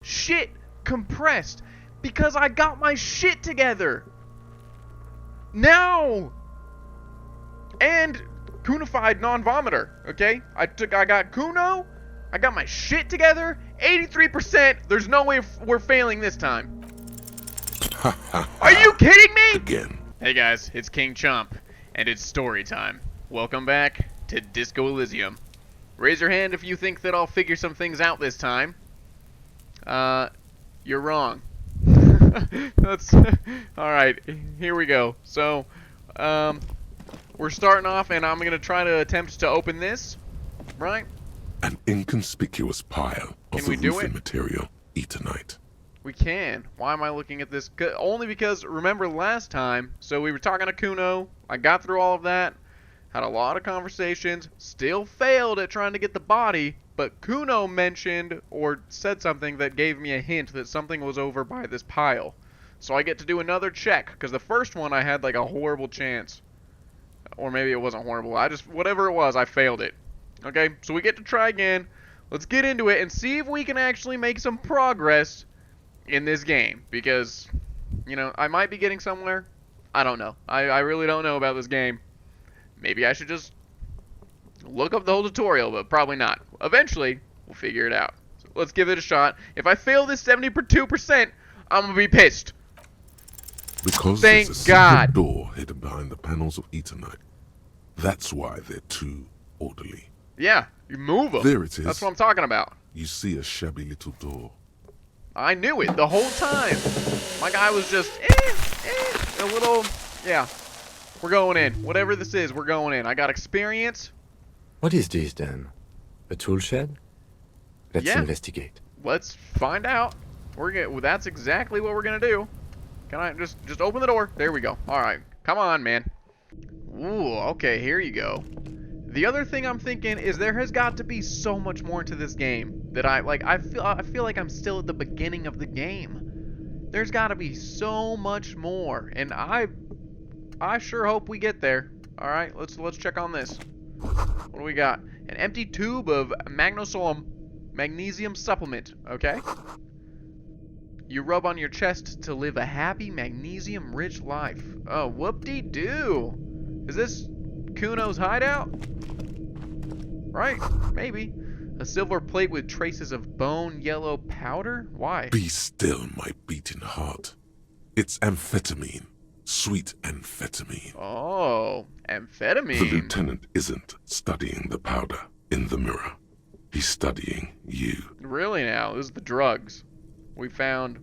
shit compressed because I got my shit together. Now! And Kunified non-vomiter, okay? I got Kuno, I got my shit together, 83%, there's no way we're failing this time. Are you kidding me? Again. Hey guys, it's King Chomp, and it's story time. Welcome back to Disco Elysium. Raise your hand if you think that I'll figure some things out this time. You're wrong. That's alright, here we go. So, we're starting off, and I'm gonna try to attempt to open this, right? An inconspicuous pile of the roofing material, Eternite. We can. Why am I looking at this? Only because, remember last time, so we were talking to Kuno, I got through all of that, had a lot of conversations, still failed at trying to get the body, but Kuno mentioned or said something that gave me a hint that something was over by this pile. So I get to do another check, because the first one I had like a horrible chance. Or maybe it wasn't horrible. Whatever it was, I failed it. Okay, so we get to try again. Let's get into it and see if we can actually make some progress in this game. Because, you know, I might be getting somewhere. I don't know. I really don't know about this game. Maybe I should just look up the whole tutorial, but probably not. Eventually, we'll figure it out. So let's give it a shot. If I fail this 72%, I'm going to be pissed. Because Thank there's a God. secret door hidden behind the panels of Eternite. That's why they're too orderly. Yeah, you move them. There it is. That's what I'm talking about. You see a shabby little door. I knew it the whole time. My guy was just, a little, yeah. We're going in. Whatever this is, we're going in. I got experience. What is this then? A tool shed? Let's investigate. Let's find out. That's exactly what we're gonna do. Can I just open the door? There we go. All right, come on, man. Ooh, okay, here you go. The other thing I'm thinking is there has got to be so much more to this game that I feel like I'm still at the beginning of the game. There's got to be so much more, and I sure hope we get there. All right, let's check on this. What do we got? An empty tube of magnesium supplement. Okay. You rub on your chest to live a happy, magnesium-rich life. Oh, whoop-de-doo. Is this Kuno's hideout? Right, maybe. A silver plate with traces of bone yellow powder? Why? Be still, my beating heart. It's amphetamine. Sweet amphetamine. Oh, amphetamine. The lieutenant isn't studying the powder in the mirror. He's studying you. Really now? This is the drugs. We found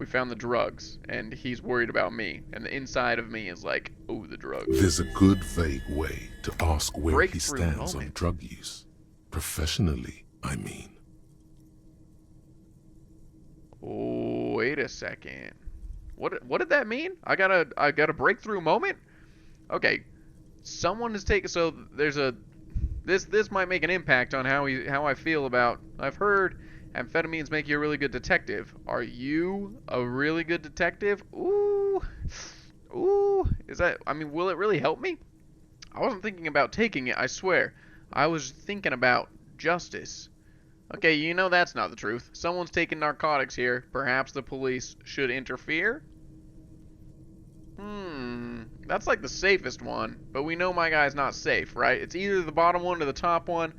the drugs, and he's worried about me, and the inside of me is like, oh, the drugs. There's a good vague way to ask where he Breakthrough stands moment. on drug use. Professionally, I mean. Oh, wait a second. What did that mean? I got a breakthrough moment? Okay. Someone has taken, so there's a this might make an impact on how I feel about. I've heard amphetamines make you a really good detective. Are you a really good detective? Ooh. Ooh. Is that, I mean, will it really help me? I wasn't thinking about taking it, I swear. I was thinking about justice. Okay, you know that's not the truth. Someone's taking narcotics here. Perhaps the police should interfere? That's like the safest one, but we know my guy's not safe, right? It's either the bottom one or the top one.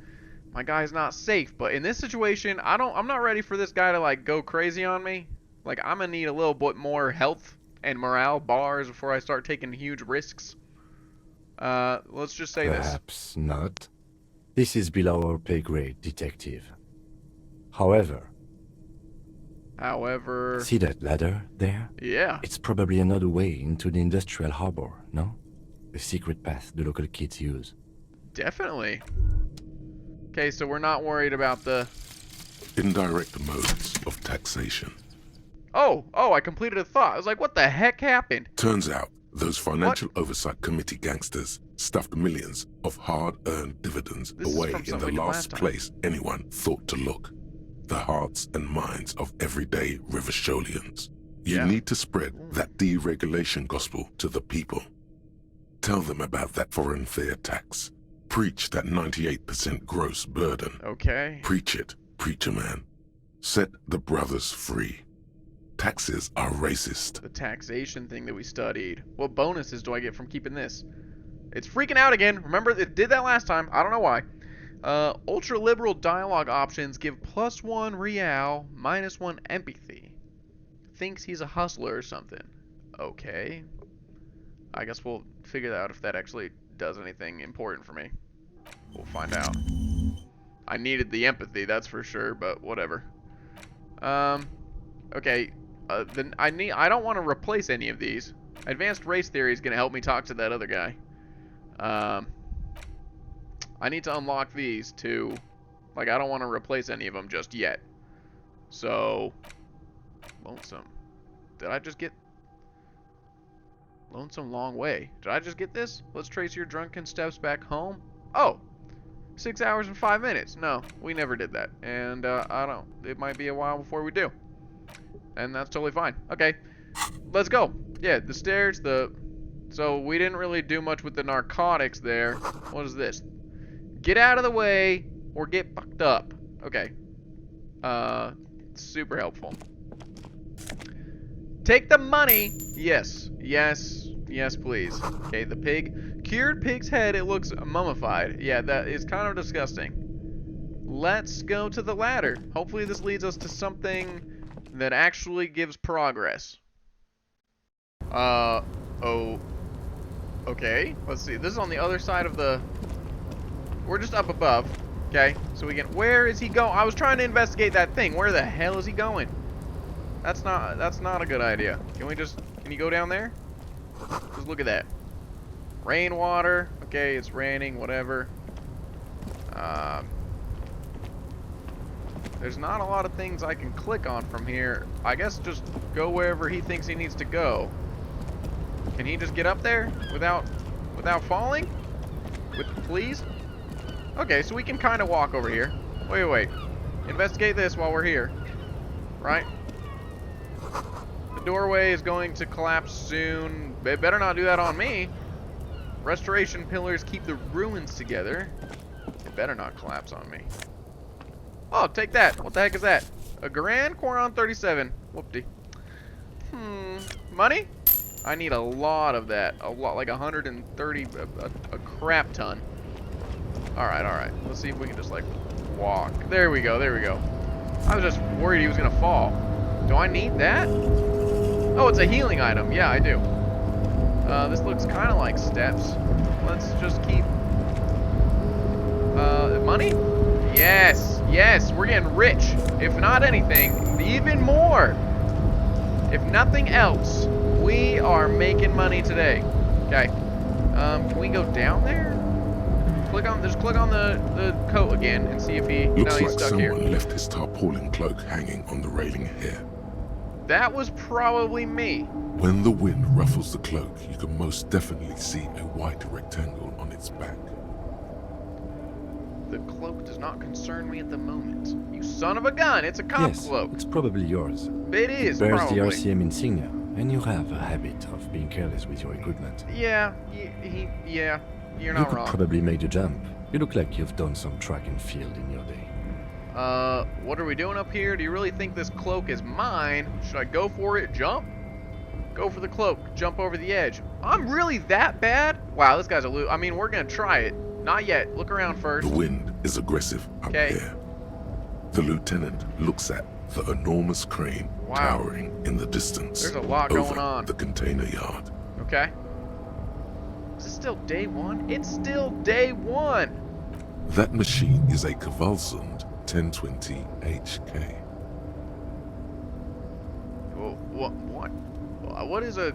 My guy's not safe, but in this situation, I'm not ready for this guy to like go crazy on me. Like, I'm gonna need a little bit more health and morale bars before I start taking huge risks. Let's just say this. Perhaps not. This is below our pay grade, detective. However... See that ladder there? Yeah. It's probably another way into the industrial harbor, no? A secret path the local kids use. Definitely. Okay, so we're not worried about the... Indirect modes of taxation. Oh, I completed a thought. I was like, what the heck happened? Turns out, those financial oversight committee gangsters stuffed millions of hard-earned dividends away in the last place anyone thought to look. The hearts and minds of everyday Rivasholians. You need to spread that deregulation gospel to the people. Tell them about that foreign fair tax. Preach that 98% gross burden. Okay. Preach it, preacher man. Set the brothers free. Taxes are racist. The taxation thing that we studied. What bonuses do I get from keeping this? It's freaking out again. Remember, it did that last time. I don't know why. Ultra-liberal dialogue options give +1 real, -1 empathy. Thinks he's a hustler or something. Okay. I guess we'll figure out if that actually does anything important for me. We'll find out. I needed the empathy, that's for sure, but whatever. Okay. Then I don't want to replace any of these. Advanced race theory is going to help me talk to that other guy. I need to unlock these too. Like, I don't want to replace any of them just yet. So, lonesome. Did I just get lonesome long way? Did I just get this? Let's trace your drunken steps back home. Oh, 6 hours and 5 minutes. No, we never did that. And I don't. It might be a while before we do. And that's totally fine. Okay, let's go. Yeah, the stairs, so we didn't really do much with the narcotics there. What is this? Get out of the way or get fucked up. Okay. Super helpful. Take the money. Yes. Yes. Yes, please. Okay, the pig. Cured pig's head, it looks mummified. Yeah, that is kind of disgusting. Let's go to the ladder. Hopefully this leads us to something that actually gives progress. Oh. Okay, let's see. This is on the other side of the... We're just up above. Okay, so we can... Where is he going? I was trying to investigate that thing. Where the hell is he going? That's not a good idea. Can you go down there? Just look at that. Rainwater. Okay, it's raining, whatever. There's not a lot of things I can click on from here. I guess just go wherever he thinks he needs to go. Can he just get up there without falling? Please? Okay, so we can kind of walk over here. Wait. Investigate this while we're here. Right? The doorway is going to collapse soon. It better not do that on me. Restoration pillars keep the ruins together. It better not collapse on me. Oh, take that. What the heck is that? A Grand Quoron 37. Whoopty. Money? I need a lot of that. A lot, like 130, a crap ton. Alright. Let's see if we can just, like, walk. There we go. I was just worried he was gonna fall. Do I need that? Oh, it's a healing item. Yeah, I do. This looks kind of like steps. Let's just keep... money? Yes, we're getting rich. If not anything, even more. If nothing else, we are making money today. Okay. Can we go down there? Just click on the coat again and see if he... Looks no, he's like stuck someone here. left his tarpaulin cloak hanging on the railing here. That was probably me. When the wind ruffles the cloak, you can most definitely see a white rectangle on its back. The cloak does not concern me at the moment. You son of a gun! It's a cop cloak. It's probably yours. It is, It bears probably. the RCM insignia, and you have a habit of being careless with your equipment. Yeah, yeah, you're You not could wrong. probably make the jump. You look like you've done some track and field in your day. What are we doing up here? Do you really think this cloak is mine? Should I go for it? Jump? Go for the cloak. Jump over the edge. I'm really that bad? Wow, this guy's a loot. I mean, we're gonna try it. Not yet. Look around first. The wind is aggressive up here. The lieutenant looks at the enormous crane towering in the distance. There's a lot over going on. the container yard. Okay. Is it still day one? It's still day one. That machine is a Kvalsund 1020 HK. What? What is a...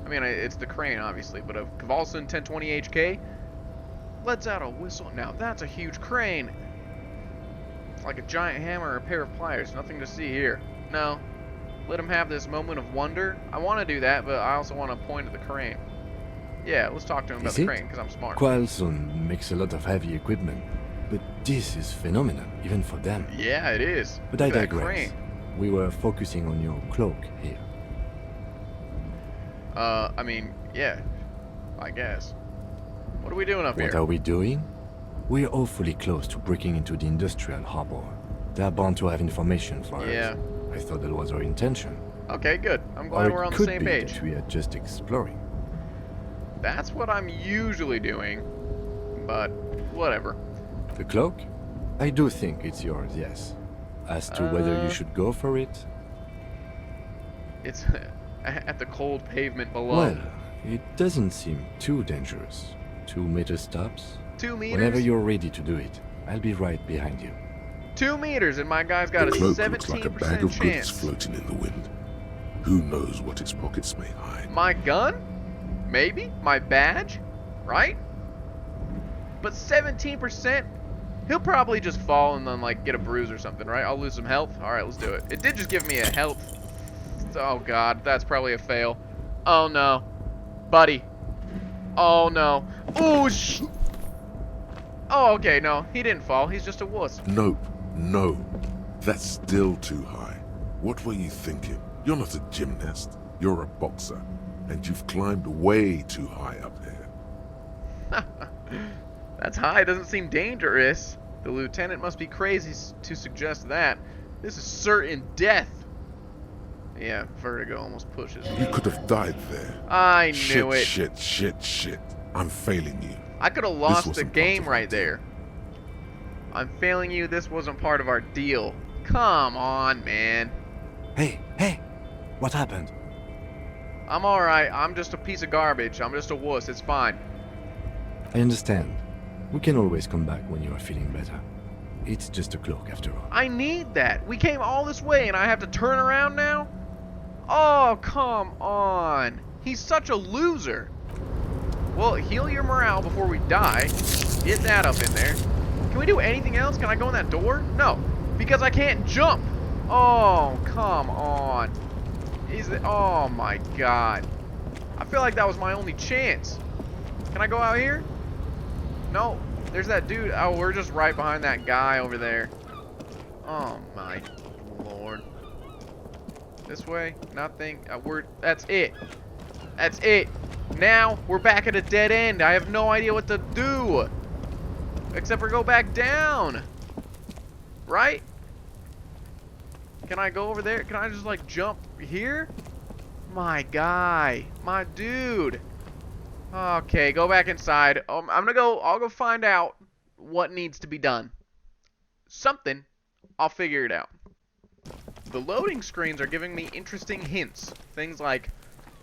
I mean, it's the crane, obviously, but a Kvalsund 1020 HK? Lets out a whistle. Now, that's a huge crane. It's like a giant hammer or a pair of pliers. Nothing to see here. No. Let him have this moment of wonder. I want to do that, but I also want to point at the crane. Yeah, let's talk to him about the crane, because I'm smart. Kvalsund makes a lot of heavy equipment, but this is phenomenal, even for them. Yeah, it is. But I Look at that digress. crane. We were focusing on your cloak here. I mean, yeah. I guess. What are we doing up here? What are we doing? We're awfully close to breaking into the industrial harbor. They're bound to have information for Yeah. us. I thought that was our intention. Okay, good. I'm Or glad it we're on the could same be page. that we are just exploring. That's what I'm usually doing. But, whatever. The cloak? I do think it's yours, yes. As to whether you should go for it, It's at the cold pavement below. well, it doesn't seem too dangerous. 2 meter stops. 2 meters? Whenever you're ready to do it, I'll be right behind you. 2 meters, and my guy's got The a cloak 17% looks like a bag of goods chance. floating in the wind. Who knows what its pockets may hide? My gun? Maybe? My badge? Right? But 17%? He'll probably just fall and then, like, get a bruise or something, right? I'll lose some health. Alright, let's do it. It did just give me a health. Oh, God. That's probably a fail. Oh, no. Buddy. Oh, no. Ooh, Oh, okay, no. He didn't fall. He's just a wuss. Nope. No. That's still too high. What were you thinking? You're not a gymnast. You're a boxer. And you've climbed way too high up there. That's high. It doesn't seem dangerous. The lieutenant must be crazy to suggest that. This is certain death. Yeah, vertigo almost pushes me. You could have died there. I knew it. Shit. I'm failing you. I could have lost the wasn't part game of our right there. I'm failing you. This wasn't part of our deal. Come on, man. Hey! What happened? I'm alright. I'm just a piece of garbage. I'm just a wuss. It's fine. I understand. We can always come back when you are feeling better. It's just a cloak after all. I need that. We came all this way and I have to turn around now? Oh, come on. He's such a loser. Well, heal your morale before we die. Get that up in there. Can we do anything else? Can I go in that door? No, because I can't jump. Oh, come on. Oh my God. I feel like that was my only chance. Can I go out here? No, there's that dude. Oh, we're just right behind that guy over there. Oh my Lord. This way? Nothing. That's it. That's it. Now we're back at a dead end. I have no idea what to do. Except for go back down. Right? Can I go over there? Can I just like jump here? My guy. My dude. Okay, go back inside. I'll go find out what needs to be done. Something. I'll figure it out. The loading screens are giving me interesting hints. Things like,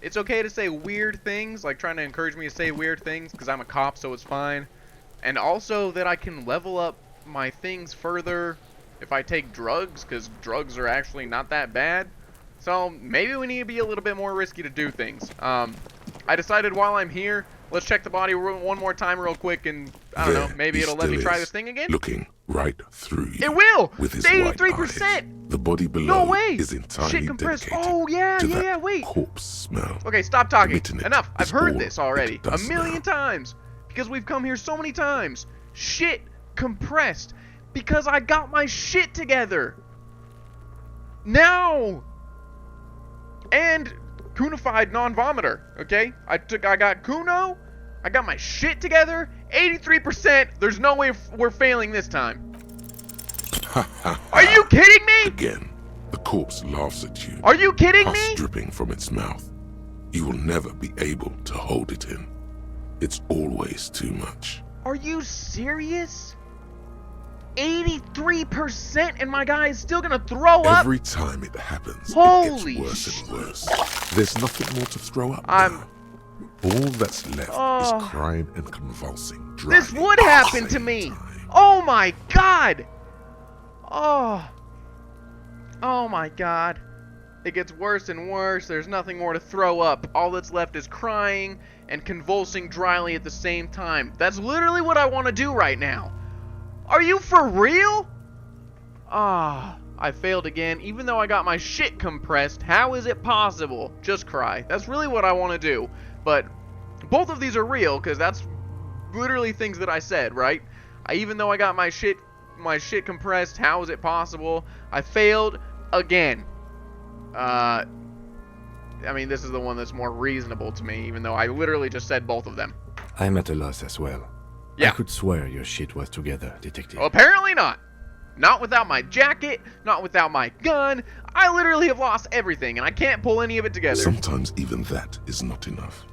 it's okay to say weird things, like trying to encourage me to say weird things because I'm a cop, so it's fine. And also that I can level up my things further if I take drugs, because drugs are actually not that bad. So maybe we need to be a little bit more risky to do things. I decided while I'm here, let's check the body one more time real quick, and I don't know, maybe it'll let me try this thing again. Looking right through you. It will! With his 83%! white eyes. The body below No way! is entirely Shit compressed. dedicated Oh, yeah, to yeah, that wait. corpse smell. Okay, stop talking. Emitting it Enough. I've is heard all this already. it does A million now. times. Because we've come here so many times. Shit compressed. Because I got my shit together. Now. And Kunified non-vomiter. Okay? I got Kuno. I got my shit together. 83%. There's no way we're failing this time. Are you kidding me? Again, the corpse laughs at you. Are you kidding Pus me? dripping from its mouth. You will never be able to hold it in. It's always too much. Are you serious? 83% and my guy is still gonna throw up? Every time it happens, Holy it gets worse and worse. There's nothing more to throw up I'm- now. All that's left Oh. is crying and convulsing. This dryly would at the happen to same me. time. Oh my God. Oh my God. It gets worse and worse. There's nothing more to throw up. All that's left is crying and convulsing dryly at the same time. That's literally what I want to do right now. Are you for real? I failed again. Even though I got my shit compressed, how is it possible? Just cry. That's really what I want to do. But both of these are real, because that's literally things that I said, right? Even though I got my shit compressed, how is it possible? I failed again. I mean, this is the one that's more reasonable to me, even though I literally just said both of them. I'm at a loss as well. Yeah. I could swear your shit was together, detective. Well, apparently not. Not without my jacket, not without my gun. I literally have lost everything, and I can't pull any of it together. Sometimes even that is not enough.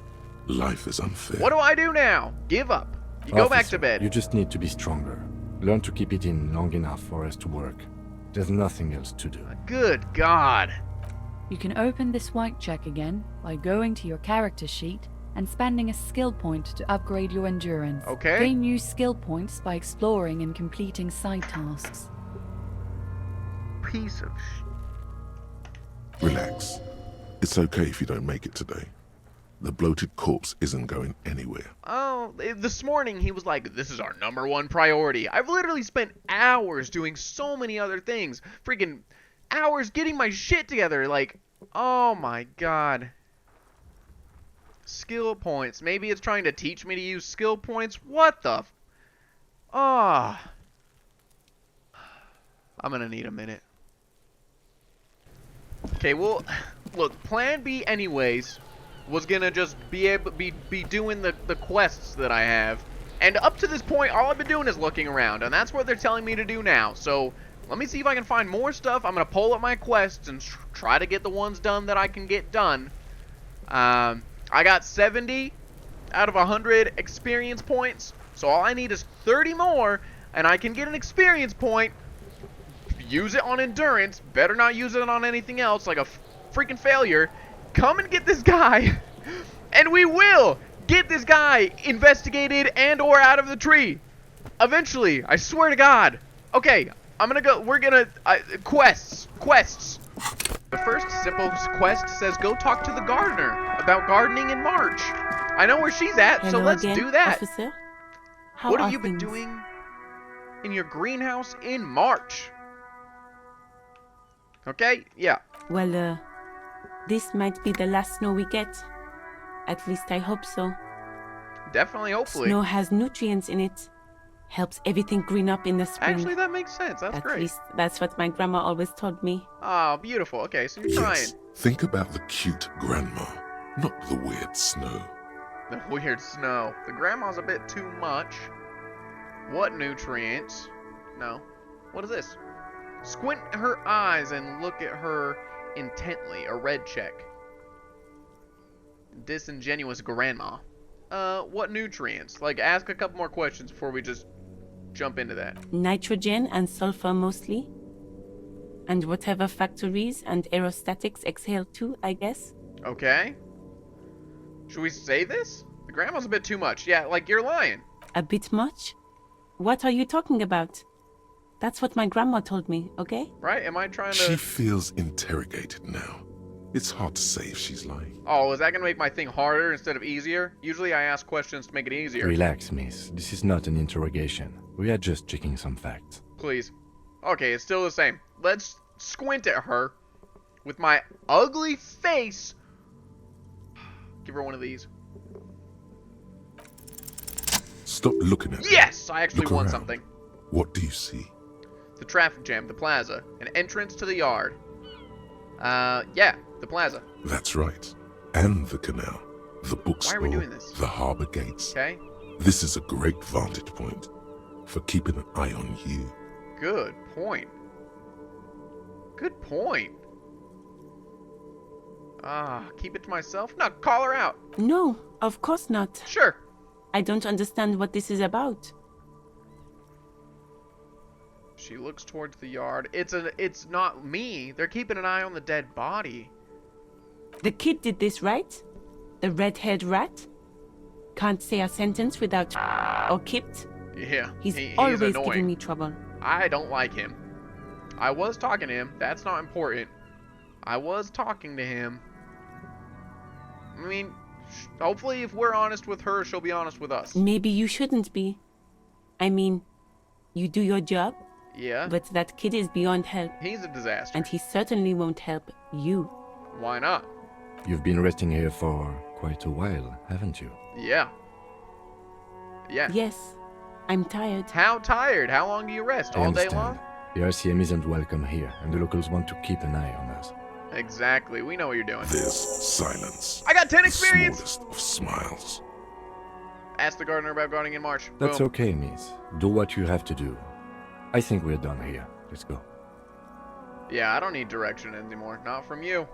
Life is unfair. What do I do now? Give up. You go back to bed. You just need to be stronger. Learn to keep it in long enough for us to work. There's nothing else to do. Good God. You can open this white check again by going to your character sheet and spending a skill point to upgrade your endurance. Okay. Gain new skill points by exploring and completing side tasks. Piece of Relax. It's okay if you don't make it today. The bloated corpse isn't going anywhere. Oh, this morning he was like, this is our #1 priority. I've literally spent hours doing so many other things. Freaking hours getting my shit together. Like, oh my God. Skill points. Maybe it's trying to teach me to use skill points. What the Ah. I'm gonna need a minute. Okay, well, look, plan B anyways was gonna just be doing the quests that I have. And up to this point, all I've been doing is looking around, and that's what they're telling me to do now. So, let me see if I can find more stuff. I'm gonna pull up my quests and try to get the ones done that I can get done. I got 70 out of 100 experience points, so all I need is 30 more, and I can get an experience point. Use it on endurance. Better not use it on anything else, like a freaking failure. Come and get this guy, and we will get this guy investigated and or out of the tree. Eventually, I swear to God. Okay, I'm gonna go, we're gonna, quests. The first simple quest says go talk to the gardener about gardening in March. I know where she's at, so Hello let's again, do that. Officer. How What are have you been things? doing in your greenhouse in March? Okay, yeah. Well, this might be the last snow we get. At least I hope so. Definitely, hopefully. Snow has nutrients in it. Helps everything green up in the spring. Actually, that makes sense. That's At great. least that's what my grandma always told me. Oh, beautiful. Okay, so you're Yes, trying. think about the cute grandma, not the weird snow. The weird snow. The grandma's a bit too much. What nutrients? No. What is this? Squint her eyes and look at her intently. A red check. Disingenuous grandma. What nutrients? Like, ask a couple more questions before we just jump into that. Nitrogen and sulfur mostly. And whatever factories and aerostatics exhale too, I guess. Okay. Should we say this? The grandma's a bit too much. Yeah, like, you're lying. A bit much? What are you talking about? That's what my grandma told me, okay? Right? Am I trying to... She feels interrogated now. It's hard to say if she's lying. Oh, is that going to make my thing harder instead of easier? Usually I ask questions to make it easier. Relax, miss. This is not an interrogation. We are just checking some facts. Please. Okay, it's still the same. Let's squint at her with my ugly face. Give her one of these. Stop looking at her. Yes! I actually Look won around. something. What do you see? The traffic jam, the plaza, an entrance to the yard. Yeah, the plaza. That's right. And the canal, the bookstore, we doing this? the harbour gates. Okay? This is a great vantage point for keeping an eye on you. Good point. Good point. Keep it to myself? No, call her out. No, of course not. Sure. I don't understand what this is about. She looks towards the yard. It's not me. They're keeping an eye on the dead body. The kid did this, right? The red-haired rat? Can't say a sentence without or kipped. Yeah, He's he's always annoying. giving me trouble. I don't like him. I was talking to him. That's not important. I was talking to him. I mean, hopefully if we're honest with her, she'll be honest with us. Maybe you shouldn't be. I mean, you do your job, Yeah, but that kid is beyond help, he's a disaster. and he certainly won't help you. Why not? You've been resting here for quite a while, haven't you? Yeah. Yeah. Yes, I'm tired. How tired? How long do you rest? I All day understand. long? The RCM isn't welcome here, and the locals want to keep an eye on us. Exactly. We know what you're doing. There's silence. I got 10 The experience! smallest of smiles. Ask the gardener about gardening in March. That's Boom. okay, miss. Do what you have to do. I think we're done here. Let's go. Yeah, I don't need direction anymore. Not from you.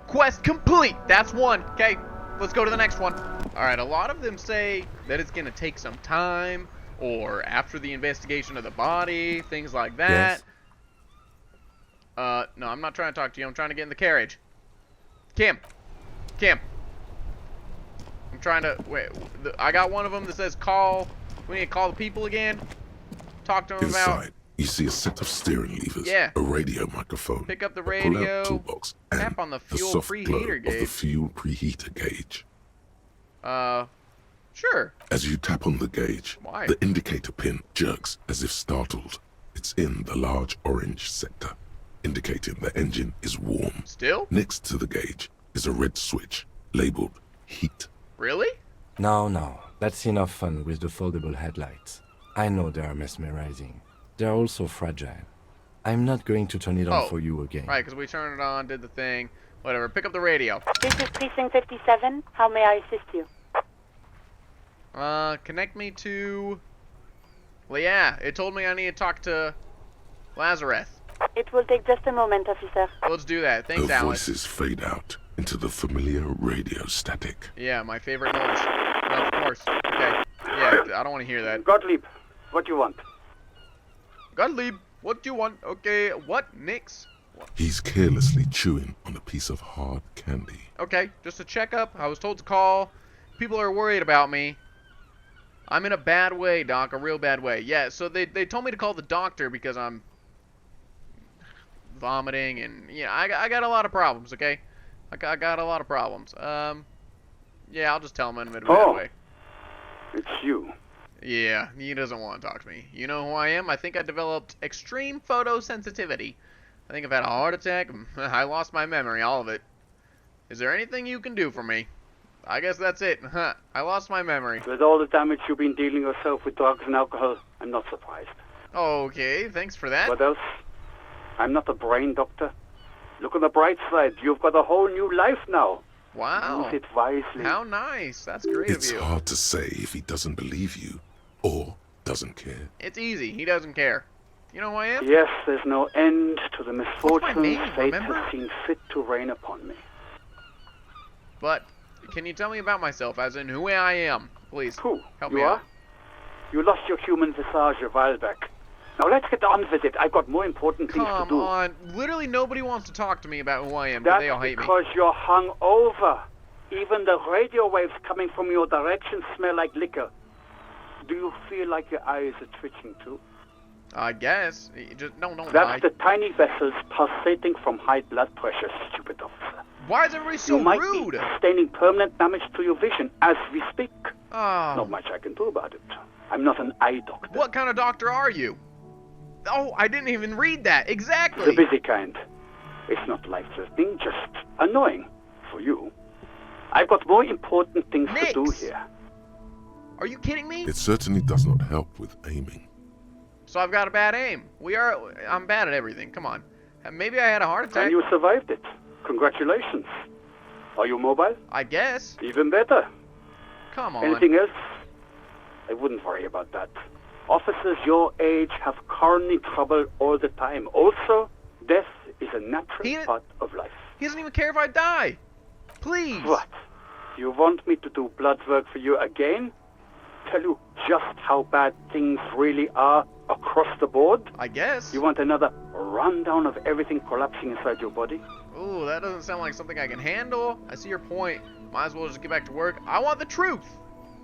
Quest complete! That's one. Okay, let's go to the next one. Alright, a lot of them say that it's gonna take some time, or after the investigation of the body, things like that. Yes? No, I'm not trying to talk to you. I'm trying to get in the carriage. Kim. I'm trying to... Wait, I got one of them that says call... We need to call the people again. Talk to them about... Inside, you see a set of steering levers, Yeah. a radio microphone, Pick up the a pull-out radio, toolbox, and tap on the fuel soft glow preheater of the gauge. fuel preheater gauge. Sure. As you tap on the gauge, Why? the indicator pin jerks as if startled. It's in the large orange sector, indicating the engine is warm. Still? Next to the gauge is a red switch labeled heat. Really? No. That's enough fun with the foldable headlights. I know they are mesmerizing. They're also fragile. I'm not going to turn it on for you again. Right, because we turned it on, did the thing. Whatever, pick up the radio. This is Precinct 57. How may I assist you? Connect me to... Well, yeah, it told me I need to talk to Lazarus. It will take just a moment, officer. Let's do that. Thanks, Her Alice. voices fade out into the familiar radio static. Yeah, my favorite noise. No, of course. Okay. Yeah, I don't want to hear that. Gottlieb, what do you want? Gottlieb, what do you want? Okay, what? Nix? What? He's carelessly chewing on a piece of hard candy. Okay, just a checkup. I was told to call. People are worried about me. I'm in a bad way, Doc, a real bad way. Yeah, so they told me to call the doctor because I'm vomiting and, yeah, I got a lot of problems, okay? I got a lot of problems. Yeah, I'll just tell him I'm in a bad way. It's you. Yeah, he doesn't want to talk to me. You know who I am? I think I developed extreme photosensitivity. I think I've had a heart attack. I lost my memory, all of it. Is there anything you can do for me? I guess that's it. Huh. I lost my memory. With all the damage you've been dealing yourself with drugs and alcohol, I'm not surprised. Okay, thanks for that. What else? I'm not a brain doctor. Look on the bright side. You've got a whole new life now. Wow. Use it wisely. How nice. That's great It's of you. hard to say if he doesn't believe you or doesn't care. It's easy. He doesn't care. You know who I am? Yes, there's no end to the misfortunes name, fate remember? has seen fit to rain upon me. But can you tell me about myself, as in who I am? Please. Who? Help you me are? out. You lost your human visage a while back. Now let's get on with it. I've got more important things to Come do. on. Literally nobody wants to talk to me about who I am, but That's they all hate me. because you're hung over. Even the radio waves coming from your direction smell like liquor. Do you feel like your eyes are twitching too? I guess. Just don't lie. That's the tiny vessels pulsating from high blood pressure, stupid officer. Why is everybody so You might rude? be sustaining permanent damage to your vision as we speak. Oh. Not much I can do about it. I'm not an eye doctor. What kind of doctor are you? Oh, I didn't even read that. The Exactly. busy kind. It's not life-threatening, just annoying for you. I've got more important things to do Nix. here. Are you kidding me? It certainly does not help with aiming. So I've got a bad aim. I'm bad at everything. Come on. Maybe I had a heart attack. And you survived it. Congratulations. Are you mobile? I guess. Even better. Come on. Anything else? I wouldn't worry about that. Officers your age have coronary trouble all the time. Also, death is a natural part of life. He doesn't even care if I die. Please. What? You want me to do blood work for you again? Tell you just how bad things really are across the board? I guess. You want another rundown of everything collapsing inside your body? Ooh, that doesn't sound like something I can handle. I see your point. Might as well just get back to work. I want the truth.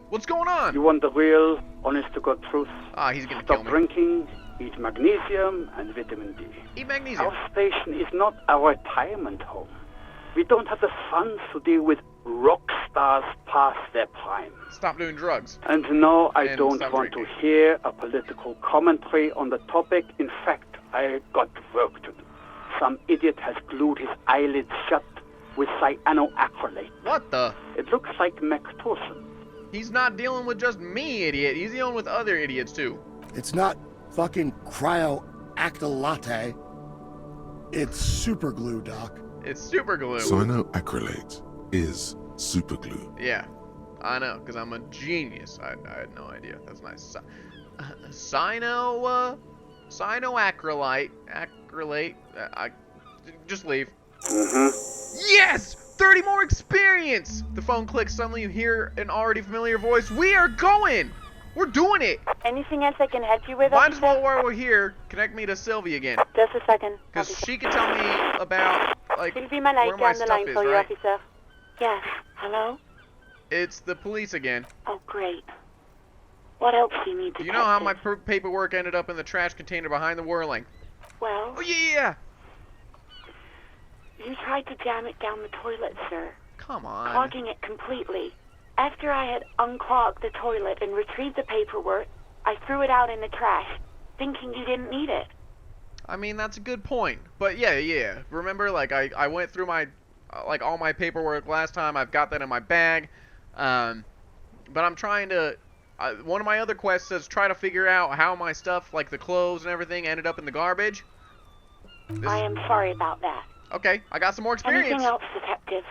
What's going on? You want the real, honest-to-God truth? Ah, he's gonna kill Stop me. drinking, eat magnesium and vitamin D. Eat magnesium. Our station is not a retirement home. We don't have the funds to deal with rock stars past their prime. Stop doing drugs. And no, I And don't stop want drinking. to hear a political commentary on the topic. In fact, I got work to do. Some idiot has glued his eyelids shut with cyanoacrylate. What the? It looks like Mactorson. He's not dealing with just me, idiot. He's dealing with other idiots, too. It's not fucking cryoacrylate. It's super glue, Doc. It's super glue. Cyanoacrylate is superglue. Yeah, I know, because I'm a genius. I had no idea. That's nice. Cyano, Cyanoacrylate. Just leave. Mm-hmm. Yes! 30 more experience! The phone clicks. Suddenly you hear an already familiar voice. We are going! We're doing it! Anything else I can help you with, Might as officer? well, while we're here, connect me to Sylvie again. Just a second. Because officer. she can tell me about, like, Sylvie where Malaika my on the stuff line is, for you, right? officer. Yes. Hello? It's the police again. Oh, great. What else do you need, Do you know how my paperwork ended up in the trash container behind the whirling? Well, Oh, yeah! you tried to jam it down the toilet, sir. Come on. Clogging it completely. After I had unclogged the toilet and retrieved the paperwork, I threw it out in the trash, thinking you didn't need it. I mean, that's a good point. But yeah. Remember, like, I went through my, like, all my paperwork last time. I've got that in my bag. But I'm trying to, one of my other quests says try to figure out how my stuff, like the clothes and everything, ended up in the garbage. I am sorry about that. Okay, I got some more experience. Anything else, detective?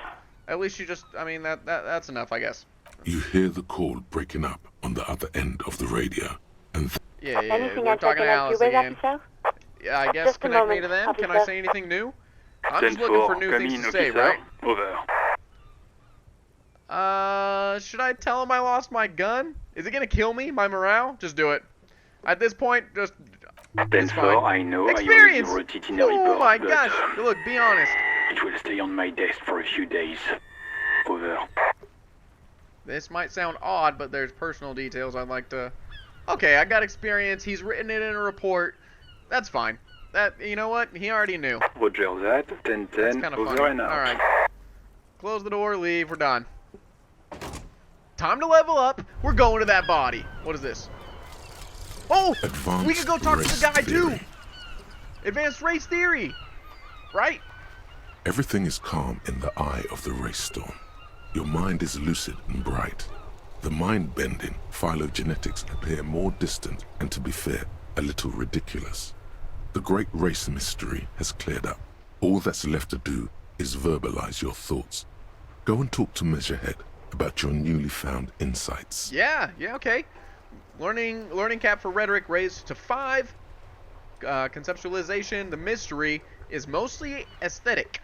At least you just, I mean, that's enough, I guess. You hear the call breaking up on the other end of the radio, and Yeah. Anything We're else I talking can to help Alice you with, again. officer? Yeah, I guess Just a connect me moment, to them. Can I officer. say anything new? I'm just looking for new things to say, right? Over. Should I tell him I lost my gun? Is it gonna kill me, my morale? Just do it. At this point, just, it's fine. I know Experience! I already wrote it in a Oh report, my but gosh! Look, be honest. it will stay on my desk for a few days. Over. This might sound odd, but there's personal details I'd like to... Okay, I got experience. He's written it in a report. That's fine. That, you know what? He already knew. Roger that. 10-10. That's kind of Over funny. and out. Alright. Close the door, leave, we're done. Time to level up. We're going to that body. What is this? Oh! advanced We could go talk to the race guy theory. too! Advanced race theory! Right? Everything is calm in the eye of the race storm. Your mind is lucid and bright. The mind-bending phylogenetics appear more distant and, to be fair, a little ridiculous. The great race mystery has cleared up. All that's left to do is verbalize your thoughts. Go and talk to Measurehead about your newly found insights. Yeah, okay. Learning cap for rhetoric raised to 5. Conceptualization, the mystery, is mostly aesthetic.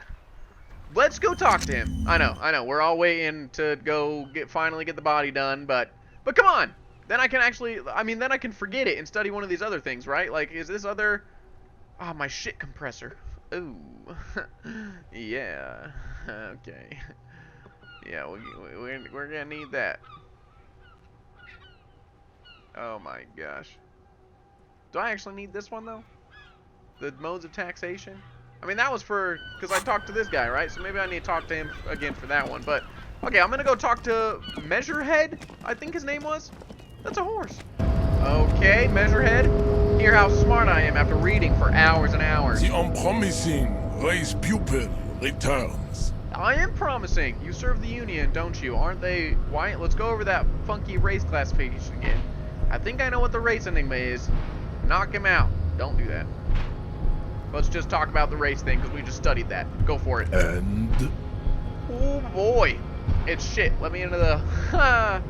Let's go talk to him. I know. We're all waiting to go finally get the body done, but come on. Then I can actually, then I can forget it and study one of these other things, right? Like, is this other... Ah, my shit compressor. Ooh. Yeah. Okay. Yeah, we're gonna need that. Oh my gosh. Do I actually need this one, though? The modes of taxation? I mean, that was for... Because I talked to this guy, right? So maybe I need to talk to him again for that one. But, okay, I'm going to go talk to Measurehead, I think his name was. That's a horse. Okay, Measurehead. Hear how smart I am after reading for hours and hours. The unpromising race pupil returns. I am promising. You serve the Union, don't you? Aren't they white? Let's go over that funky race classification again. I think I know what the race enigma is. Knock him out. Don't do that. Let's just talk about the race thing, because we just studied that. Go for it. And? Oh boy. It's shit. Let me into the...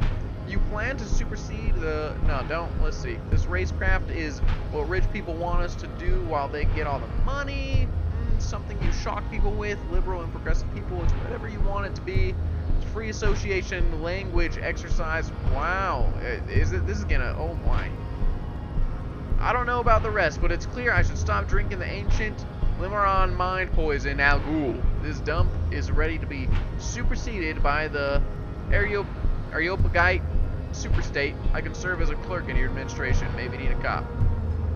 You plan to supersede the... No, don't. Let's see. This racecraft is what rich people want us to do while they get all the money. Something you shock people with. Liberal and progressive people. It's whatever you want it to be. It's free association, language, exercise. Wow. This is gonna... Oh my. I don't know about the rest, but it's clear I should stop drinking the ancient Limeron mind poison Al Ghul. This dump is ready to be superseded by the Areopagite superstate. I can serve as a clerk in your administration. Maybe need a cop.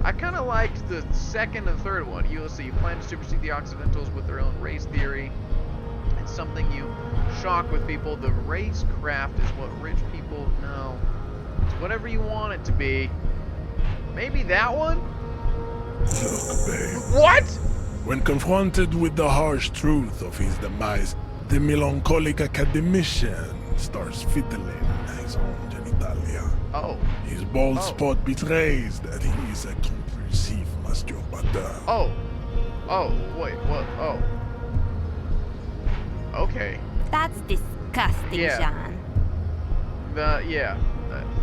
I kind of liked the second and third one. You plan to supersede the Occidentals with their own race theory. It's something you shock with people. The racecraft is what rich people know. It's whatever you want it to be. Maybe that one? Look, babe. What? When confronted with the harsh truth of his demise, the melancholic academician starts fiddling his own genitalia. Oh. His bald spot betrays that he is a compulsive masturbateur. Oh, wait, what? Oh. Okay. That's disgusting, Yeah. Jean.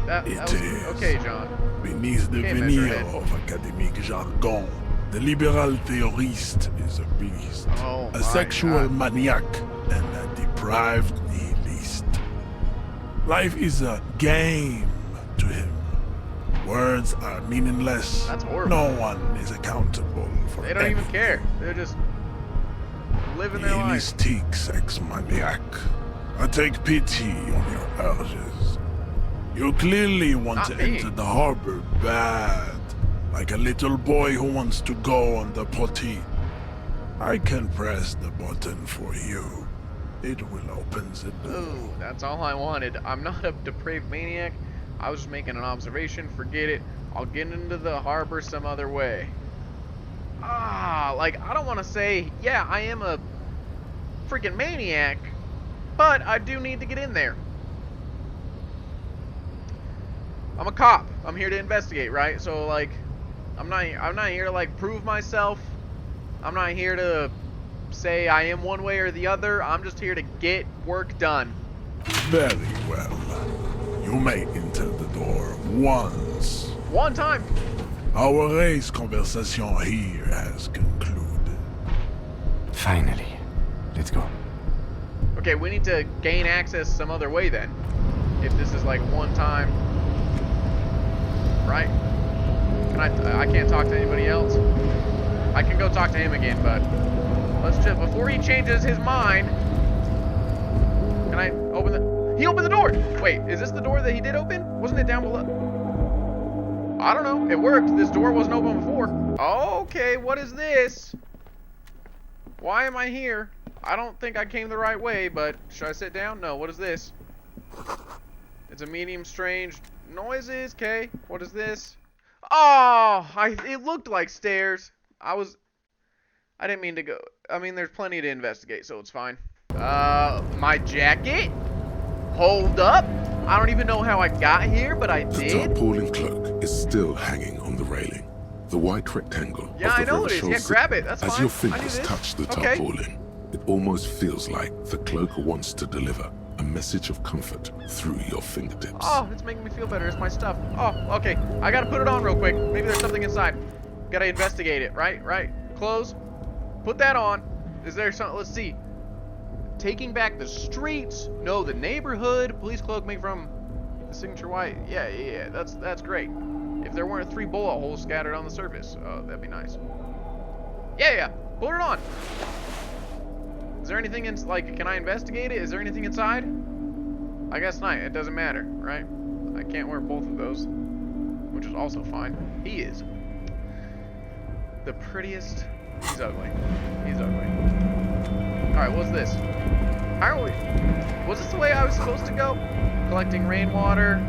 Okay, John. Beneath the veneer of academic jargon, the liberal theorist is a beast, a sexual maniac, and a deprived nihilist. Life is a game to him. Words are meaningless. That's horrible. No one is accountable for They don't even care. They're just living their life. Nihilistic sex maniac. I take pity on your urges. You clearly want to enter the harbor bad, like a little boy who wants to go on the potty. I can press the button for you. It will open the door. Ooh, that's all I wanted. I'm not a depraved maniac. I was just making an observation. Forget it. I'll get into the harbor some other way. Like, I don't want to say, yeah, I am a freaking maniac, but I do need to get in there. I'm a cop. I'm here to investigate, right? So, like, I'm not here to, like, prove myself. I'm not here to say I am one way or the other. I'm just here to get work done. Very well. You may enter the door once. One time. Our race conversation here has concluded. Finally. Let's go. Okay, we need to gain access some other way then. If this is like one time. Right? I can't talk to anybody else. I can go talk to him again, but let's just, before he changes his mind, can I open the, he opened the door! Wait, is this the door that he did open? Wasn't it down below? I don't know, it worked. This door wasn't open before. Okay, what is this? Why am I here? I don't think I came the right way, but should I sit down? No, what is this? It's a medium strange noises, okay. What is this? Oh, it looked like stairs. I didn't mean to go. I mean, there's plenty to investigate, so it's fine. My jacket? Hold up. I don't even know how I got here, but I did. The tarpaulin cloak is still hanging on the railing. The white rectangle of the I know it is. Yeah, grab it. That's fine. As your fingers touch the tarpaulin, it almost feels like the cloak wants to deliver a message of comfort through your fingertips. Oh, it's making me feel better. It's my stuff. Oh, okay. I gotta put it on real quick. Maybe there's something inside. Gotta investigate it. Right. Close. Put that on. Is there something? Let's see. Taking back the streets. No, the neighborhood. Police cloak made from the signature white. Yeah. That's great. If there weren't 3 bullet holes scattered on the surface, that'd be nice. Yeah. Put it on. Is there anything in, like, can I investigate it? Is there anything inside? I guess not. It doesn't matter, right? I can't wear both of those, which is also fine. He is the prettiest. He's ugly. Alright, what's this? How are we? Was this the way I was supposed to go? Collecting rainwater.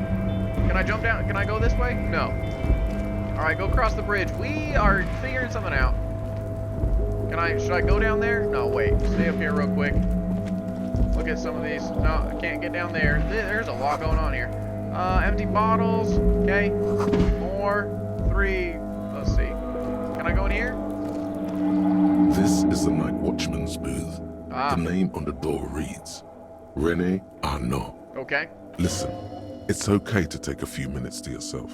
Can I jump down? Can I go this way? No. Alright, go across the bridge. We are figuring something out. Should I go down there? No, wait. Stay up here real quick. Look at some of these. No, I can't get down there. There's a lot going on here. Empty bottles. Okay. 4, 3. Let's see. Can I go in here? This is the night watchman's booth. The name on the door reads, René Arnaud. Okay. Listen, it's okay to take a few minutes to yourself.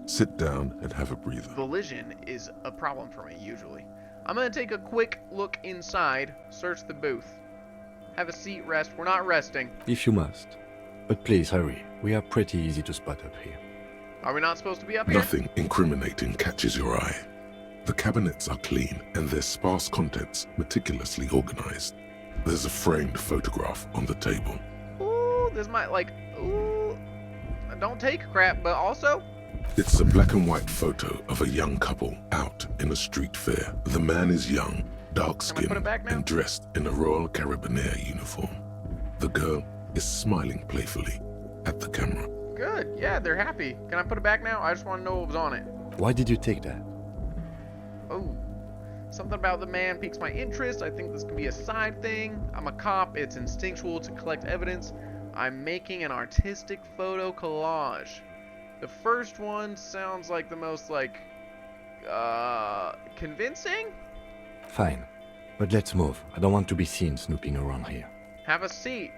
Sit down and have a breather. Volition is a problem for me, usually. I'm gonna take a quick look inside, search the booth. Have a seat, rest. We're not resting. If you must. But please hurry. We are pretty easy to spot up here. Are we not supposed to be up here? Nothing incriminating catches your eye. The cabinets are clean and their sparse contents meticulously organized. There's a framed photograph on the table. Ooh, this might ooh. Don't take crap, but also... It's a black and white photo of a young couple out in a street fair. The man is young, dark-skinned, and dressed in a Royal Carabinieri uniform. The girl is smiling playfully at the camera. Good, yeah, they're happy. Can I put it back now? I just want to know what was on it. Why did you take that? Oh, something about the man piques my interest. I think this can be a side thing. I'm a cop. It's instinctual to collect evidence. I'm making an artistic photo collage. The first one sounds like the most, convincing? Fine. But let's move. I don't want to be seen snooping around here. Have a seat.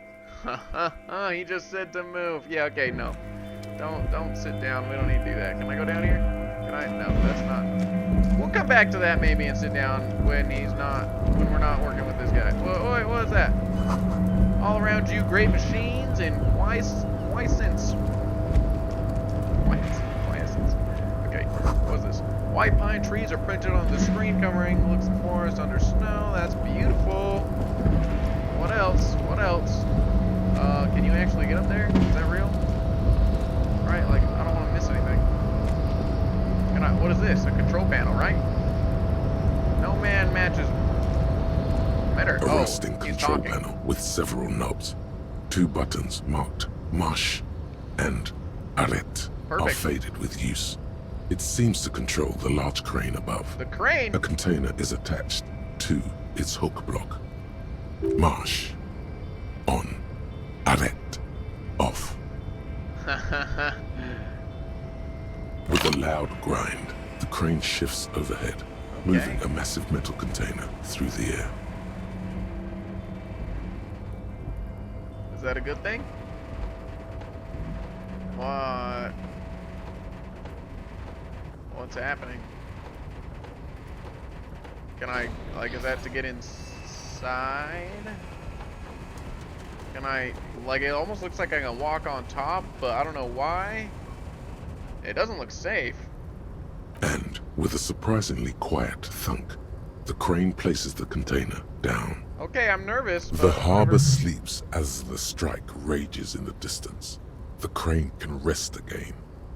He just said to move. Yeah, okay, no. Don't sit down. We don't need to do that. Can I go down here? Can I? No, that's not. We'll come back to that maybe and sit down when we're not working with this guy. Wait, what is that? All around you, great machines and quiescence. Okay, what is this? White pine trees are printed on the screen covering. Looks the forest under snow. That's beautiful. What else? What else? Can you actually get up there? Is that real? Right, like, I don't want to miss anything. What is this? A control panel, right? No man matches. Better. A rusting control panel with several knobs. 2 buttons marked Marsh and Arrête are faded with use. It seems to control the large crane above. The crane? A container is attached to its hook block. Marsh. On. Arrête. Off. With a loud grind, the crane shifts overhead, moving a massive metal container through the air. Is that a good thing? What? What's happening? Can I, like, is that to get inside? Can I, like, it almost looks like I can walk on top, but I don't know why. It doesn't look safe. And with a surprisingly quiet thunk, the crane places the container down. Okay, I'm nervous. The harbor sleeps as the strike rages in the distance. The crane can rest again,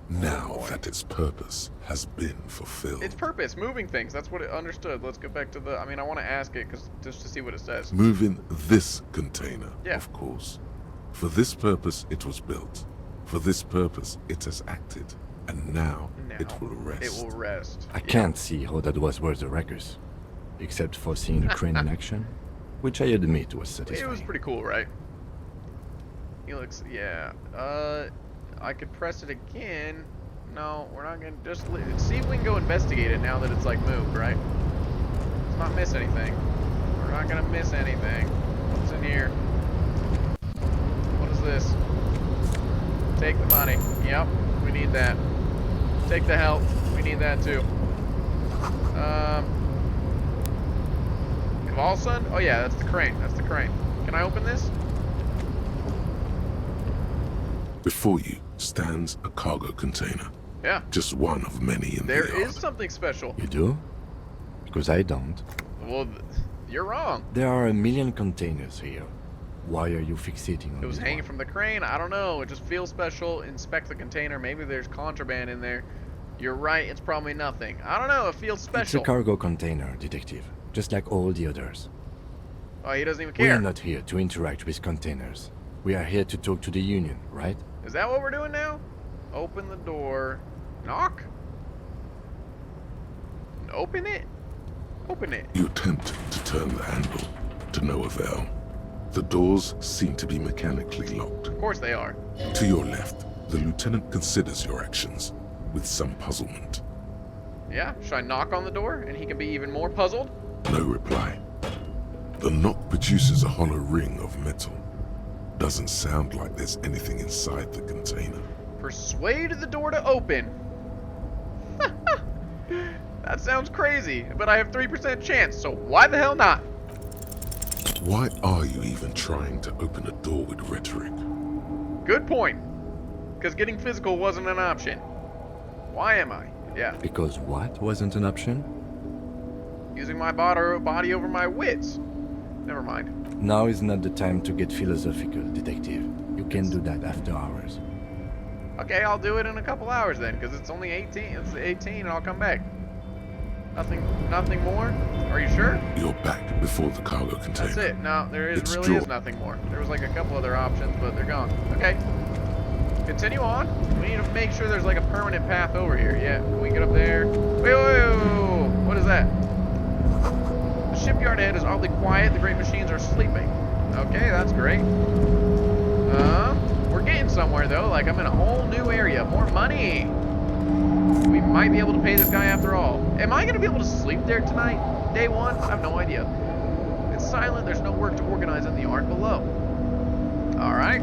now that its purpose has been fulfilled. Its purpose, moving things. That's what it understood. Let's go back to the, I mean, I want to ask it just to see what it says. Moving this container, of course. For this purpose it was built. For this purpose it has acted. And now it will rest. It will rest. I can't see how that was worth the wreckers, except for seeing the crane in action, which I admit was satisfying. It was pretty cool, right? He looks, yeah. I could press it again. No, we're not gonna just see if we can go investigate it now that it's like moved, right? Let's not miss anything. We're not gonna miss anything. What's in here? What is this? Take the money. Yep, we need that. Take the help. We need that too. Cavalson? Oh yeah, that's the crane. That's the crane. Can I open this? Before you stands a cargo container. Yeah. Just one of many in the yard. There is something special. You do? Because I don't. Well, you're wrong. There are a million containers here. Why are you fixating on it was this hanging one? from the crane. I don't know. It just feels special. Inspect the container. Maybe there's contraband in there. You're right. It's probably nothing. I don't know. It feels special. It's a cargo container, detective. Just like all the others. Oh, he doesn't even care. We are not here to interact with containers. We are here to talk to the Union, right? Is that what we're doing now? Open the door. Knock? Open it? Open it. You attempt to turn the handle, to no avail. The doors seem to be mechanically locked. Of course they are. To your left, the lieutenant considers your actions with some puzzlement. Yeah? Should I knock on the door and he can be even more puzzled? No reply. The knock produces a hollow ring of metal. Doesn't sound like there's anything inside the container. Persuade the door to open. That sounds crazy, but I have 3% chance, so why the hell not? Why are you even trying to open a door with rhetoric? Good point. Because getting physical wasn't an option. Why am I? Yeah. Because what wasn't an option? Using my body over my wits. Never mind. Now is not the time to get philosophical, detective. You can do that after hours. Okay, I'll do it in a couple hours then, because it's only 18. It's 18 and I'll come back. Nothing more? Are you sure? You're back before the cargo container. That's it. No, there really is nothing more. There was like a couple other options, but they're gone. Okay. Continue on. We need to make sure there's like a permanent path over here. Yeah, can we get up there? Wait. What is that? The shipyard ahead is oddly quiet. The great machines are sleeping. Okay, that's great. We're getting somewhere though. Like I'm in a whole new area. More money. We might be able to pay this guy after all. Am I going to be able to sleep there tonight? Day one? I have no idea. It's silent. There's no work to organize in the yard below. Alright.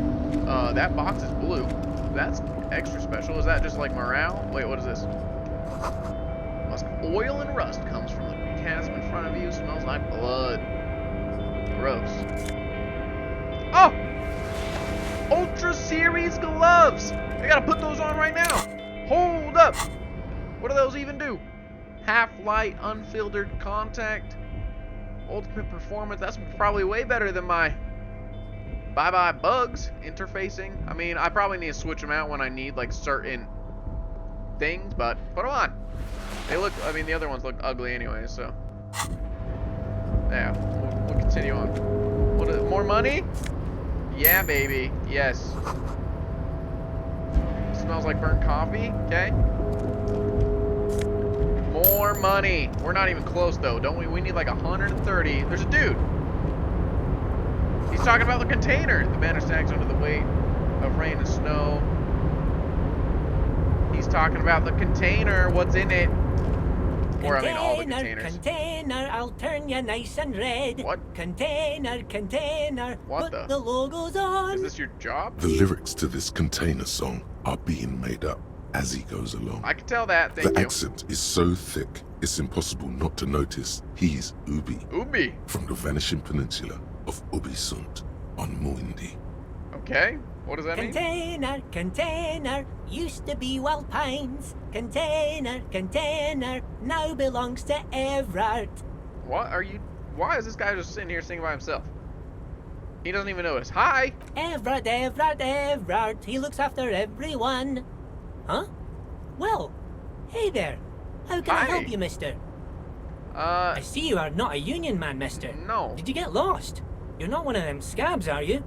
That box is blue. that's extra special. Is that just like morale? Wait, what is this? Musk oil and rust comes from the chasm in front of you. Smells like blood. Gross. Oh! Ultra Series gloves! I gotta put those on right now. Hold up! What do those even do? Half-light, unfiltered contact. Ultimate performance. That's probably way better than my bye-bye bugs interfacing. I mean, I probably need to switch them out when I need like certain things, but put them on. They look, I mean, the other ones look ugly anyway, so. Yeah, we'll continue on. What is it, more money? Yeah, baby. Yes. Smells like burnt coffee. Okay. More money. We're not even close though, don't we? We need like 130. There's a dude. He's talking about the container. The banner sags under the weight of rain and snow. He's talking about the container. What's in it? Or I mean all the containers. Container, I'll turn you nice and red. What? Container, container. What put the logos on. Is this your job? The lyrics to this container song are being made up as he goes along. I can tell that, thank you. The accent is so thick, it's impossible not to notice he's Ubi. Ubi? From the vanishing peninsula of Ubisunt on Muindi. Okay, what does that mean? Container, container, used to be Wild Pines. Container, container, now belongs to Everard. What are you, why is this guy just sitting here singing by himself? He doesn't even notice. Hi! Everard, Everard, Everard, he looks after everyone. Huh? Well, hey there. How can I help you, mister? I see you are not a union man, mister. No. Did you get lost? You're not one of them scabs, are you?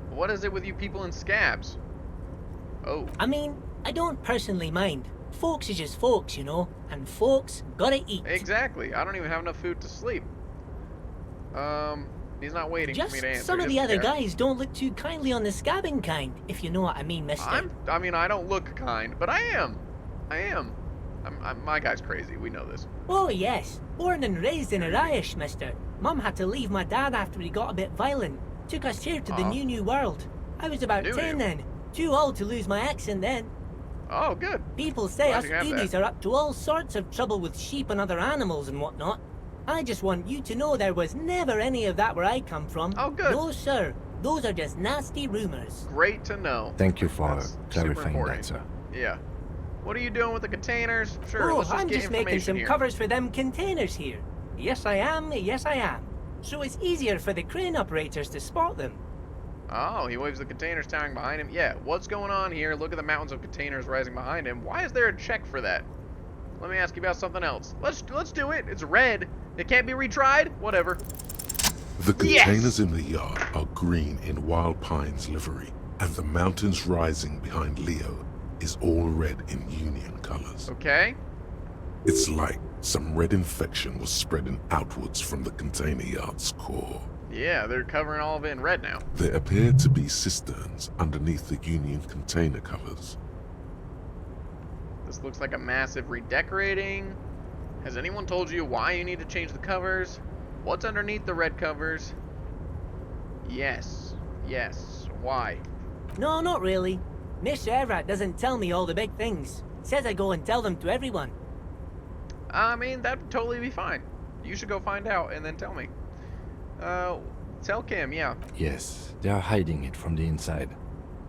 What is it with you people in scabs? Oh. I mean, I don't personally mind. Folks is just folks, you know, and folks gotta eat. Exactly. I don't even have enough food to sleep. He's not waiting for me to answer. Some of the other guys don't look too kindly on the scabbing kind, if you know what I mean, mister. I mean, I don't look kind, but I am. My guy's crazy. We know this. Oh, yes. Born and raised in Irish, mister. Mum had to leave my dad after he got a bit violent. Took us here to the new world. I was about 10 then. Too old to lose my accent then. Oh, good. People say us Ubis are up to all sorts of trouble with sheep and other animals and whatnot. I just want you to know there was never any of that where I come from. Oh, good. No, sir. Those are just nasty rumors. Great to know. Thank you for clarifying that, sir. Yeah. What are you doing with the containers? Sure, oh, let's just I'm get just making some here. covers for them containers here. Yes, I am. Yes, I am. So it's easier for the crane operators to spot them. Oh, he waves the containers towering behind him. Yeah, what's going on here? Look at the mountains of containers rising behind him. Why is there a check for that? Let me ask you about something else. Let's do it. It's red. It can't be retried. Whatever. The containers in the yard are green in Wild Pine's livery, and the mountains rising behind Leo is all red in Union colors. Okay. It's like some red infection was spreading outwards from the container yard's core. Yeah, they're covering all of it in red now. There appear to be cisterns underneath the Union container covers. This looks like a massive redecorating. Has anyone told you why you need to change the covers? What's underneath the red covers? Yes. Yes. Why? No, not really. Miss Everett doesn't tell me all the big things. Says I go and tell them to everyone. I mean, that'd totally be fine. You should go find out and then tell me. Tell Kim, yeah. Yes, they are hiding it from the inside.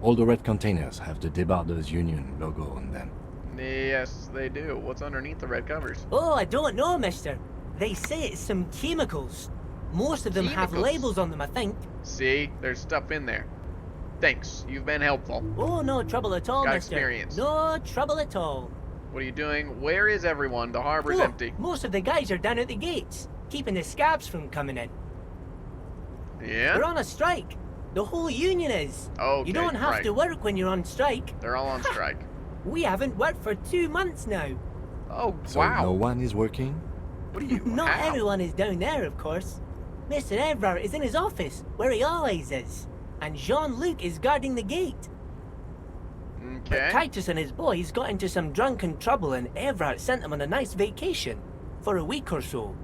All the red containers have the Debarders Union logo on them. Yes, they do. What's underneath the red covers? Oh, I don't know, mister. They say it's some chemicals. Most of them have labels on them, I think. See? There's stuff in there. Thanks. You've been helpful. Oh, no trouble at all, Got mister. experience. No trouble at all. What are you doing? Where is everyone? The harbor's empty. Most of the guys are down at the gates, keeping the scabs from coming in. Yeah? They're on a strike. The whole union is. Okay, you don't have to work when you're on strike. They're all on strike. We haven't worked for 2 months now. Oh, so wow. No one is working? What are you? Not everyone is down there, of course. Mr. Everard is in his office, where he always is. And Jean-Luc is guarding the gate. Okay. But Titus and his boys got into some drunken trouble and Everard sent them on a nice vacation. For a week or so.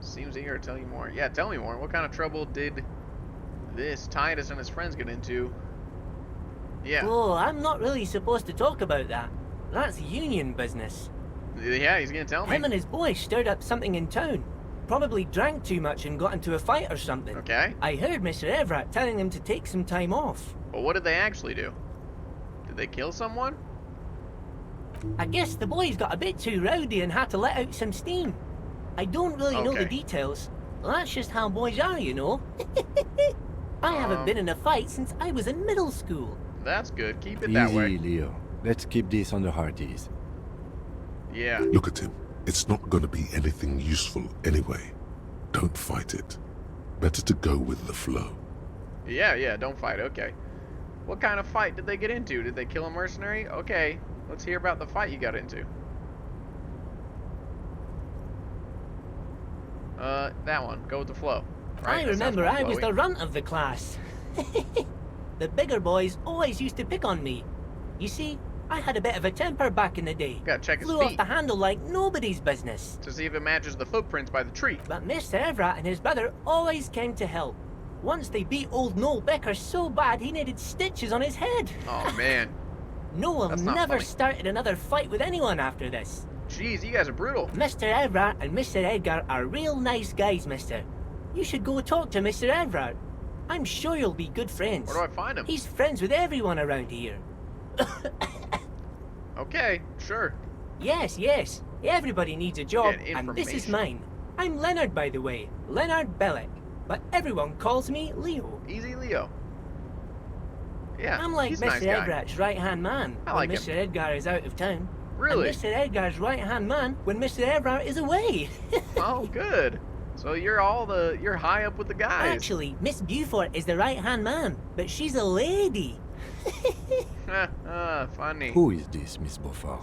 Seems eager to tell you more. Yeah, tell me more. What kind of trouble did this Titus and his friends get into? Yeah. Oh, I'm not really supposed to talk about that. That's union business. Yeah, he's gonna tell me. Him and his boy stirred up something in town. Probably drank too much and got into a fight or something. Okay. I heard Mr. Everett telling them to take some time off. Well, what did they actually do? Did they kill someone? I guess the boys got a bit too rowdy and had to let out some steam. I don't really know the details. That's just how boys are, you know. I haven't been in a fight since I was in middle school. That's good. Keep it that way. Easy, Leo. Let's keep this on the hearties. Yeah. Look at him. It's not going to be anything useful anyway. Don't fight it. Better to go with the flow. Yeah, don't fight. Okay. What kind of fight did they get into? Did they kill a mercenary? Okay. Let's hear about the fight you got into. That one. Go with the flow. Right? I remember I was the runt of the class. The bigger boys always used to pick on me. You see, I had a bit of a temper back in the day. Gotta check his Flew feet off the handle like nobody's business. to see if it matches the footprints by the tree. But Mr. Everett and his brother always came to help. Once they beat old Noel Becker so bad he needed stitches on his head. Oh man. Noel That's not never funny. started another fight with anyone after this. Jeez, you guys are brutal. Mr. Everett and Mr. Edgar are real nice guys, mister. You should go talk to Mr. Everett. I'm sure you'll be good friends. Where do I find him? He's friends with everyone around here. Okay, sure. Yes. Everybody needs a job, Get and this is information. mine. I'm Leonard, by the way. Leonard Bellick. But everyone calls me Leo. Easy Leo. Yeah, I'm like he's Mr. a nice guy. Everett's right-hand man I like when him. Mr. Edgar is out of town. Really? And Mr. Edgar's right-hand man when Mr. Everett is away. Oh, good. So you're you're high up with the guys. Actually, Miss Beaufort is the right-hand man, but she's a lady. Funny. Who is this, Miss Beaufort?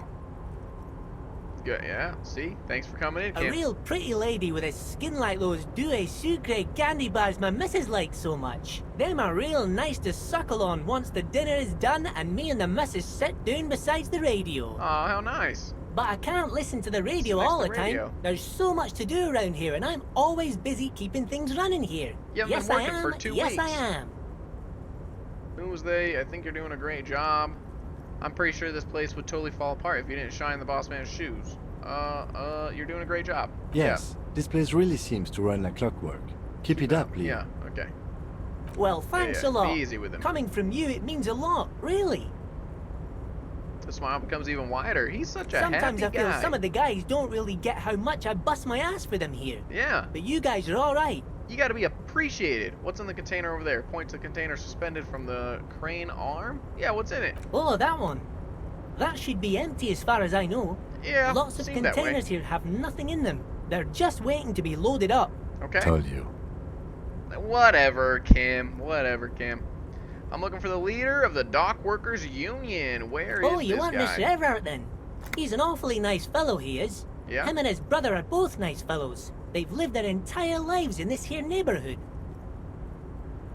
Good, yeah. See? Thanks for coming in, A Kim. real pretty lady with a skin like those Douai Sucre candy bars my missus likes so much. Them are real nice to suckle on once the dinner is done and me and the missus sit down beside the radio. Oh, how nice. But I can't listen to the radio Next all to the the time. radio. There's so much to do around here and I'm always busy keeping things running here. You haven't Yes, been I working am. for 2 yes, weeks. I am. Tuesday, I think you're doing a great job. I'm pretty sure this place would totally fall apart if you didn't shine the boss man's shoes. You're doing a great job. Yes, this place really seems to run like clockwork. Keep it up, Leo. Yeah, okay. Well, thanks Yeah, a lot. be easy with him. Coming from you, it means a lot, really. The smile becomes even wider. He's such a Sometimes happy I feel guy. some of the guys don't really get how much I bust my ass for them here. Yeah, But you guys are alright. you gotta be appreciated. What's in the container over there? Point to the container suspended from the crane arm? Yeah, what's in it? Oh, that one. That should be empty as far as I know. Yeah, Lots of seemed that way. containers here have nothing in them. They're just waiting to be loaded up. Okay. Told you. Whatever, Kim. Whatever, Kim. I'm looking for the leader of the Dock Workers Union. Where is Oh, you this want guy? Mr. Everett then? He's an awfully nice fellow, he is. Yeah? Him and his brother are both nice fellows. They've lived their entire lives in this here neighborhood.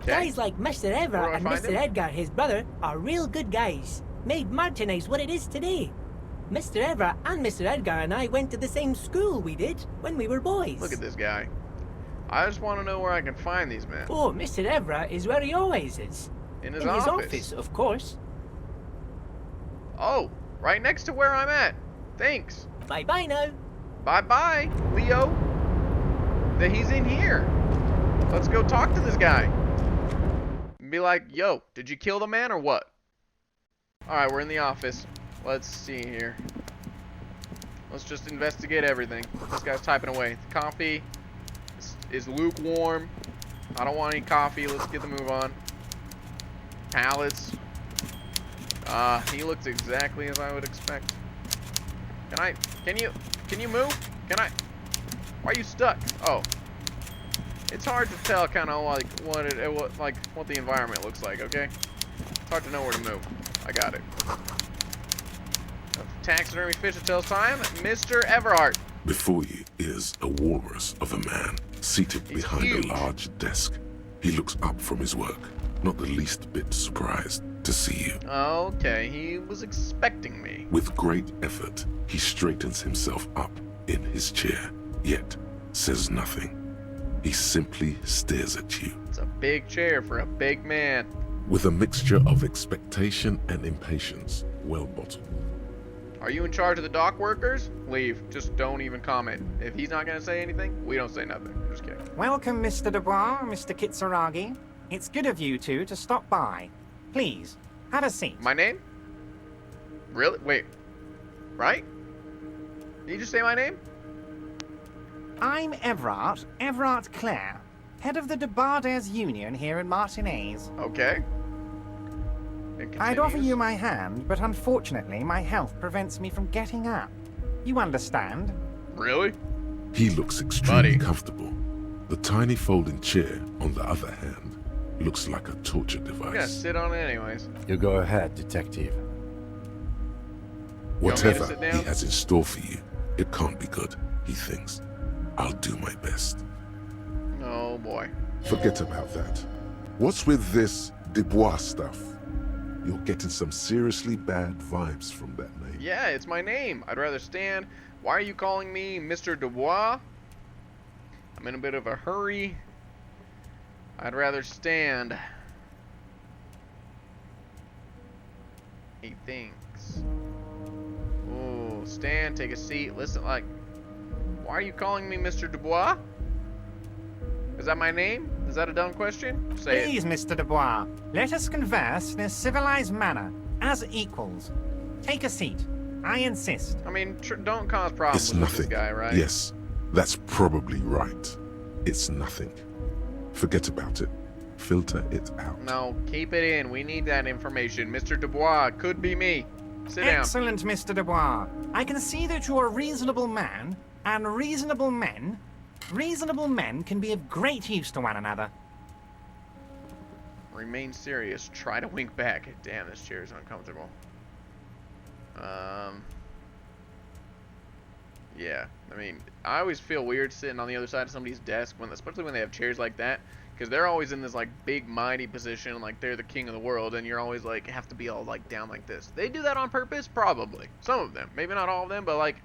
Okay. Guys like Mr. Where do Everett I and find Mr. him? Edgar, his brother, are real good guys. Made Martinez what it is today. Mr. Everett and Mr. Edgar and I went to the same school we did when we were boys. Look at this guy. I just want to know where I can find these men. Oh, Mr. Everett is where he always is. In his In office. his office, of course. Oh, right next to where I'm at. Thanks. Bye-bye now. Bye-bye, Leo. That he's in here. Let's go talk to this guy. And be like, yo, did you kill the man or what? Alright, we're in the office. Let's see here. Let's just investigate everything. This guy's typing away. The coffee is lukewarm. I don't want any coffee. Let's get the move on. Pallets. He looks exactly as I would expect. Can you move? Why are you stuck? Oh. It's hard to tell kind of like what the environment looks like, okay? It's hard to know where to move. I got it. Taxidermy fish at tails time, Mr. Everhart. Before you is a walrus of a man seated He's behind huge. a large desk. He looks up from his work, not the least bit surprised to see you. Okay, he was expecting me. With great effort, he straightens himself up in his chair, yet says nothing. He simply stares at you. It's a big chair for a big man. with a mixture of expectation and impatience, well bottled. Are you in charge of the dock workers? Leave. Just don't even comment. If he's not gonna say anything, we don't say nothing. Just kidding. Welcome, Mr. Dubois, Mr. Kitsuragi. It's good of you two to stop by. Please, have a seat. My name? Really? Wait. Right? Did you just say my name? I'm Everard Clare, head of the Debarders Union here in Martinez. Okay. I'd offer you my hand, but unfortunately my health prevents me from getting up. You understand? Really? He looks extremely comfortable. The tiny folding chair, on the other hand, looks like a torture device. I'm gonna sit on it anyways. You go ahead, detective. Whatever he has in store for you, it can't be good, he thinks. I'll do my best. Oh boy. Forget about that. What's with this Dubois stuff? You're getting some seriously bad vibes from that name. Yeah, it's my name. I'd rather stand. Why are you calling me Mr. Dubois? I'm in a bit of a hurry. I'd rather stand. He thinks. Ooh, stand, take a seat, listen, like, why are you calling me Mr. Dubois? Is that my name? Is that a dumb question? Say Please, Mr. Dubois, let us converse in a civilized manner, as equals. Take a seat. I insist. I mean, don't cause problems with this guy, right? Yes, that's probably right. It's nothing. Forget about it. Filter it out. No, keep it in. We need that information. Mr. Dubois, could be me. Sit down. Excellent, Mr. Dubois. I can see that you are a reasonable man, and reasonable men can be of great use to one another. Remain serious. Try to wink back. Damn, this chair is uncomfortable. Yeah. I mean, I always feel weird sitting on the other side of somebody's desk, especially when they have chairs like that, because they're always in this like big mighty position, like they're the king of the world, and you're always like have to be all like down like this. They do that on purpose, probably. Some of them, maybe not all of them, but like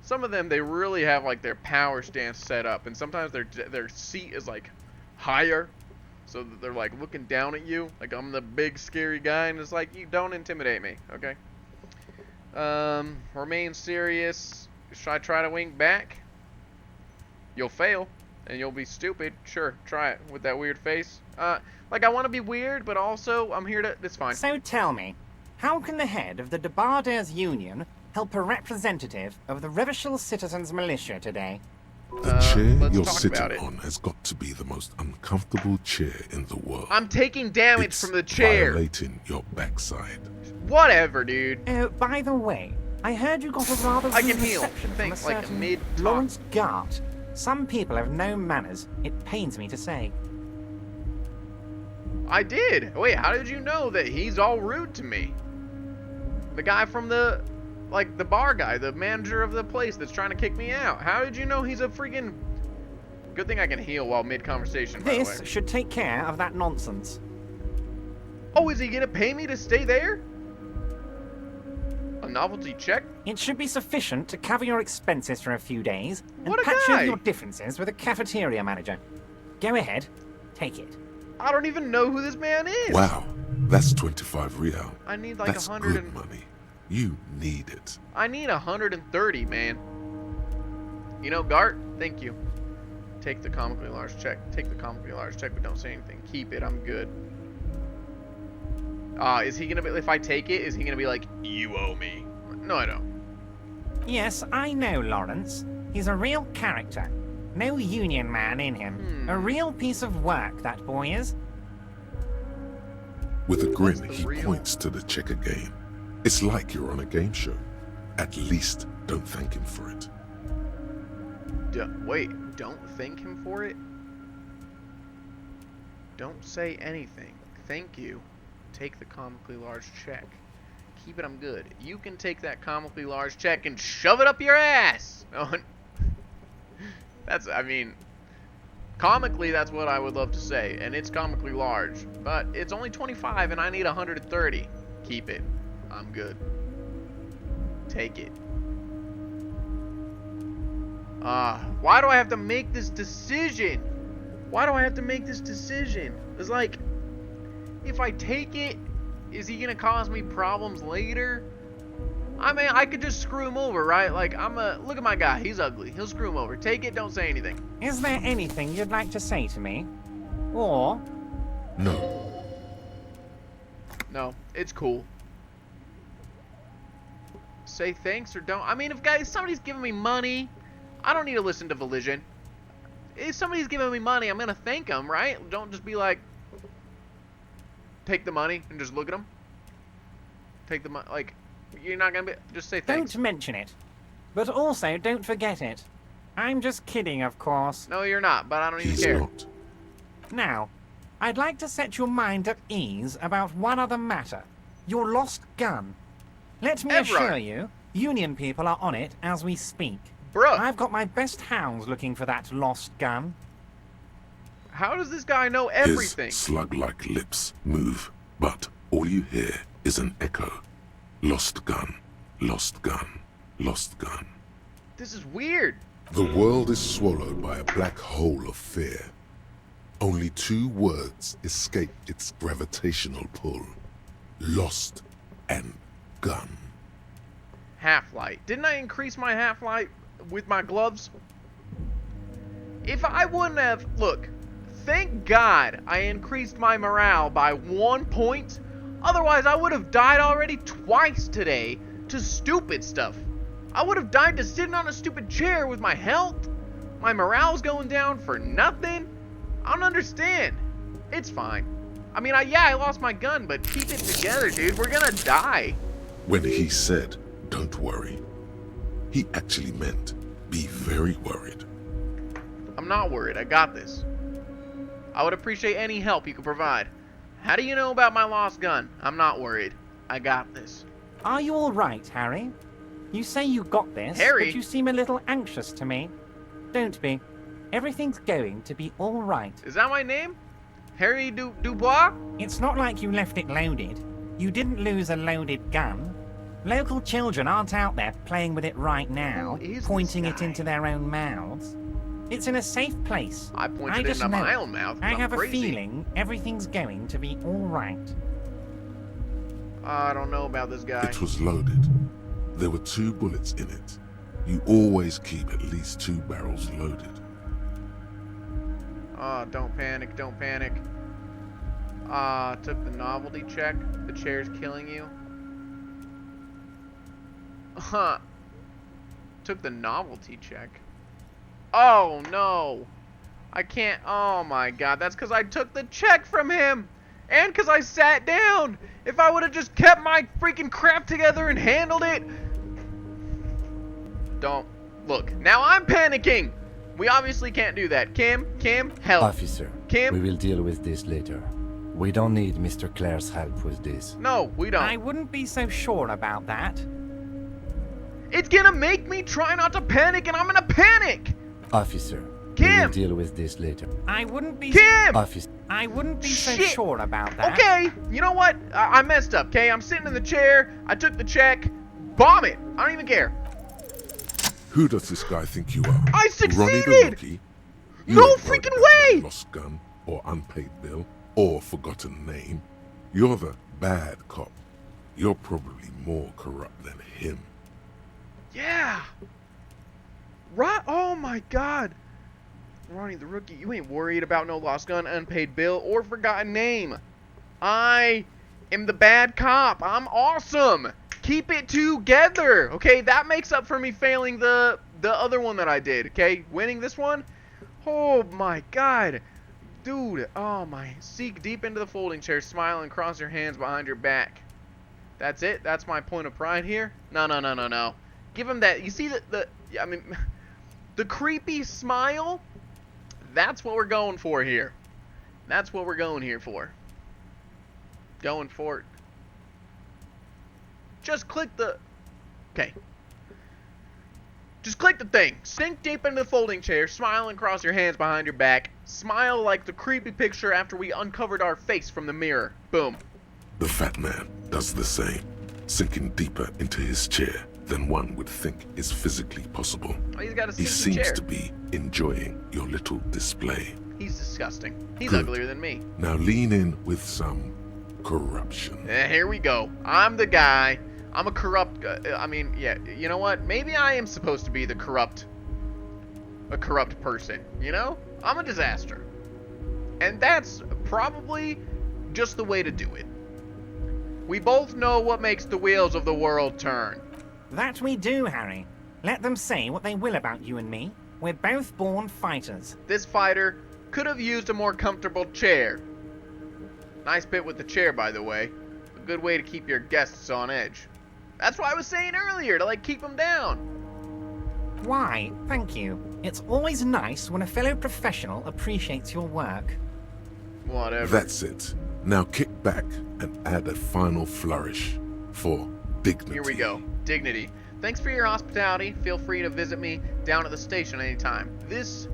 some of them, they really have like their power stance set up, and sometimes their seat is like higher, so that they're like looking down at you, like I'm the big scary guy, and it's like, you don't intimidate me, okay? Remain serious. Should I try to wink back? You'll fail, and you'll be stupid. Sure, try it with that weird face. Like I want to be weird, but also I'm here to. It's fine. So tell me, how can the head of the Debarders Union help a representative of the Revachol Citizens Militia today? The chair you're sitting on has got to be the most uncomfortable chair in the world. I'm taking damage from the chair. Violating your backside. Whatever, dude. Oh, by the way, I heard you got a rather rude reception from a certain Lawrence Gart. Some people have no manners. It pains me to say. I did. Wait, how did you know that he's all rude to me? The guy from the bar guy, the manager of the place that's trying to kick me out. How did you know he's a freaking... Good thing I can heal while mid-conversation, by the way. This should take care of that nonsense. Oh, is he gonna pay me to stay there? A novelty check? It should be sufficient to cover your expenses for a few days and What a patch guy. over your differences with a cafeteria manager. Go ahead, take it. I don't even know who this man is. Wow, that's 25 real. I need like that's 100 good money. You need it. I need 130, man. You know, Gart, thank you. Take the comically large check. Take the comically large check, but don't say anything. Keep it, I'm good. Is he gonna be, if I take it, is he gonna be like, you owe me? No, I don't. Yes, I know Lawrence. He's a real character. No union man in him. A real piece of work, that boy is. With a grin, he points to the checker game. It's like you're on a game show. At least don't thank him for it. Wait, don't thank him for it? Don't say anything. Thank you. Take the comically large check. Keep it, I'm good. You can take that comically large check and shove it up your ass! That's, I mean, comically that's what I would love to say, and it's comically large. But it's only 25 and I need 130. Keep it. I'm good. Take it. Why do I have to make this decision? Why do I have to make this decision? It's like, if I take it, is he gonna cause me problems later? I mean, I could just screw him over, right? Like, look at my guy, he's ugly. He'll screw him over. Take it, don't say anything. Is there anything you'd like to say to me? Or... No. No, it's cool. Say thanks or don't. I mean, if somebody's giving me money, I don't need to listen to Elysium. If somebody's giving me money, I'm gonna thank them, right? Don't just be like, take the money and just look at them. Take the money, like, you're not gonna just say thanks. Don't mention it. But also, don't forget it. I'm just kidding, of course. No, you're not, but I don't even care. Not. Now, I'd like to set your mind at ease about one other matter. Your lost gun. Let me assure you, Union people are on it as we speak. Bruh. I've got my best hounds looking for that lost gun. How does this guy know everything? His slug-like lips move, but all you hear is an echo. Lost gun, lost gun, lost gun. This is weird. The world is swallowed by a black hole of fear. Only 2 words escape its gravitational pull. Lost and gun. Half-light. Didn't I increase my half-light with my gloves? If I wouldn't have... Look, thank God I increased my morale by 1 point. Otherwise, I would have died already twice today to stupid stuff. I would have died to sitting on a stupid chair with my health. My morale's going down for nothing. I don't understand. It's fine. I mean, I lost my gun, but keep it together, dude. We're gonna die. When he said, don't worry, he actually meant, be very worried. I'm not worried. I got this. I would appreciate any help you could provide. How do you know about my lost gun? I'm not worried. I got this. Are you all right, Harry? You say you got this, Harry? but you seem a little anxious to me. Don't be. Everything's going to be all right. Is that my name? Harry Dubois? It's not like you left it loaded. You didn't lose a loaded gun. Local children aren't out there playing with it right now, pointing it into their own mouths. It's in a safe place. I pointed it into my own mouth. I have a feeling everything's going to be all right. I don't know about this guy. It was loaded. There were 2 bullets in it. You always keep at least 2 barrels loaded. Don't panic, don't panic. Took the novelty check. The chair's killing you. Huh. Took the novelty check. Oh, no. I can't. Oh, my God. That's because I took the check from him. And because I sat down. If I would have just kept my freaking crap together and handled it. Don't. Look. Now I'm panicking. We obviously can't do that. Kim, help. Officer, Kim? We will deal with this later. We don't need Mr. Clare's help with this. No, we don't. I wouldn't be so sure about that. It's gonna make me try not to panic, and I'm gonna panic! Officer, Kim! we will deal with this later. I wouldn't be... Kim! Officer. I wouldn't be so sure about that. Okay, you know what? I messed up, okay? I'm sitting in the chair, I took the check. Bomb it! I don't even care. Who does this guy think you are? I Ronnie the succeeded! Rookie? No freaking way! Lost gun, or unpaid bill, or forgotten name. You're the bad cop. You're probably more corrupt than him. Yeah! Right? Oh my God! Ronnie the Rookie, you ain't worried about no lost gun, unpaid bill, or forgotten name. I am the bad cop. I'm awesome! Keep it together, okay? That makes up for me failing the other one that I did, okay? Winning this one? Oh my God. Dude, oh my. Seek deep into the folding chair, smile, and cross your hands behind your back. That's it? That's my point of pride here? No. Give him that. You see I mean, the creepy smile? That's what we're going for here. That's what we're going here for. Going for it. Just click the... Okay. Just click the thing. Sink deep into the folding chair. Smile and cross your hands behind your back. Smile like the creepy picture after we uncovered our face from the mirror. Boom. The fat man does the same, sinking deeper into his chair than one would think is physically possible. Oh, he's got a he stinky seems chair. to be enjoying your little display. He's disgusting. He's Good. uglier than me. Now lean in with some corruption. Here we go. I'm the guy. I'm a corrupt. Yeah. You know what? Maybe I am supposed to be a corrupt person. You know? I'm a disaster, and that's probably just the way to do it. We both know what makes the wheels of the world turn. That we do, Harry. Let them say what they will about you and me. We're both born fighters. This fighter could have used a more comfortable chair. Nice bit with the chair, by the way. A good way to keep your guests on edge. That's what I was saying earlier, to like keep them down. Why, thank you. It's always nice when a fellow professional appreciates your work. Whatever. That's it. Now kick back and add a final flourish for dignity. Here we go. Dignity. Thanks for your hospitality. Feel free to visit me down at the station anytime. This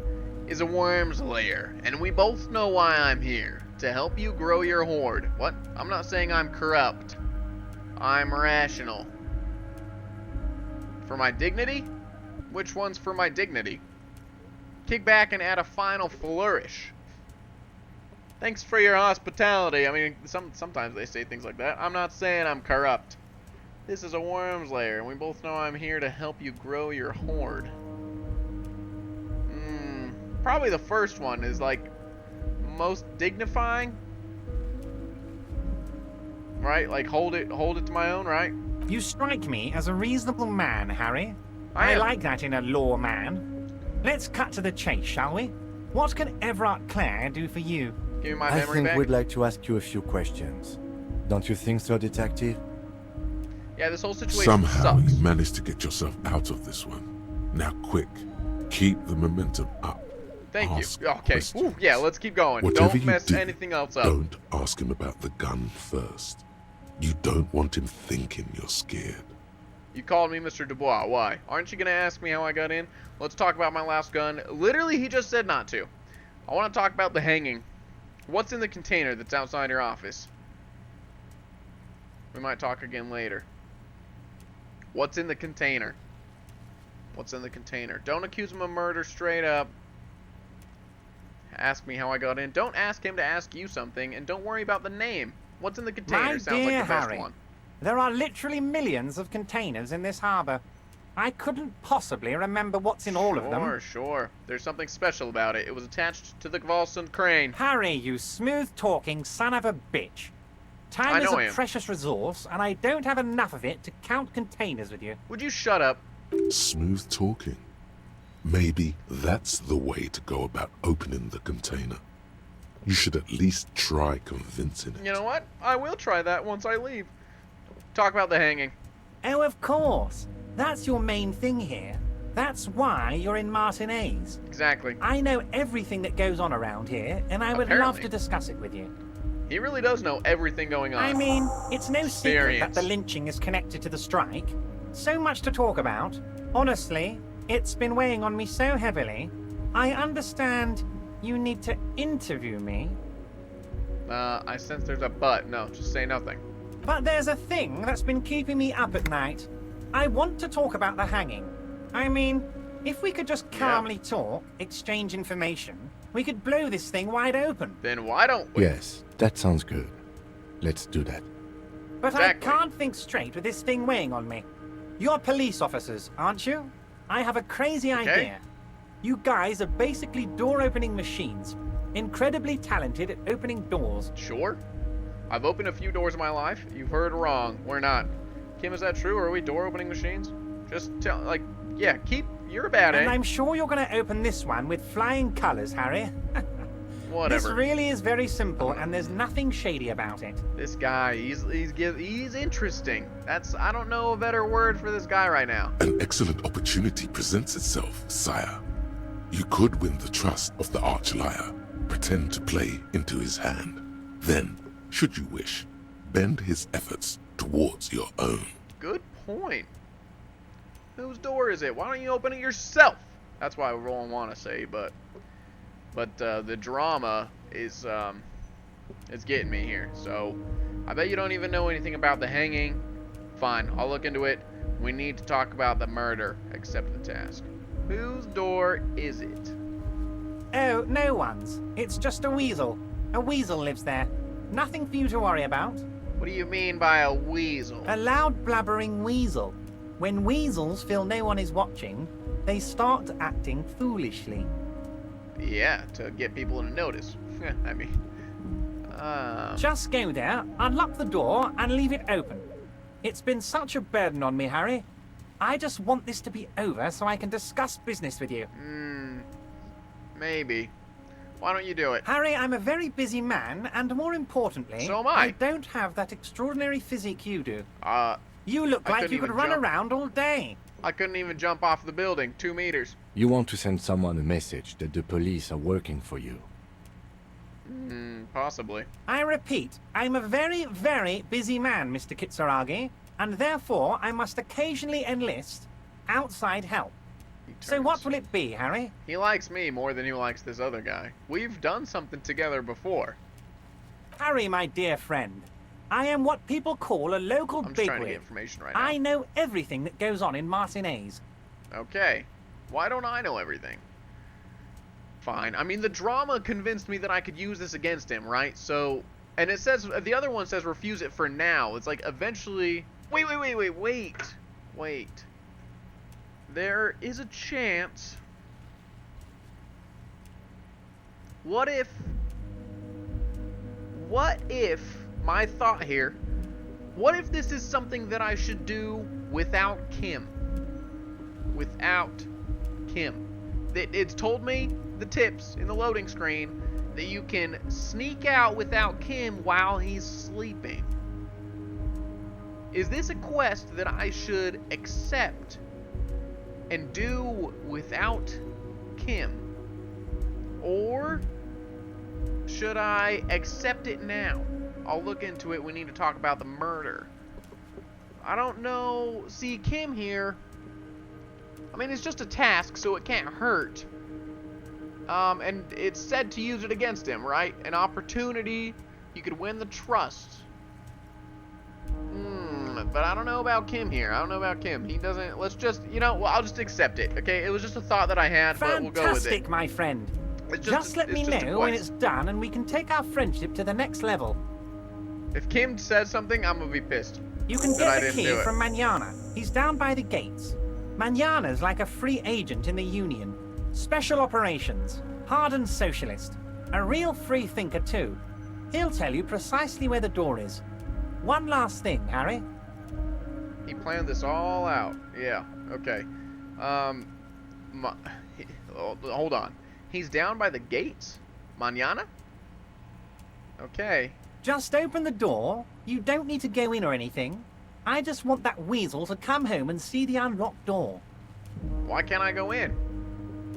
is a worm's lair, and we both know why I'm here. To help you grow your horde. What? I'm not saying I'm corrupt. I'm rational. For my dignity? Which one's for my dignity? Kick back and add a final flourish. Thanks for your hospitality. I mean, sometimes they say things like that. I'm not saying I'm corrupt. This is a worm's lair, and we both know I'm here to help you grow your horde. Probably the first one is like most dignifying, right? Like hold it to my own, right? You strike me as a reasonable man, Harry. I like that in a lawman. Let's cut to the chase, shall we? What can Everard Clare do for you? Give me my I memory think back. we'd like to ask you a few questions. Don't you think so, Detective? Yeah, this whole situation Somehow sucks. you managed to get yourself out of this one. Now quick, keep the momentum up. Thank Ask you. Okay. questions. Ooh, yeah, let's keep going. Whatever Don't you mess do, anything else up. Don't ask him about the gun first. You don't want him thinking you're scared. You called me Mr. Dubois. Why? Aren't you going to ask me how I got in? Let's talk about my last gun. Literally, he just said not to. I want to talk about the hanging. What's in the container that's outside your office? We might talk again later. What's in the container? What's in the container? Don't accuse him of murder straight up. Ask me how I got in. Don't ask him to ask you something, and don't worry about the name. What's in the container? My Sounds dear like the best Harry, one. there are literally millions of containers in this harbour. I couldn't possibly remember what's in all of them. Sure. There's something special about it. It was attached to the Gvalsund crane. Harry, you smooth-talking son of a bitch. Time is a precious resource, and I don't have enough of it to count containers with you. Would you shut up? Smooth talking. Maybe that's the way to go about opening the container. You should at least try convincing it. You know what? I will try that once I leave. Talk about the hanging. Oh, of course. That's your main thing here. That's why you're in Martinez. Exactly. I know everything that goes on around here, and I would love to discuss it with you. He really does know everything going on. I mean, it's no secret that the lynching is connected to the strike. So much to talk about. Honestly, it's been weighing on me so heavily. I understand you need to interview me. I sense there's a but. No, just say nothing. But there's a thing that's been keeping me up at night. I want to talk about the hanging. I mean, if we could just calmly talk, exchange information, we could blow this thing wide open. Then why don't we? Yes, that sounds good. Let's do that. But I can't think straight with this thing weighing on me. You're police officers, aren't you? I have a crazy idea. You guys are basically door-opening machines. Incredibly talented at opening doors. Sure. I've opened a few doors in my life. You've heard wrong. We're not. Kim, is that true? Or are we door-opening machines? Just tell, like, yeah, you're a bad egg. And I'm sure you're going to open this one with flying colors, Harry. Whatever. This really is very simple, and there's nothing shady about it. This guy, he's interesting. I don't know a better word for this guy right now. An excellent opportunity presents itself, sire. You could win the trust of the arch-liar, pretend to play into his hand. Then, should you wish, bend his efforts towards your own. Good point. Whose door is it? Why don't you open it yourself? That's what I really want to say, but the drama is it's getting me here. So I bet you don't even know anything about the hanging. Fine, I'll look into it. We need to talk about the murder. Accept the task. Whose door is it? Oh, no one's. It's just a weasel. A weasel lives there. Nothing for you to worry about. What do you mean by a weasel? A loud blabbering weasel. When weasels feel no one is watching, they start acting foolishly. Yeah, to get people to notice. I mean... Just go there, unlock the door, and leave it open. It's been such a burden on me, Harry. I just want this to be over so I can discuss business with you. Maybe. Why don't you do it? Harry, I'm a very busy man, and more importantly, so am I. I don't have that extraordinary physique you do. You look like you could run around all day. I couldn't even jump off the building, 2 meters. You want to send someone a message that the police are working for you. Possibly. I repeat, I'm a very, very busy man, Mr. Kitsuragi, and therefore I must occasionally enlist outside help. So what will it be, Harry? He likes me more than he likes this other guy. We've done something together before. Harry, my dear friend, I am what people call a local bigwig. I'm bigwig. trying to get information right now. I know everything that goes on in Martinez. Okay. Why don't I know everything? Fine. I mean, the drama convinced me that I could use this against him, right? So, and it says, the other one says refuse it for now. It's like eventually... Wait. There is a chance... What if, my thought here, what if this is something that I should do without Kim? Without Kim. It's told me the tips in the loading screen that you can sneak out without Kim while he's sleeping. Is this a quest that I should accept and do without Kim? Or should I accept it now? I'll look into it. We need to talk about the murder. I don't know. See, Kim here, I mean, it's just a task, so it can't hurt. And it's said to use it against him, right? An opportunity, you could win the trust. But I don't know about Kim here. I don't know about Kim. He doesn't, let's just, well, I'll just accept it, okay? It was just a thought that I had, but we'll go with it. Fantastic, my friend. Just let me know when it's done and we can take our friendship to the next level. If Kim says something, I'm gonna be pissed. You can get the key from Manana. He's down by the gates. Manana's like a free agent in the Union. Special operations. Hardened socialist. A real free thinker, too. He'll tell you precisely where the door is. One last thing, Harry. He planned this all out. Yeah, okay. Hold on. He's down by the gates? Manana? Okay. Just open the door. You don't need to go in or anything. I just want that weasel to come home and see the unlocked door. Why can't I go in?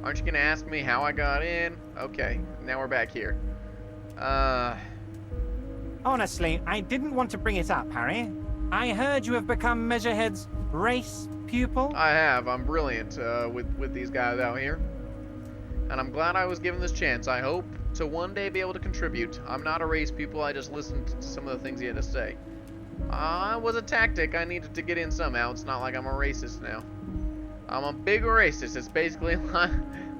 Aren't you gonna ask me how I got in? Okay, now we're back here. Honestly, I didn't want to bring it up, Harry. I heard you have become Measurehead's race pupil. I have. I'm brilliant with these guys out here. And I'm glad I was given this chance. I hope to one day be able to contribute. I'm not a race pupil. I just listened to some of the things he had to say. It was a tactic. I needed to get in somehow. It's not like I'm a racist now. I'm a big racist. It's basically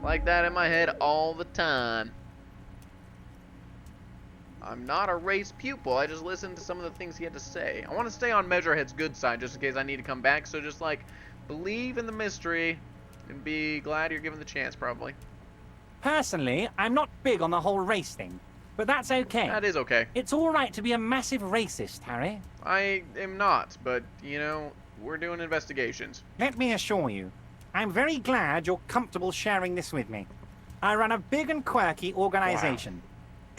like that in my head all the time. I'm not a race pupil. I just listened to some of the things he had to say. I want to stay on Measurehead's good side just in case I need to come back. So just like believe in the mystery and be glad you're given the chance probably. Personally, I'm not big on the whole race thing, but that's okay. That is okay. It's all right to be a massive racist, Harry. I am not, but, we're doing investigations. Let me assure you, I'm very glad you're comfortable sharing this with me. I run a big and quirky organization. Wow.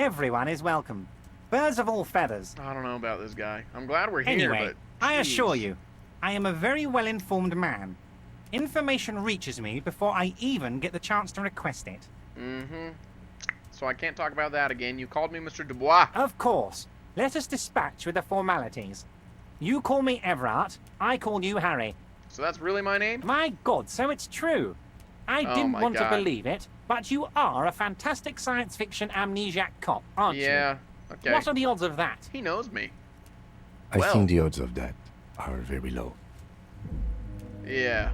Everyone is welcome. Birds of all feathers. I don't know about this guy. I'm glad we're here, anyway, but... I assure you, I am a very well-informed man. Information reaches me before I even get the chance to request it. So I can't talk about that again. You called me Mr. Dubois. Of course. Let us dispatch with the formalities. You call me Everard, I call you Harry. So that's really my name? My God, so it's true. I didn't want to believe it, but you are a fantastic science fiction amnesiac cop, aren't you? Yeah, okay. What are the odds of that? He knows me. I think the odds of that are very low. Yeah.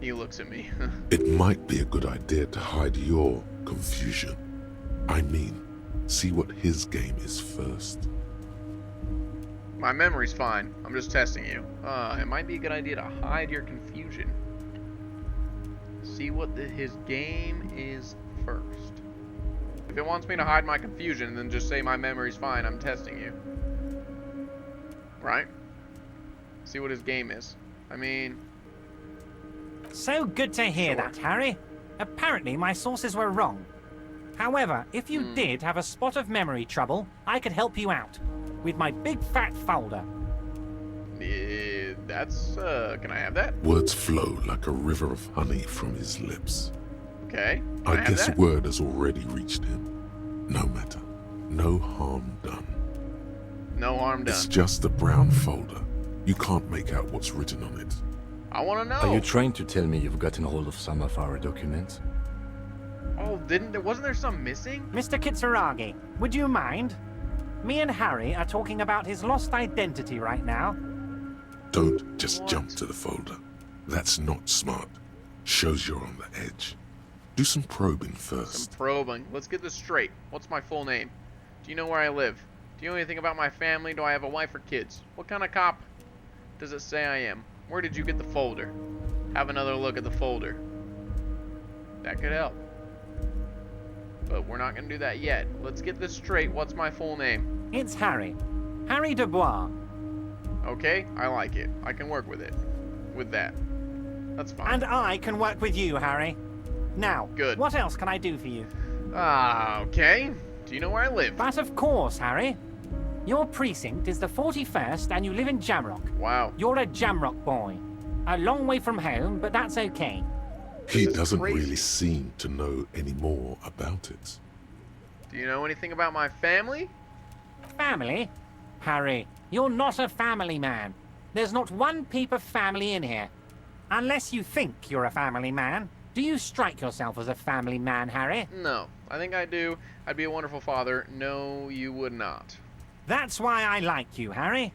He looks at me. It might be a good idea to hide your confusion. I mean, See what his game is first. My memory's fine. I'm just testing you. It might be a good idea to hide your confusion. See what his game is first. If it wants me to hide my confusion, then just say my memory's fine. I'm testing you. Right? See what his game is. I mean... So good to hear that, Harry. Apparently my sources were wrong. However, if you did have a spot of memory trouble, I could help you out. With my big fat folder. Can I have that? Words flow like a river of honey from his lips. Okay. I guess word has already reached him. No matter. No harm done. No harm done. It's just a brown folder. You can't make out what's written on it. I want to know. Are you trying to tell me you've gotten hold of some of our documents? Oh, wasn't there some missing? Mr. Kitsuragi, would you mind? Me and Harry are talking about his lost identity right now. Don't just jump to the folder. That's not smart. Shows you're on the edge. Do some probing first. Some probing. Let's get this straight. What's my full name? Do you know where I live? Do you know anything about my family? Do I have a wife or kids? What kind of cop does it say I am? Where did you get the folder? Have another look at the folder. That could help. But we're not going to do that yet. Let's get this straight. What's my full name? It's Harry. Harry Dubois. Okay, I like it. I can work with it. With that. That's fine. And I can work with you, Harry. Now, good. What else can I do for you? Okay. Do you know where I live? But of course, Harry. Your precinct is the 41st and you live in Jamrock. Wow. You're a Jamrock boy. A long way from home, but that's okay. He doesn't really seem to know any more about it. Do you know anything about my family? Family? Harry, you're not a family man. There's not one peep of family in here. Unless you think you're a family man. Do you strike yourself as a family man, Harry? No, I think I do. I'd be a wonderful father. No, you would not. That's why I like you, Harry.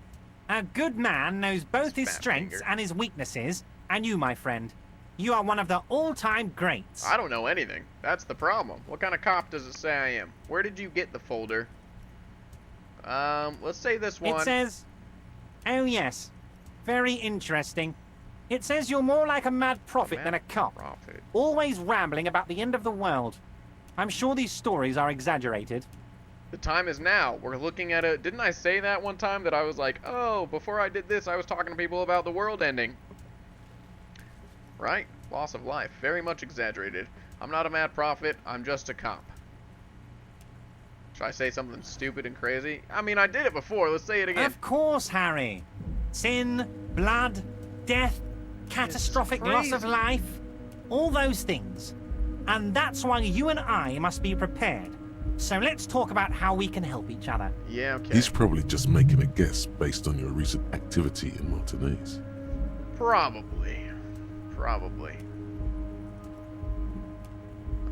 A good man knows both his strengths and his weaknesses, and you, my friend. You are one of the all-time greats. I don't know anything. That's the problem. What kind of cop does it say I am? Where did you get the folder? Let's say this one. It says... Oh, yes. Very interesting. It says you're more like a mad prophet than a cop. Always rambling about the end of the world. I'm sure these stories are exaggerated. The time is now. We're looking at it. Didn't I say that one time that I was like, oh, before I did this, I was talking to people about the world ending. Right? Loss of life. Very much exaggerated. I'm not a mad prophet. I'm just a cop. Should I say something stupid and crazy? I mean, I did it before. Let's say it again. Of course, Harry. Sin, blood, death, catastrophic loss of life. All those things. And that's why you and I must be prepared. So let's talk about how we can help each other. Yeah, okay. He's probably just making a guess based on your recent activity in Martinez. Probably.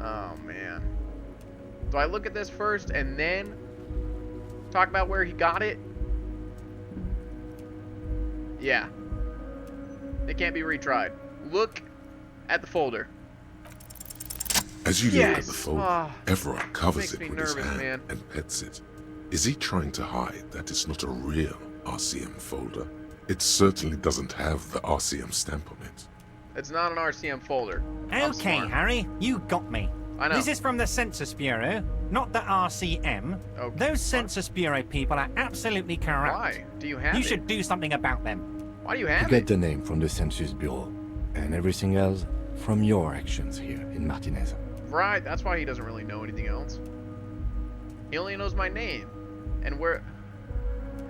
Oh, man. Do I look at this first and then talk about where he got it? Yeah. It can't be retried. Look at the folder. As you look at the folder, Everard covers it with his hand and pets it. Is he trying to hide that it's not a real RCM folder? It certainly doesn't have the RCM stamp on it. It's not an RCM folder. Okay, Harry, you got me. I know. This is from the Census Bureau, not the RCM. Okay. Those Census Bureau people are absolutely corrupt. Why? Do you have it? You should do something about them. Why do you have You get the name from the Census Bureau, and everything else from your actions here in Martinez. Right, that's why he doesn't really know anything else. He only knows my name. And where...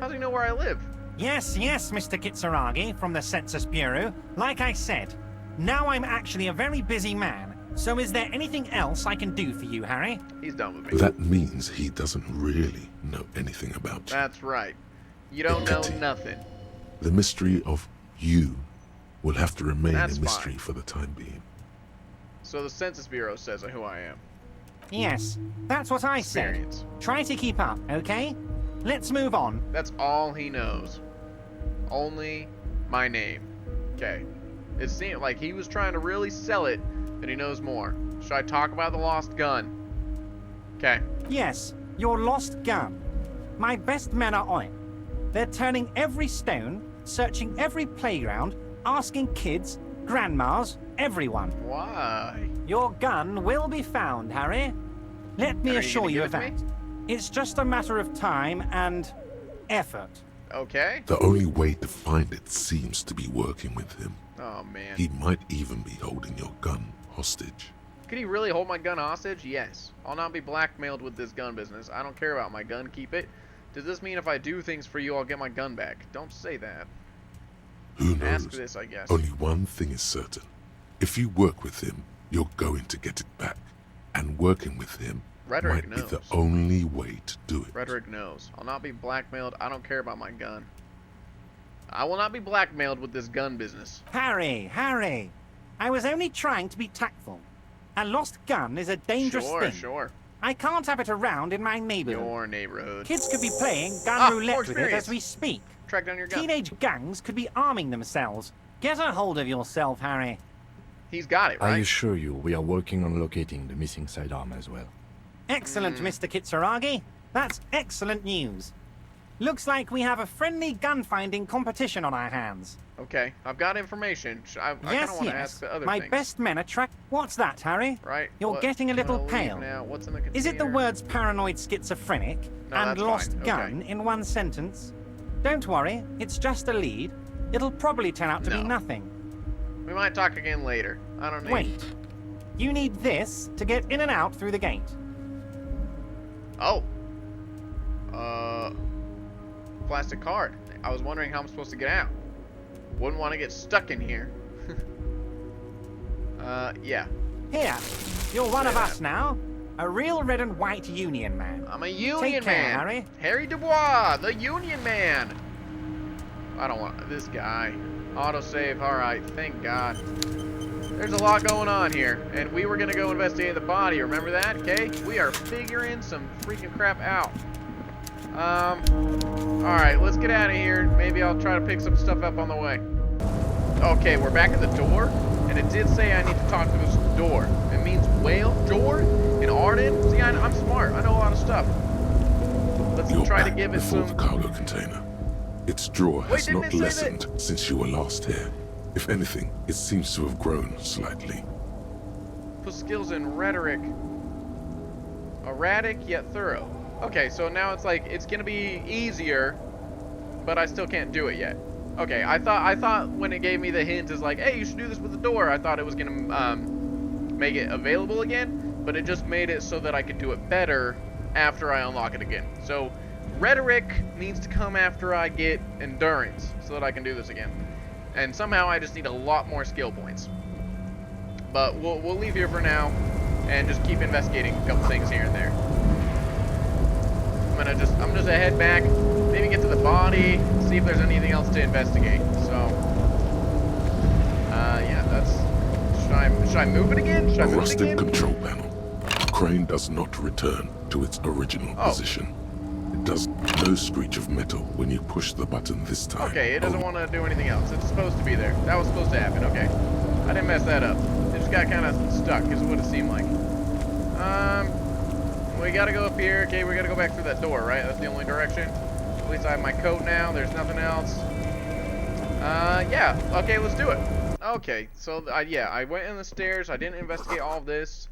How does he know where I live? Yes, Mr. Kitsuragi from the Census Bureau. Like I said, now I'm actually a very busy man. So is there anything else I can do for you, Harry? He's done with me. That means he doesn't really know anything about you. That's right. You don't know nothing. The mystery of you will have to remain a mystery for the time being. So the Census Bureau says who I am. Yes, that's what I said. Try to keep up, okay? Let's move on. That's all he knows. Only my name. Okay. It seemed like he was trying to really sell it, that he knows more. Should I talk about the lost gun? Okay. Yes, Your lost gun. My best men are on it. They're turning every stone, searching every playground, asking kids, grandmas, everyone. Why? Your gun will be found, Harry. Let me assure you of that. It's just a matter of time and effort. Okay. The only way to find it seems to be working with him. Oh, man. He might even be holding your gun hostage. Could he really hold my gun hostage? Yes. I'll not be blackmailed with this gun business. I don't care about my gun. Keep it. Does this mean if I do things for you, I'll get my gun back? Don't say that. Who knows? Ask this, I guess. Only one thing is certain. If you work with him, you're going to get it back. And working with him Rhetoric might knows. be the only way to do it. Rhetoric knows. I'll not be blackmailed. I don't care about my gun. I will not be blackmailed with this gun business. Harry! I was only trying to be tactful. A lost gun is a dangerous thing. Sure. I can't have it around in my neighborhood. Your neighborhood. Kids could be playing gun roulette with it as we speak. Track down your gun. Teenage gangs could be arming themselves. Get a hold of yourself, Harry. He's got it, right? I assure you, we are working on locating the missing sidearm as well. Excellent, Mr. Kitsuragi. That's excellent news. Looks like we have a friendly gun-finding competition on our hands. Okay, I've got information. I kind of want to ask the other My things. best men are What's that, Harry? Right. You're getting a little I'm gonna leave pale. now. What's in the container? Is it the words paranoid schizophrenic No, and that's lost fine. gun Okay. in one sentence? Don't worry, it's just a lead. It'll probably turn out to be nothing. We might talk again later. I don't need... Wait. You need this to get in and out through the gate. Oh. Plastic card. I was wondering how I'm supposed to get out. Wouldn't want to get stuck in here. Yeah. Here, you're one of us now. A real red and white Union man. I'm a Union Take care, man. Harry. Harry Dubois, the Union man. I don't want this guy. Autosave. All right. Thank God. There's a lot going on here, and we were gonna go investigate the body. Remember that? Okay. We are figuring some freaking crap out. All right. Let's get out of here. Maybe I'll try to pick some stuff up on the way. Okay, we're back at the door, and it did say I need to talk to this door. It means whale, Jor, and Arden. See, I'm smart. I know a lot of stuff. Let's try to give it before some... the cargo container. Its drawer has not lessened since you were last here. If anything, it seems to have grown slightly. Put skills in rhetoric. Erratic yet thorough. Okay, so now it's like it's gonna be easier, but I still can't do it yet. Okay, I thought when it gave me the hint is like, hey, you should do this with the door. I thought it was gonna make it available again, but it just made it so that I could do it better after I unlock it again. So rhetoric needs to come after I get endurance so that I can do this again. And somehow I just need a lot more skill points. But we'll leave here for now and just keep investigating a couple things here and there. I'm just gonna head back, maybe get to the body, see if there's anything else to investigate. So yeah, that's... Should I move it again? Should I move it Rusted again? control panel. The crane does not return to its original position. It does no screech of metal when you push the button this time. Okay, it doesn't want to do anything else. It's supposed to be there. That was supposed to happen. Okay. I didn't mess that up. It just got kind of stuck, is what it seemed like. We gotta go up here. Okay, we gotta go back through that door, right? That's the only direction. At least I have my coat now. There's nothing else. Yeah. Okay, let's do it. Okay, so, yeah, I went in the stairs. I didn't investigate all of this.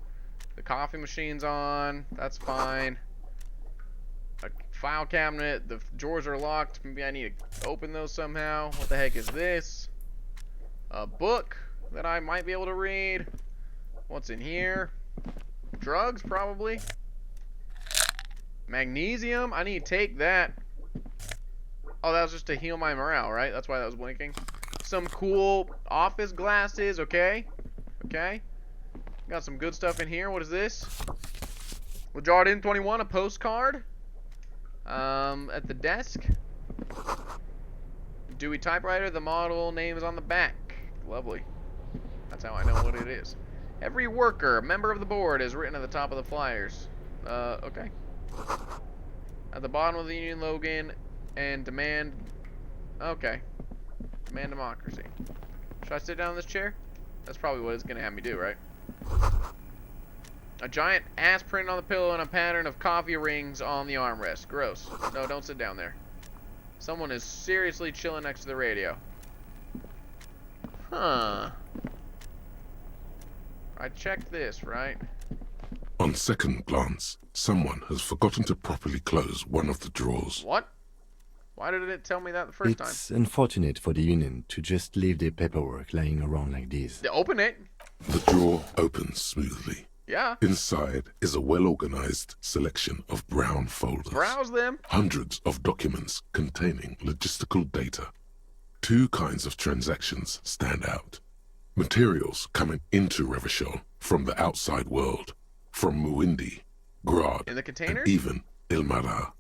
The coffee machine's on. That's fine. A file cabinet. The drawers are locked. Maybe I need to open those somehow. What the heck is this? A book that I might be able to read. What's in here? Drugs, probably. Magnesium. I need to take that. Oh, that was just to heal my morale, right? That's why that was blinking. Some cool office glasses. Okay. Okay. Got some good stuff in here. What is this? Lajardin 21, a postcard. At the desk. Dewey typewriter. The model name is on the back. Lovely. That's how I know what it is. Every worker, member of the board, is written at the top of the flyers. Okay. At the bottom of the Union Logan and demand... Okay. Demand democracy. Should I sit down in this chair? That's probably what it's going to have me do, right? A giant ass print on the pillow and a pattern of coffee rings on the armrest. Gross. No, don't sit down there. Someone is seriously chilling next to the radio. Huh. I checked this, right? On second glance, someone has forgotten to properly close one of the drawers. What? Why didn't it tell me that the first time? It's unfortunate for the Union to just leave their paperwork lying around like this. Open it. The drawer opens smoothly. Yeah. Inside is a well-organized selection of brown folders. Browse them. Hundreds of documents containing logistical data. Two kinds of transactions stand out. Materials coming into Revachol from the outside world, from Muindi, Grad, in the container? and even Ilmara.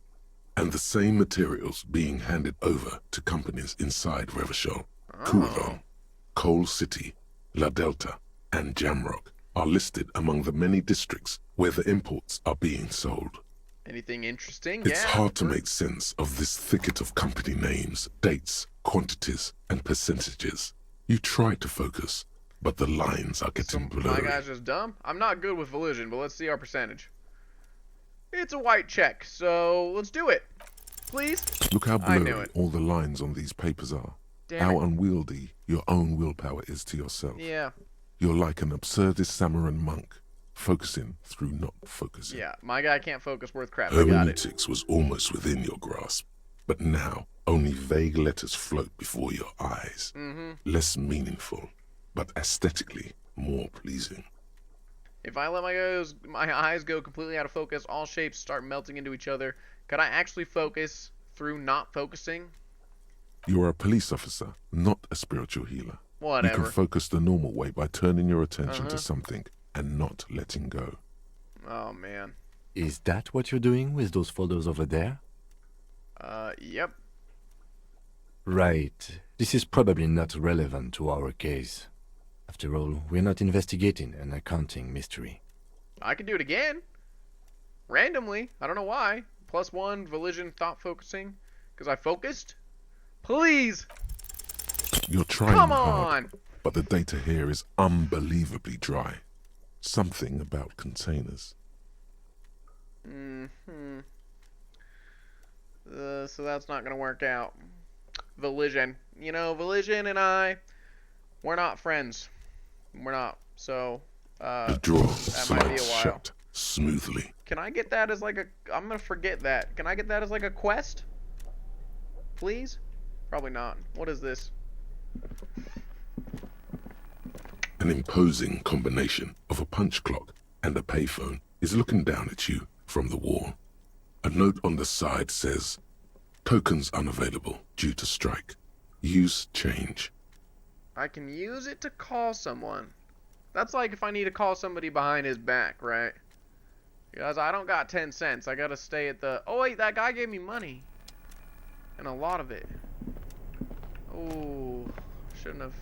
And the same materials being handed over to companies inside Revachol. Couron, Coal City, La Delta, and Jamrock are listed among the many districts where the imports are being sold. Anything interesting? It's hard to make sense of this thicket of company names, dates, quantities, and percentages. You try to focus, but the lines are getting blurry. My guy's just dumb? I'm not good with Elysium, but let's see our percentage. It's a white check, so let's do it. Please? Look how blurry all the lines on these papers are. How unwieldy your own willpower is to yourself. Yeah. You're like an absurdist Samaran monk, focusing through not focusing. Yeah, my guy can't focus worth crap. Hermeneutics was almost within your grasp, but now only vague letters float before your eyes. Less meaningful, but aesthetically more pleasing. If I let my eyes go completely out of focus, all shapes start melting into each other. Could I actually focus through not focusing? You are a police officer, not a spiritual healer. Whatever. You can focus the normal way by turning your attention to something and not letting go. Oh, man. Is that what you're doing with those folders over there? Yep. Right. This is probably not relevant to our case. After all, we're not investigating an accounting mystery. I can do it again. Randomly. I don't know why. +1, volition, thought focusing. Because I focused. Please! You're trying Come hard, on! but the data here is unbelievably dry. Something about containers. So that's not going to work out. Volition. You know, Volition and I, we're not friends. We're not. So, the drawer that might be a slides while. shut smoothly. Can I get that as like a... I'm going to forget that. Can I get that as like a quest? Please? Probably not. What is this? An imposing combination of a punch clock and a payphone is looking down at you from the wall. A note on the side says, "Tokens unavailable due to strike. Use change." I can use it to call someone. That's like if I need to call somebody behind his back, right? Because I don't got 10 cents. I gotta stay at the... Oh, wait, that guy gave me money. And a lot of it. Oh, shouldn't have.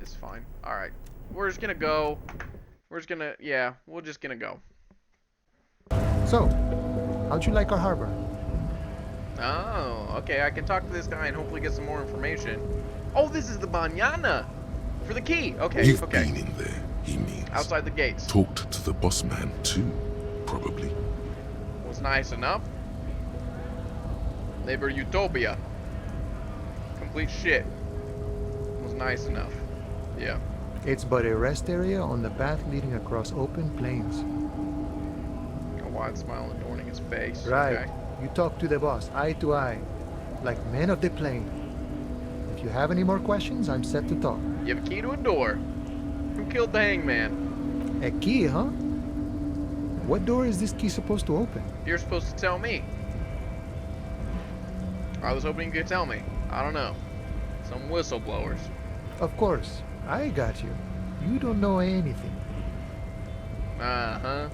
It's fine. Alright. We're just gonna go. We're just gonna... Yeah, we're just gonna go. So, how'd you like our harbor? Oh, okay. I can talk to this guy and hopefully get some more information. Oh, this is the Banyana! For the key! Okay, You've been in there, he means. Outside the gates. Talked to the boss man too, probably. Was nice enough. Labor Utopia. Complete shit. Was nice enough. Yeah. It's but a rest area on the path leading across open plains. A wide smile adorning his face. Right. Okay. You talk to the boss, eye to eye, like men of the plain. If you have any more questions, I'm set to talk. You have a key to a door. Who killed the hangman? A key, huh? What door is this key supposed to open? You're supposed to tell me. I was hoping you could tell me. I don't know. Some whistleblowers. Of course. I got you. You don't know anything. Uh-huh.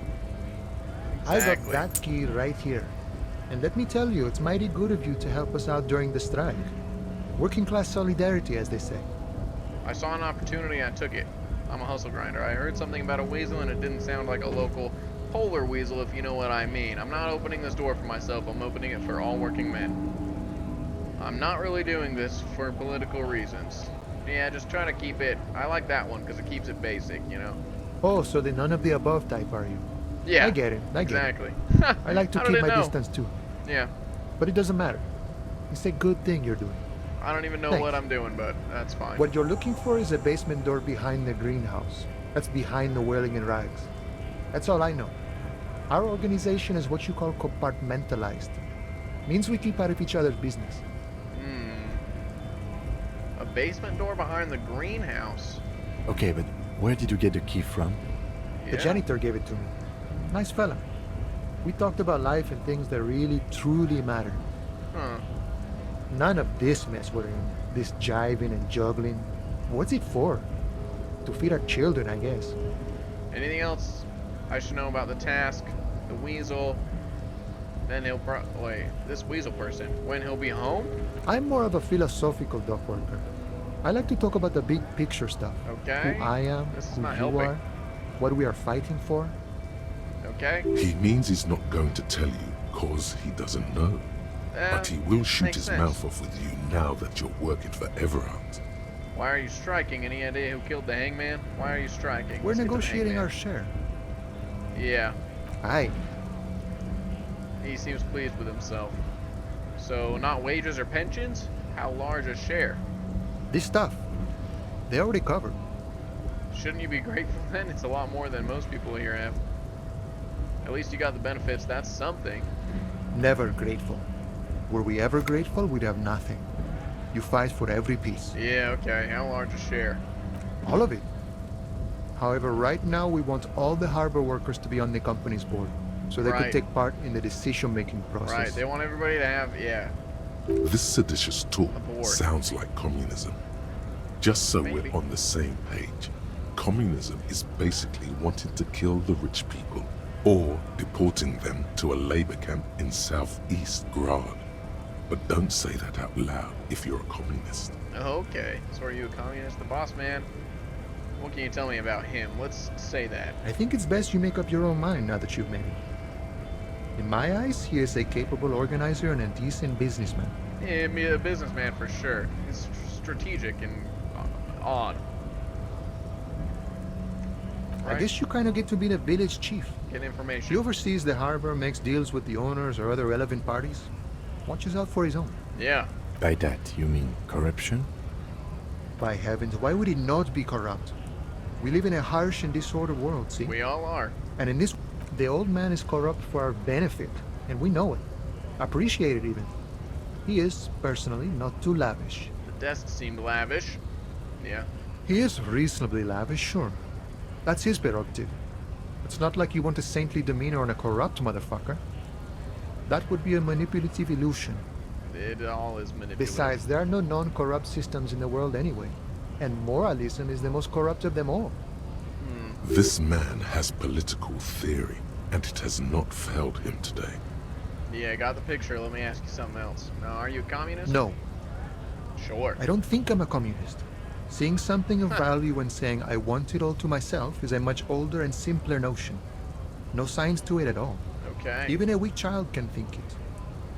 I Exactly. got that key right here. And let me tell you, it's mighty good of you to help us out during the strike. Working class solidarity, as they say. I saw an opportunity and I took it. I'm a hustle grinder. I heard something about a weasel and it didn't sound like a local polar weasel, if you know what I mean. I'm not opening this door for myself. I'm opening it for all working men. I'm not really doing this for political reasons. Yeah, just try to keep it... I like that one because it keeps it basic, you know? Oh, so the none of the above type, are you? Yeah. I get it. Exactly. I like to keep my distance too. Yeah. But it doesn't matter. It's a good thing you're doing. I don't even know what I'm doing, but that's fine. What you're looking for is a basement door behind the greenhouse. That's behind the wailing in rags. That's all I know. Our organization is what you call compartmentalized. Means we keep out of each other's business. A basement door behind the greenhouse. Okay, but where did you get the key from? The janitor gave it to me. Nice fella. We talked about life and things that really, truly matter. Huh. None of this mess we're in. This jiving and juggling. What's it for? To feed our children, I guess. Anything else I should know about the task? The weasel? Then he'll wait, this weasel person, when he'll be home? I'm more of a philosophical dock worker. I like to talk about the big picture stuff. Okay. Who I am, who you are, what we are fighting for. Okay. He means he's not going to tell you cause he doesn't know. But he will shoot his mouth off with you now that you're working for Everard. Why are you striking? Any idea who killed the hangman? Why are you striking? We're negotiating our share. Yeah. Aye. He seems pleased with himself. So, not wages or pensions? How large a share? This stuff. They already covered. Shouldn't you be grateful then? It's a lot more than most people here have. At least you got the benefits. That's something. Never grateful. Were we ever grateful, we'd have nothing. You fight for every piece. Yeah, okay. How large a share? All of it. However, right now we want all the harbor workers to be on the company's board, so they could take part in the decision-making process. Right, they want everybody to have, This seditious talk sounds like communism. Just so we're on the same page, communism is basically wanting to kill the rich people, or deporting them to a labor camp in southeast Grad. But don't say that out loud if you're a communist. Okay, so are you a communist? The boss man? What can you tell me about him? Let's say that. I think it's best you make up your own mind now that you've made it. In my eyes, he is a capable organizer and a decent businessman. Yeah, a businessman for sure. He's strategic and odd. Right. I guess you kind of get to be the village chief. Get information. He oversees the harbor, makes deals with the owners or other relevant parties. Watches out for his own. Yeah. By that, you mean corruption? By heavens, why would he not be corrupt? We live in a harsh and disordered world, see? We all are. And in this, the old man is corrupt for our benefit, and we know it. Appreciate it even. He is, personally, not too lavish. The desk seemed lavish. Yeah. He is reasonably lavish, sure. That's his prerogative. It's not like you want a saintly demeanor on a corrupt motherfucker. That would be a manipulative illusion. It all is manipulative. Besides, there are no non-corrupt systems in the world anyway. And moralism is the most corrupt of them all. This man has political theory, and it has not failed him today. Yeah, I got the picture. Let me ask you something else. Now, are you a communist? No. Sure. I don't think I'm a communist. Seeing something of value and saying I want it all to myself is a much older and simpler notion. No science to it at all. Okay. Even a weak child can think it.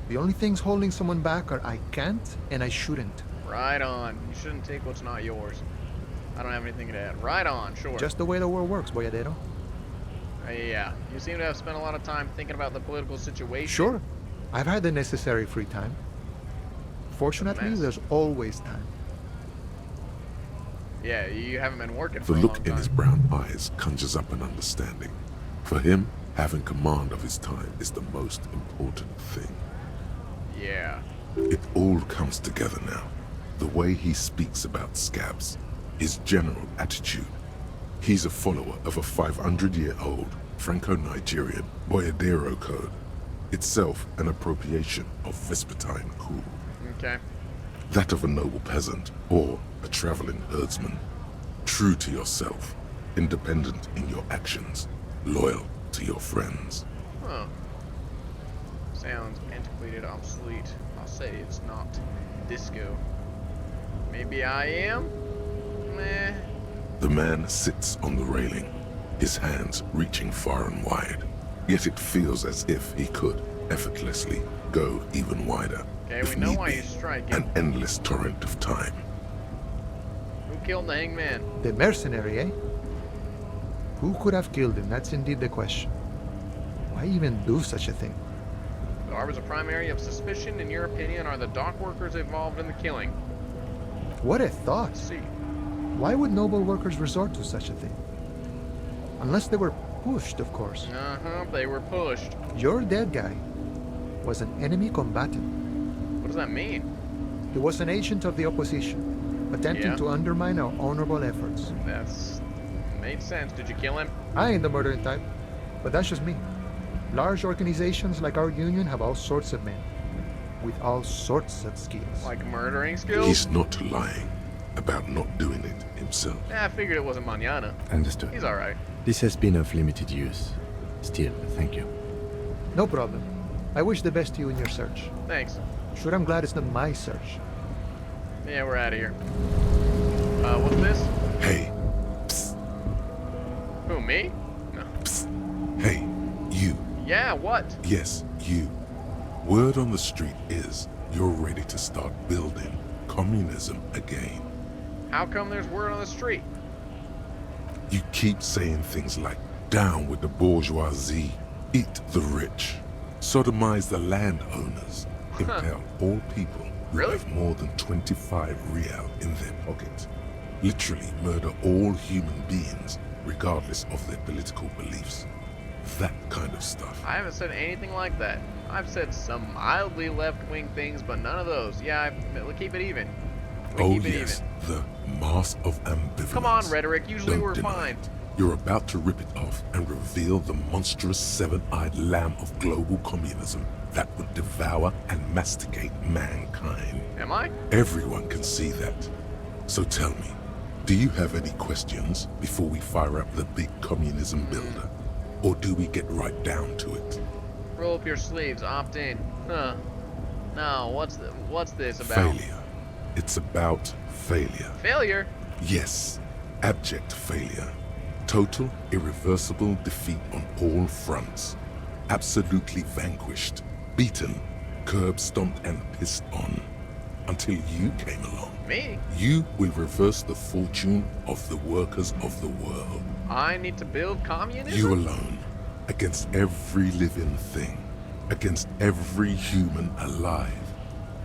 The only things holding someone back are I can't and I shouldn't. Right on. You shouldn't take what's not yours. I don't have anything to add. Right on, sure. Just the way the world works, boyadero. Yeah. You seem to have spent a lot of time thinking about the political situation. Sure. I've had the necessary free time. Fortunately, there's always time. Yeah, you haven't been working for The a look long in time. his brown eyes conjures up an understanding. For him, having command of his time is the most important thing. Yeah. It all comes together now. The way he speaks about scabs, his general attitude. He's a follower of a 500-year-old Franco-Nigerian Boyadero code, itself an appropriation of Vespertine cool. Okay. That of a noble peasant or a traveling herdsman. True to yourself, independent in your actions, loyal to your friends. Huh. Sounds antiquated, obsolete. I'll say it's not disco. Maybe I am? Meh. The man sits on the railing, his hands reaching far and wide. Yet it feels as if he could effortlessly go even wider. Okay, if we know need why be, he's striking. an endless torrent of time. Who killed the hangman? The mercenary, eh? Who could have killed him? That's indeed the question. Why even do such a thing? The harbors a prime area of suspicion. In your opinion, are the dock workers involved in the killing? What a thought. Let's see. Why would noble workers resort to such a thing? Unless they were pushed, of course. They were pushed. Your dead guy was an enemy combatant. What does that mean? He was an agent of the opposition, attempting to undermine our honorable efforts. That's made sense. Did you kill him? I ain't the murdering type, but that's just me. Large organizations like our union have all sorts of men, with all sorts of skills. Like murdering skills? He's not lying about not doing it himself. Yeah, I figured it wasn't mañana. Understood. He's alright. This has been of limited use. Still, thank you. No problem. I wish the best to you in your search. Thanks. Sure, I'm glad it's not my search. Yeah, we're out of here. What's this? Hey. Psst. Who, me? No. Psst. Hey, you. Yeah, what? Yes, you. Word on the street is you're ready to start building communism again. How come there's word on the street? You keep saying things like, down with the bourgeoisie, eat the rich, sodomize the landowners, impel all people who have more than 25 real in their pockets, literally murder all human beings regardless of their political beliefs. That kind of stuff. I haven't said anything like that. I've said some mildly left-wing things, but none of those. Yeah, we'll keep it even. Oh yes, the mask of ambivalence. Come on, rhetoric. Usually we're fine. You're about to rip it off and reveal the monstrous seven-eyed lamb of global communism that would devour and masticate mankind. Am I? Everyone can see that. So tell me, do you have any questions before we fire up the big communism builder? Or do we get right down to it? Roll up your sleeves, opt in. Huh. No, what's this about? Failure. It's about failure. Failure? Yes, abject failure. Total, irreversible defeat on all fronts. Absolutely vanquished, beaten, curb-stomped and pissed on. Until you came along. Me? You will reverse the fortune of the workers of the world. I need to build communism? You alone, against every living thing, against every human alive.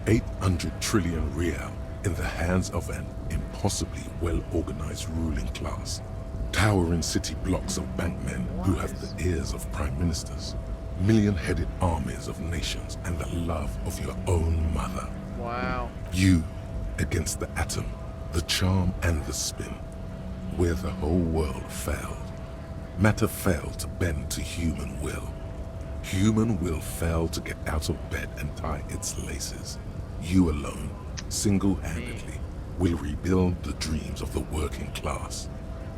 800 trillion real in the hands of an impossibly well-organized ruling class. Towering city blocks of bankmen who have the ears of prime ministers. Million-headed armies of nations and the love of your own mother. Wow. You against the atom, the charm and the spin. Where the whole world failed. Matter failed to bend to human will. Human will failed to get out of bed and tie its laces. You alone, single-handedly, will rebuild the dreams of the working class.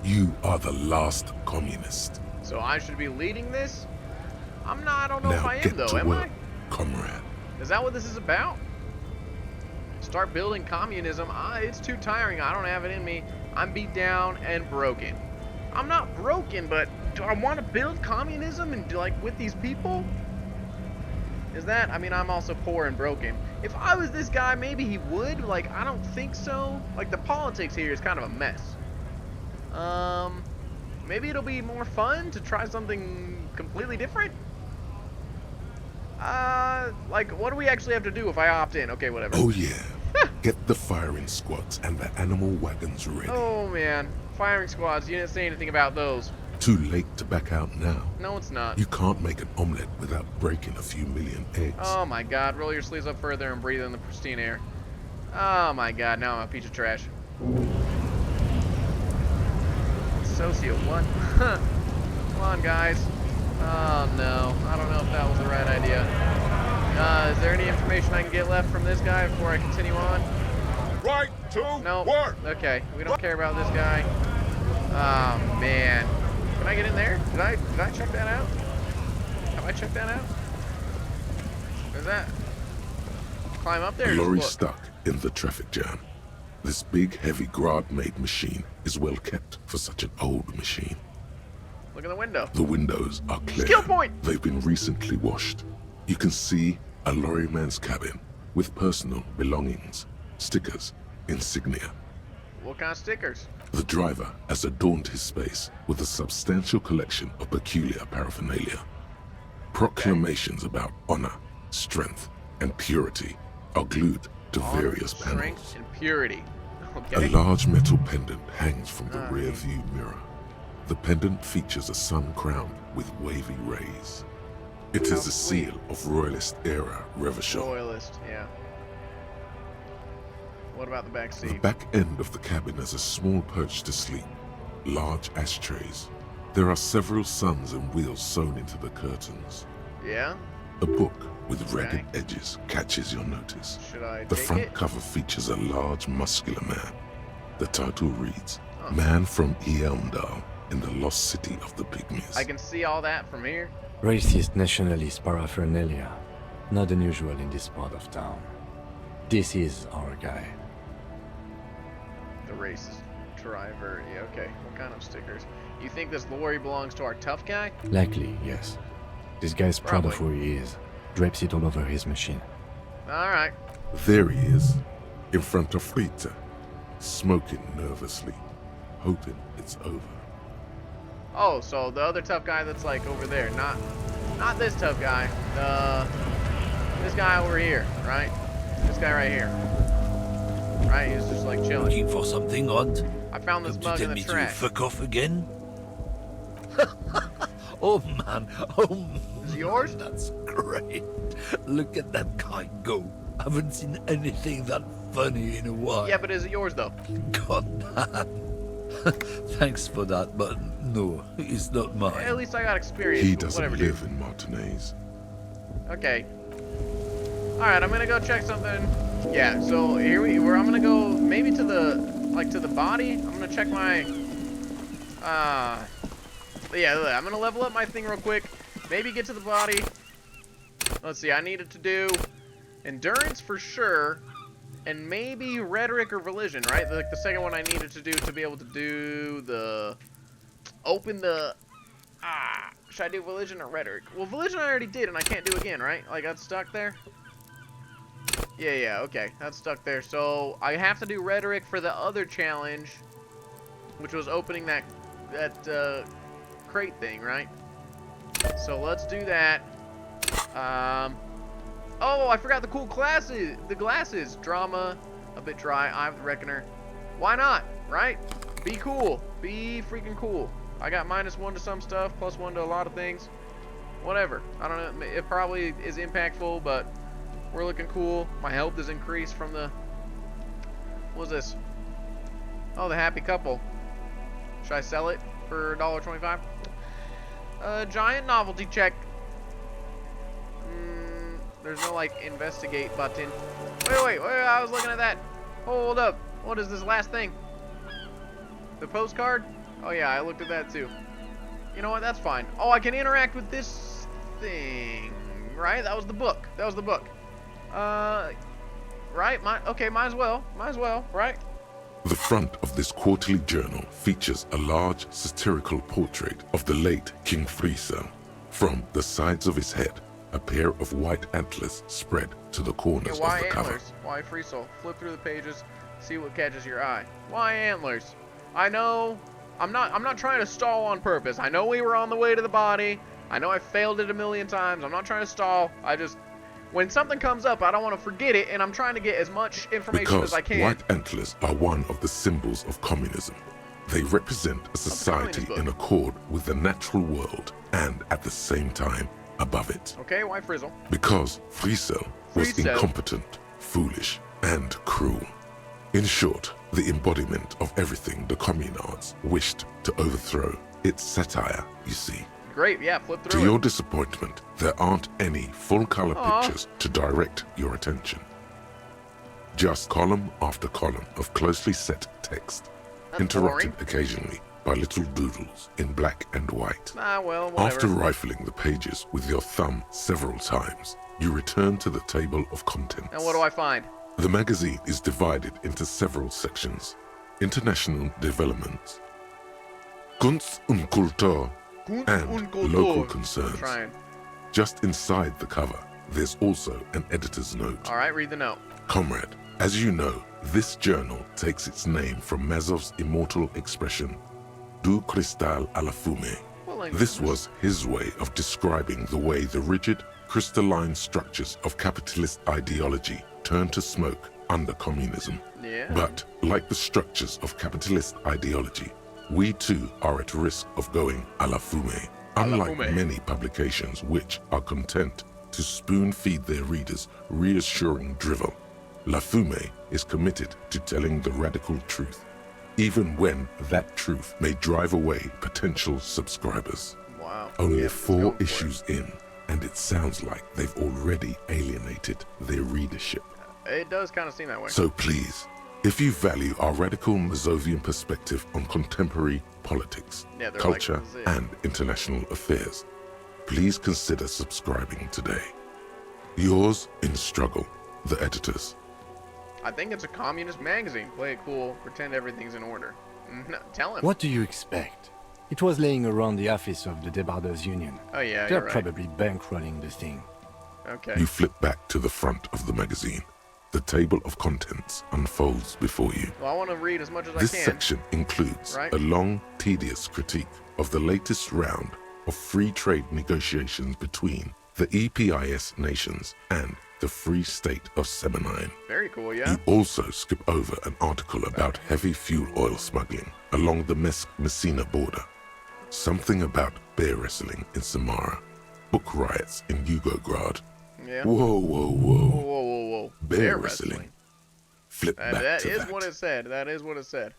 You are the last communist. So I should be leading this? I don't know now if I am though, am work, I? Comrade. Is that what this is about? Start building communism? It's too tiring. I don't have it in me. I'm beat down and broken. I'm not broken, but do I want to build communism and with these people? Is that? I mean, I'm also poor and broken. If I was this guy, maybe he would. I don't think so. The politics here is kind of a mess. Maybe it'll be more fun to try something completely different. What do we actually have to do if I opt in? Okay, whatever. Oh yeah. Get the firing squads and the animal wagons ready. Oh man, firing squads. You didn't say anything about those. Too late to back out now. No, it's not. You can't make an omelet without breaking a few million eggs. Oh my god, roll your sleeves up further and breathe in the pristine air. Oh my god, now I'm a piece of trash. Socio, what? Come on, guys. Oh no, I don't know if that was the right idea. Is there any information I can get left from this guy before I continue on? Right to work. Okay, we don't care about this guy. Oh man, can I get in there? Did I check that out? Have I checked that out? Is that climb up there? A lorry stuck in the traffic jam. This big, heavy Grad-made machine is well kept for such an old machine. Look in the window. The windows are clear. Skill point! They've been recently washed. You can see a lorryman's cabin with personal belongings, stickers, insignia. What kind of stickers? The driver has adorned his space with a substantial collection of peculiar paraphernalia. Proclamations about honor, strength, and purity are glued to various panels. Strength and purity. A large metal pendant hangs from the rear view mirror. The pendant features a sun crown with wavy rays. It is a seal of Royalist era Revachol. Royalist, yeah. What about the back seat? The back end of the cabin has a small perch to sleep, large ashtrays. There are several suns and wheels sewn into the curtains. Yeah? A book with ragged edges catches your notice. Should I The take front it? cover features a large, muscular man. The title reads, Man from Eamdal in the lost city of the Pygmies. I can see all that from here? Racist nationalist paraphernalia. Not unusual in this part of town. This is our guy. The racist driver. Yeah, okay. What kind of stickers? You think this lorry belongs to our tough guy? Likely, yes. This guy's proud of who he is. Drapes it all over his machine. Alright. There he is, in front of Frita, smoking nervously, hoping it's over. Oh, so the other tough guy that's like over there, not this tough guy. This guy over here, right? This guy right here. Right? He's just like chilling. Looking for something odd? I found this mug in the trash. Fuck off again? Oh man, oh. Is it yours? That's great. Look at that guy go. Haven't seen anything that funny in a while. Yeah, but is it yours though? God damn. Thanks for that, but no, it's not mine. At least I got experience. He doesn't Whatever, live dude. in Martinez. Okay. Alright, I'm gonna go check something. Yeah, so here I'm gonna go maybe to the body. I'm gonna check my yeah, I'm gonna level up my thing real quick. Maybe get to the body. Let's see, I needed to do endurance for sure, and maybe rhetoric or religion, right? Like the second one I needed to do to be able to do the open the should I do religion or rhetoric? Well, religion I already did and I can't do again, right? Like that's stuck there. Yeah, okay, that's stuck there. So I have to do rhetoric for the other challenge, which was opening that crate thing, right? So let's do that. Oh, I forgot the cool classes. The glasses. Drama, a bit dry. Eye of the Reckoner. Why not, right? Be cool. Be freaking cool. I got -1 to some stuff, +1 to a lot of things. Whatever. I don't know. It probably is impactful, but we're looking cool. My health is increased from the... What was this? Oh, the happy couple. Should I sell it for $1.25? Giant novelty check. There's no, like, investigate button. Wait, I was looking at that. Hold up. What is this last thing? The postcard? Oh, yeah, I looked at that, too. You know what? That's fine. Oh, I can interact with this thing. Right? That was the book. Right? Okay, might as well, right? The front of this quarterly journal features a large satirical portrait of the late King Friesel. From the sides of his head, a pair of white antlers spread to the corners of the cover. Why Friesel? Flip through the pages, see what catches your eye. Why antlers? I know. I'm not trying to stall on purpose. I know we were on the way to the body. I know I failed it a million times. I'm not trying to stall. When something comes up, I don't want to forget it, and I'm trying to get as much information as I can. White antlers are one of the symbols of communism. They represent a society in accord with the natural world and at the same time above it. Okay, why Frizzle? Because Friesel was incompetent, foolish, and cruel. In short, the embodiment of everything the communards wished to overthrow. It's satire, you see. Great, yeah, flip through To your disappointment, there aren't any full-color pictures to direct your attention. Just column after column of closely set text, interrupted occasionally by little doodles in black and white. Well, whatever. After rifling the pages with your thumb several times, you return to the table of contents. And what do I find? The magazine is divided into several sections. International developments, Kunst und Kultur, and local concerns. Just inside the cover, there's also an editor's note. All right, read the note. Comrade, as you know, this journal takes its name from Mazov's immortal expression, Du cristal alla fume, language. This was his way of describing the way the rigid, crystalline structures of capitalist ideology turn to smoke under communism. Yeah. But, like the structures of capitalist ideology, we too are at risk of going a la fume. Unlike many publications which are content to spoon-feed their readers reassuring drivel, La Fume is committed to telling the radical truth, even when that truth may drive away potential subscribers. Wow. Only 4 issues in, and it sounds like they've already alienated their readership. It does kind of seem that way. So please, if you value our radical Mazovian perspective on contemporary politics, culture, and international affairs, please consider subscribing today. Yours in struggle, the editors. I think it's a communist magazine. Play it cool, pretend everything's in order. No, tell him. What do you expect? It was laying around the office of the Debarders Union. Oh yeah, They're you're right. probably bankrolling the thing. Okay. You flip back to the front of the magazine. The table of contents unfolds before you. Well, I want to read as much as This I can. section includes right? a long, tedious critique of the latest round of free trade negotiations between the EPIS nations and the Free State of Semenine. Very cool, yeah. You also skip over an article about heavy fuel oil smuggling along the Messina border, something about bear wrestling in Samara, book riots in Yugograd. Yeah. Whoa, whoa, whoa. Whoa, whoa, whoa. Bear wrestling. Flip back that to is that. what it said. That is what it said.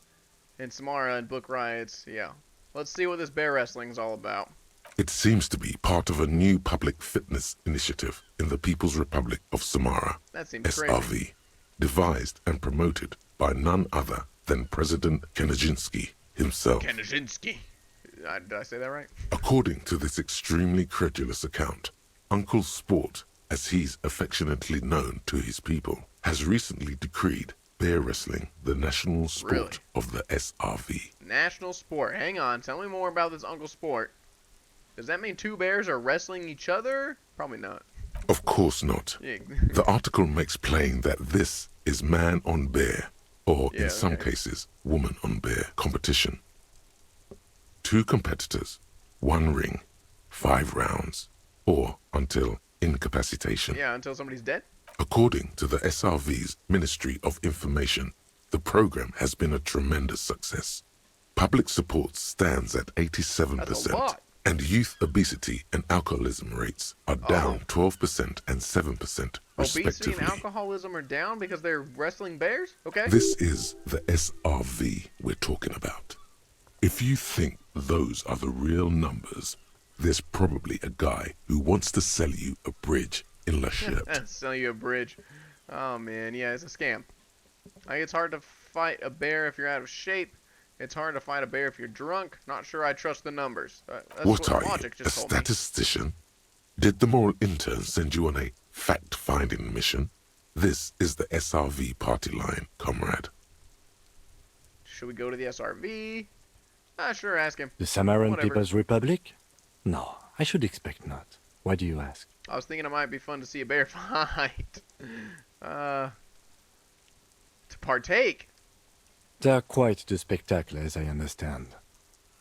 In Samara and book riots, yeah. Let's see what this bear wrestling's all about. It seems to be part of a new public fitness initiative in the People's Republic of Samara, That seems SRV, crazy. devised and promoted by none other than President Kenajinski himself. Kenajinski. Did I say that right? According to this extremely credulous account, Uncle Sport, as he's affectionately known to his people, has recently decreed bear wrestling the national sport of the SRV. National sport. Hang on. Tell me more about this Uncle Sport. Does that mean 2 bears are wrestling each other? Probably not. Of course not. Yeah. The article makes plain that this is man on bear, or in some cases, woman on bear competition. 2 competitors, 1 ring, 5 rounds, or until incapacitation. Yeah, until somebody's dead? According to the SRV's Ministry of Information, the program has been a tremendous success. Public support stands at 87%, and youth obesity and alcoholism rates are down 12% and 7% respectively. Obesity and alcoholism are down because they're wrestling bears? Okay. This is the SRV we're talking about. If you think those are the real numbers, there's probably a guy who wants to sell you a bridge in La Chute. Sell you a bridge. Oh man, yeah, it's a scam. Like, it's hard to fight a bear if you're out of shape. It's hard to fight a bear if you're drunk. Not sure I trust the numbers. That's What are logic you, a just told me. statistician? Did the moral intern send you on a fact-finding mission? This is the SRV party line, comrade. Should we go to the SRV? Sure, ask him. The Samaran Whatever. People's Republic? No, I should expect not. Why do you ask? I was thinking it might be fun to see a bear fight. To partake. They're quite the spectacle, as I understand.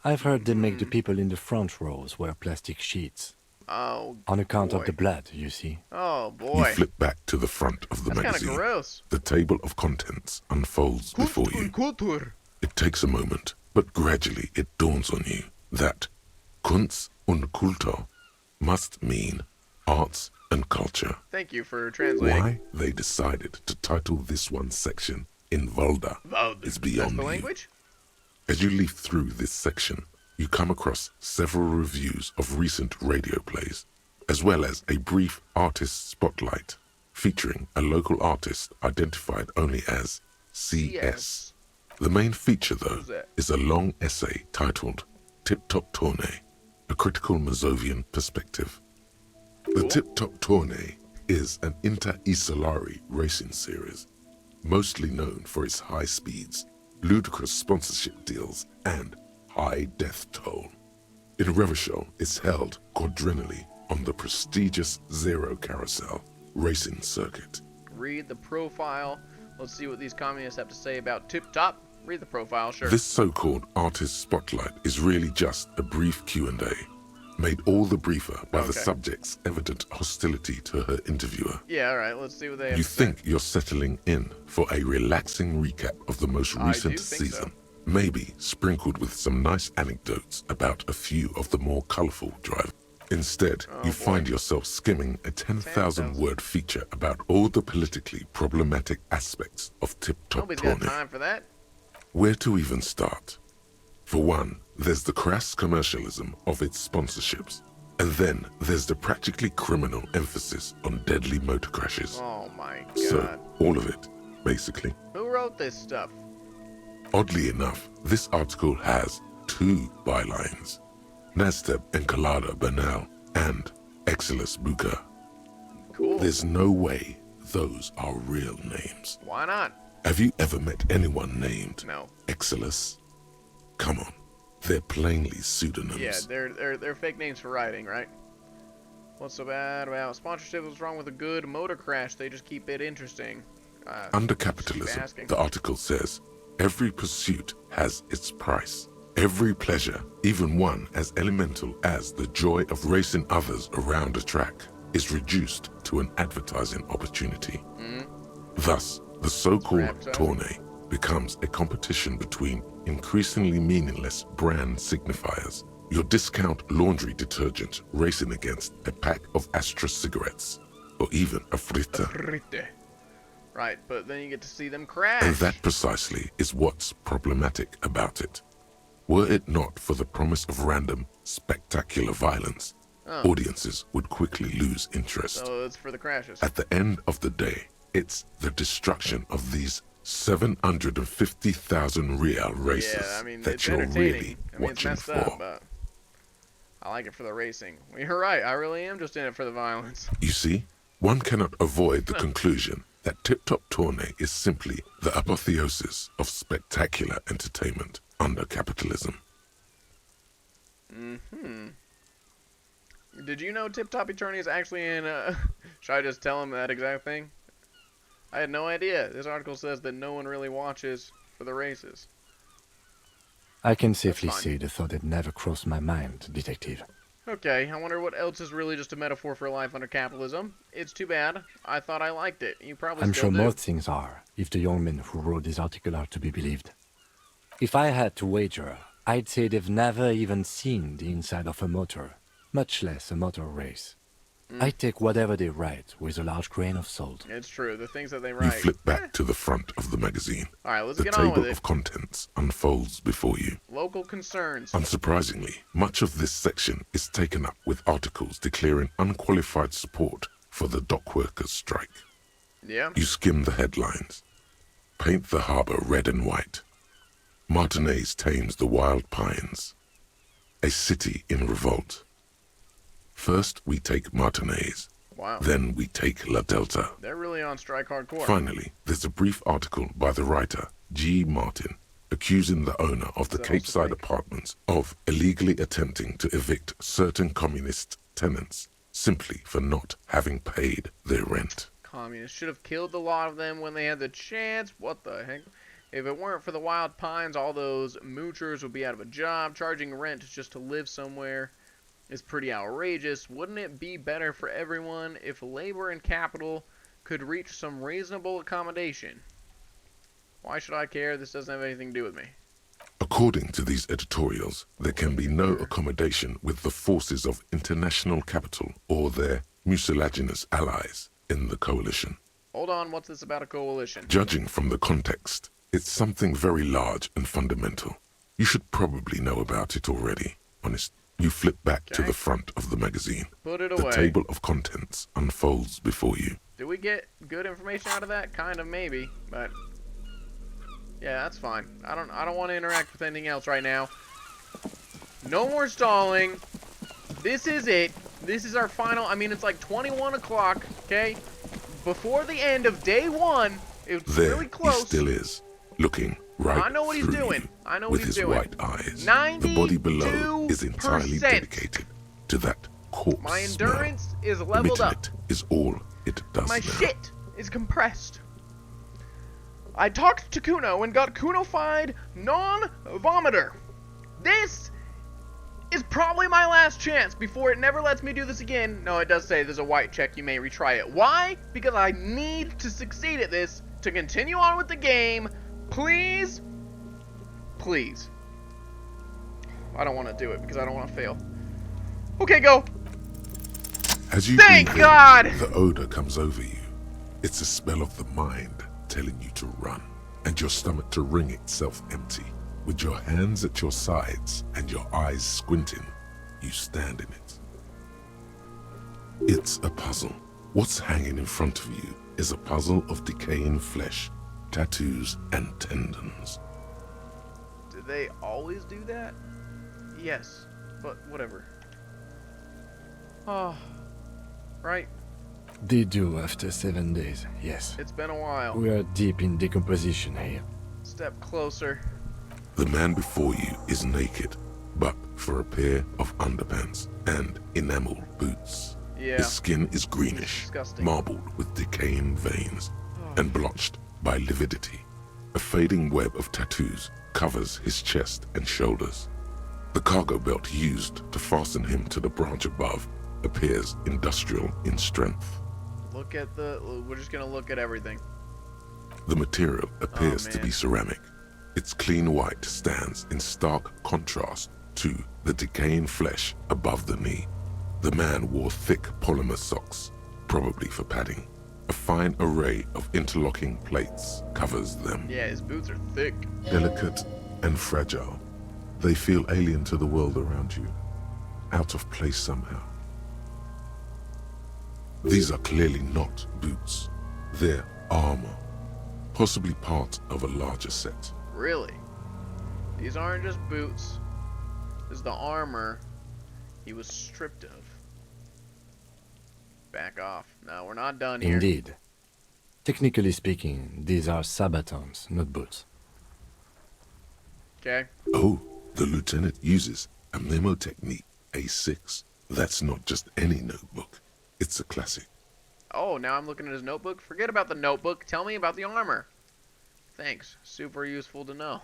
I've heard they make the people in the front rows wear plastic sheets. Oh, On account boy. of the blood, you see. Oh, You boy. flip back to the front of the That's kind magazine. of gross. The table of contents unfolds before you. Kultur. It takes a moment, but gradually it dawns on you that Kunst und Kultur must mean arts and culture. Thank you for translating. Why they decided to title this one section in Volda is beyond That's the you. language? As you leaf through this section, you come across several reviews of recent radio plays, as well as a brief artist spotlight featuring a local artist identified only as CS. The main feature, though, is a long essay titled Tip Top Tournée, a critical Mazovian perspective. The Tip Top Tournée is an inter-Isolari racing series, mostly known for its high speeds, ludicrous sponsorship deals, and high death toll. In Revachol, it's held quadrennially on the prestigious Zero Carousel racing circuit. Read the profile. Let's see what these communists have to say about Tip Top. Read the profile, sure. This so-called artist spotlight is really just a brief Q&A made all the briefer by the subject's evident hostility to her interviewer. Yeah, alright, let's see what they have You to say. think you're settling in for a relaxing recap of the most recent season, maybe sprinkled with some nice anecdotes about a few of the more colorful drivers. Instead, you find yourself skimming a 10,000-word feature about all the politically problematic aspects of Tip Top Nobody's got Tawny. time for that. Where to even start? For one, there's the crass commercialism of its sponsorships. And then there's the practically criminal emphasis on deadly motor crashes. Oh my god. So, all of it, basically. Who wrote this stuff? Oddly enough, this article has 2 bylines. Nasteb Encolada Bernal and Exilus Buka. Cool. There's no way those are real names. Why not? Have you ever met anyone named No. Exilus? Come on, they're plainly pseudonyms. Yeah, they're fake names for writing, right? What's so bad about sponsorship? What's wrong with a good motor crash? They just keep it interesting. Under capitalism, the article says, every pursuit has its price. Every pleasure, even one as elemental as the joy of racing others around a track, is reduced to an advertising opportunity. Thus, the so-called tourney becomes a competition between increasingly meaningless brand signifiers. Your discount laundry detergent racing against a pack of Astra cigarettes, or even a frite. Right, but then you get to see them crash. And that precisely is what's problematic about it. Were it not for the promise of random, spectacular violence, audiences would quickly lose interest. So it's for the crashes. At the end of the day, it's the destruction of these 750,000 real races that you're really watching it's for. messed up, but I like it for the racing. Well, you're right, I really am just in it for the violence. You see, one cannot avoid the conclusion that Tip Top Tourney is simply the apotheosis of spectacular entertainment under capitalism. Did you know Tip Top Eternity is actually in, should I just tell him that exact thing? I had no idea. This article says that no one really watches for the races. I can safely say the thought had never crossed my mind, Detective. Okay, I wonder what else is really just a metaphor for life under capitalism. It's too bad. I thought I liked it. You probably I'm still sure do. most things are, if the young men who wrote this article are to be believed. If I had to wager, I'd say they've never even seen the inside of a motor, much less a motor race. I take whatever they write with a large grain of salt. It's true, the things that they You write. flip back to the front of the magazine. Alright, let's The get on with table it. of contents unfolds before you. Local concerns. Unsurprisingly, much of this section is taken up with articles declaring unqualified support for the dock workers' strike. Yeah. You skim the headlines. Paint the harbor red and white. Martinez tames the wild pines. A city in revolt. First we take Martinez. Wow. Then we take La Delta. They're really on strike hardcore. Finally, there's a brief article by the writer, G. Martin, accusing the owner of the Cape Side Apartments of illegally attempting to evict certain communist tenants simply for not having paid their rent. Communists should have killed a lot of them when they had the chance. What the heck? If it weren't for the wild pines, all those moochers would be out of a job. Charging rent just to live somewhere is pretty outrageous. Wouldn't it be better for everyone if labor and capital could reach some reasonable accommodation? Why should I care? This doesn't have anything to do with me. According to these editorials, there can be no accommodation with the forces of international capital or their mucilaginous allies in the coalition. Hold on, what's this about a coalition? Judging from the context, it's something very large and fundamental. You should probably know about it already, honest. You flip back to the front of the magazine. Put it The away. table of contents unfolds before you. Did we get good information out of that? Kind of, maybe, but yeah, that's fine. I don't want to interact with anything else right now. No more stalling. This is it. This is our final. I mean, it's like 21 o'clock. Okay, before the end of day one. It's There really close. he still is, looking right I know what he's through doing. you I know what with he's his doing. white eyes. The body below is entirely 92%. dedicated to that corpse My smell. endurance is leveled Emitting up. it is all it does My now. shit is compressed. I talked to Kuno and got Kuno-fied non-vomiter. This is probably my last chance before it never lets me do this again. No, it does say there's a white check, you may retry it. Why? Because I need to succeed at this to continue on with the game. Please? Please. I don't want to do it because I don't want to fail. Okay, go. As you Thank breathe God! in, the odor comes over you. It's a spell of the mind telling you to run, and your stomach to wring itself empty. With your hands at your sides and your eyes squinting, you stand in it. It's a puzzle. What's hanging in front of you is a puzzle of decaying flesh, tattoos, and tendons. Do they always do that? Yes, but whatever. Oh, right? They do after 7 days, yes. It's been a while. We are deep in decomposition here. Step closer. The man before you is naked, but for a pair of underpants and enameled boots. Yeah. His skin is greenish, Disgusting. marbled with decaying veins, and blotched by lividity. A fading web of tattoos covers his chest and shoulders. The cargo belt used to fasten him to the branch above appears industrial in strength. Look at we're just gonna look at everything. The material appears to be ceramic. Its clean white stands in stark contrast to the decaying flesh above the knee. The man wore thick polymer socks, probably for padding. A fine array of interlocking plates covers them. Yeah, his boots are thick. Delicate and fragile, they feel alien to the world around you, out of place somehow. These are clearly not boots. They're armor, possibly part of a larger set. Really? These aren't just boots. This is the armor he was stripped of. Back off. No, we're not done here. Indeed. Technically speaking, these are sabatons, not boots. Okay. Oh, the lieutenant uses a memo technique, A6. That's not just any notebook. It's a classic. Oh, now I'm looking at his notebook. Forget about the notebook. Tell me about the armor. Thanks. Super useful to know.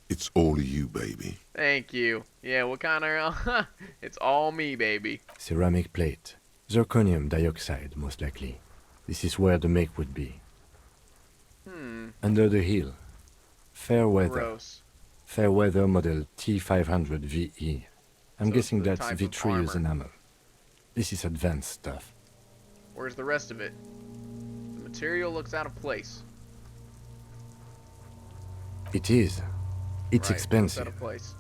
It's all you, baby. Thank you. Yeah, what kind of... It's all me, baby. Ceramic plate. Zirconium dioxide, most likely. This is where the make would be. Under the heel. Fair weather. Gross. Fair weather model T500 VE. I'm So guessing it's the that's type of vitreous armor. enamel. This is advanced stuff. Where's the rest of it? The material looks out of place. It is. It's Right, expensive. looks out of place.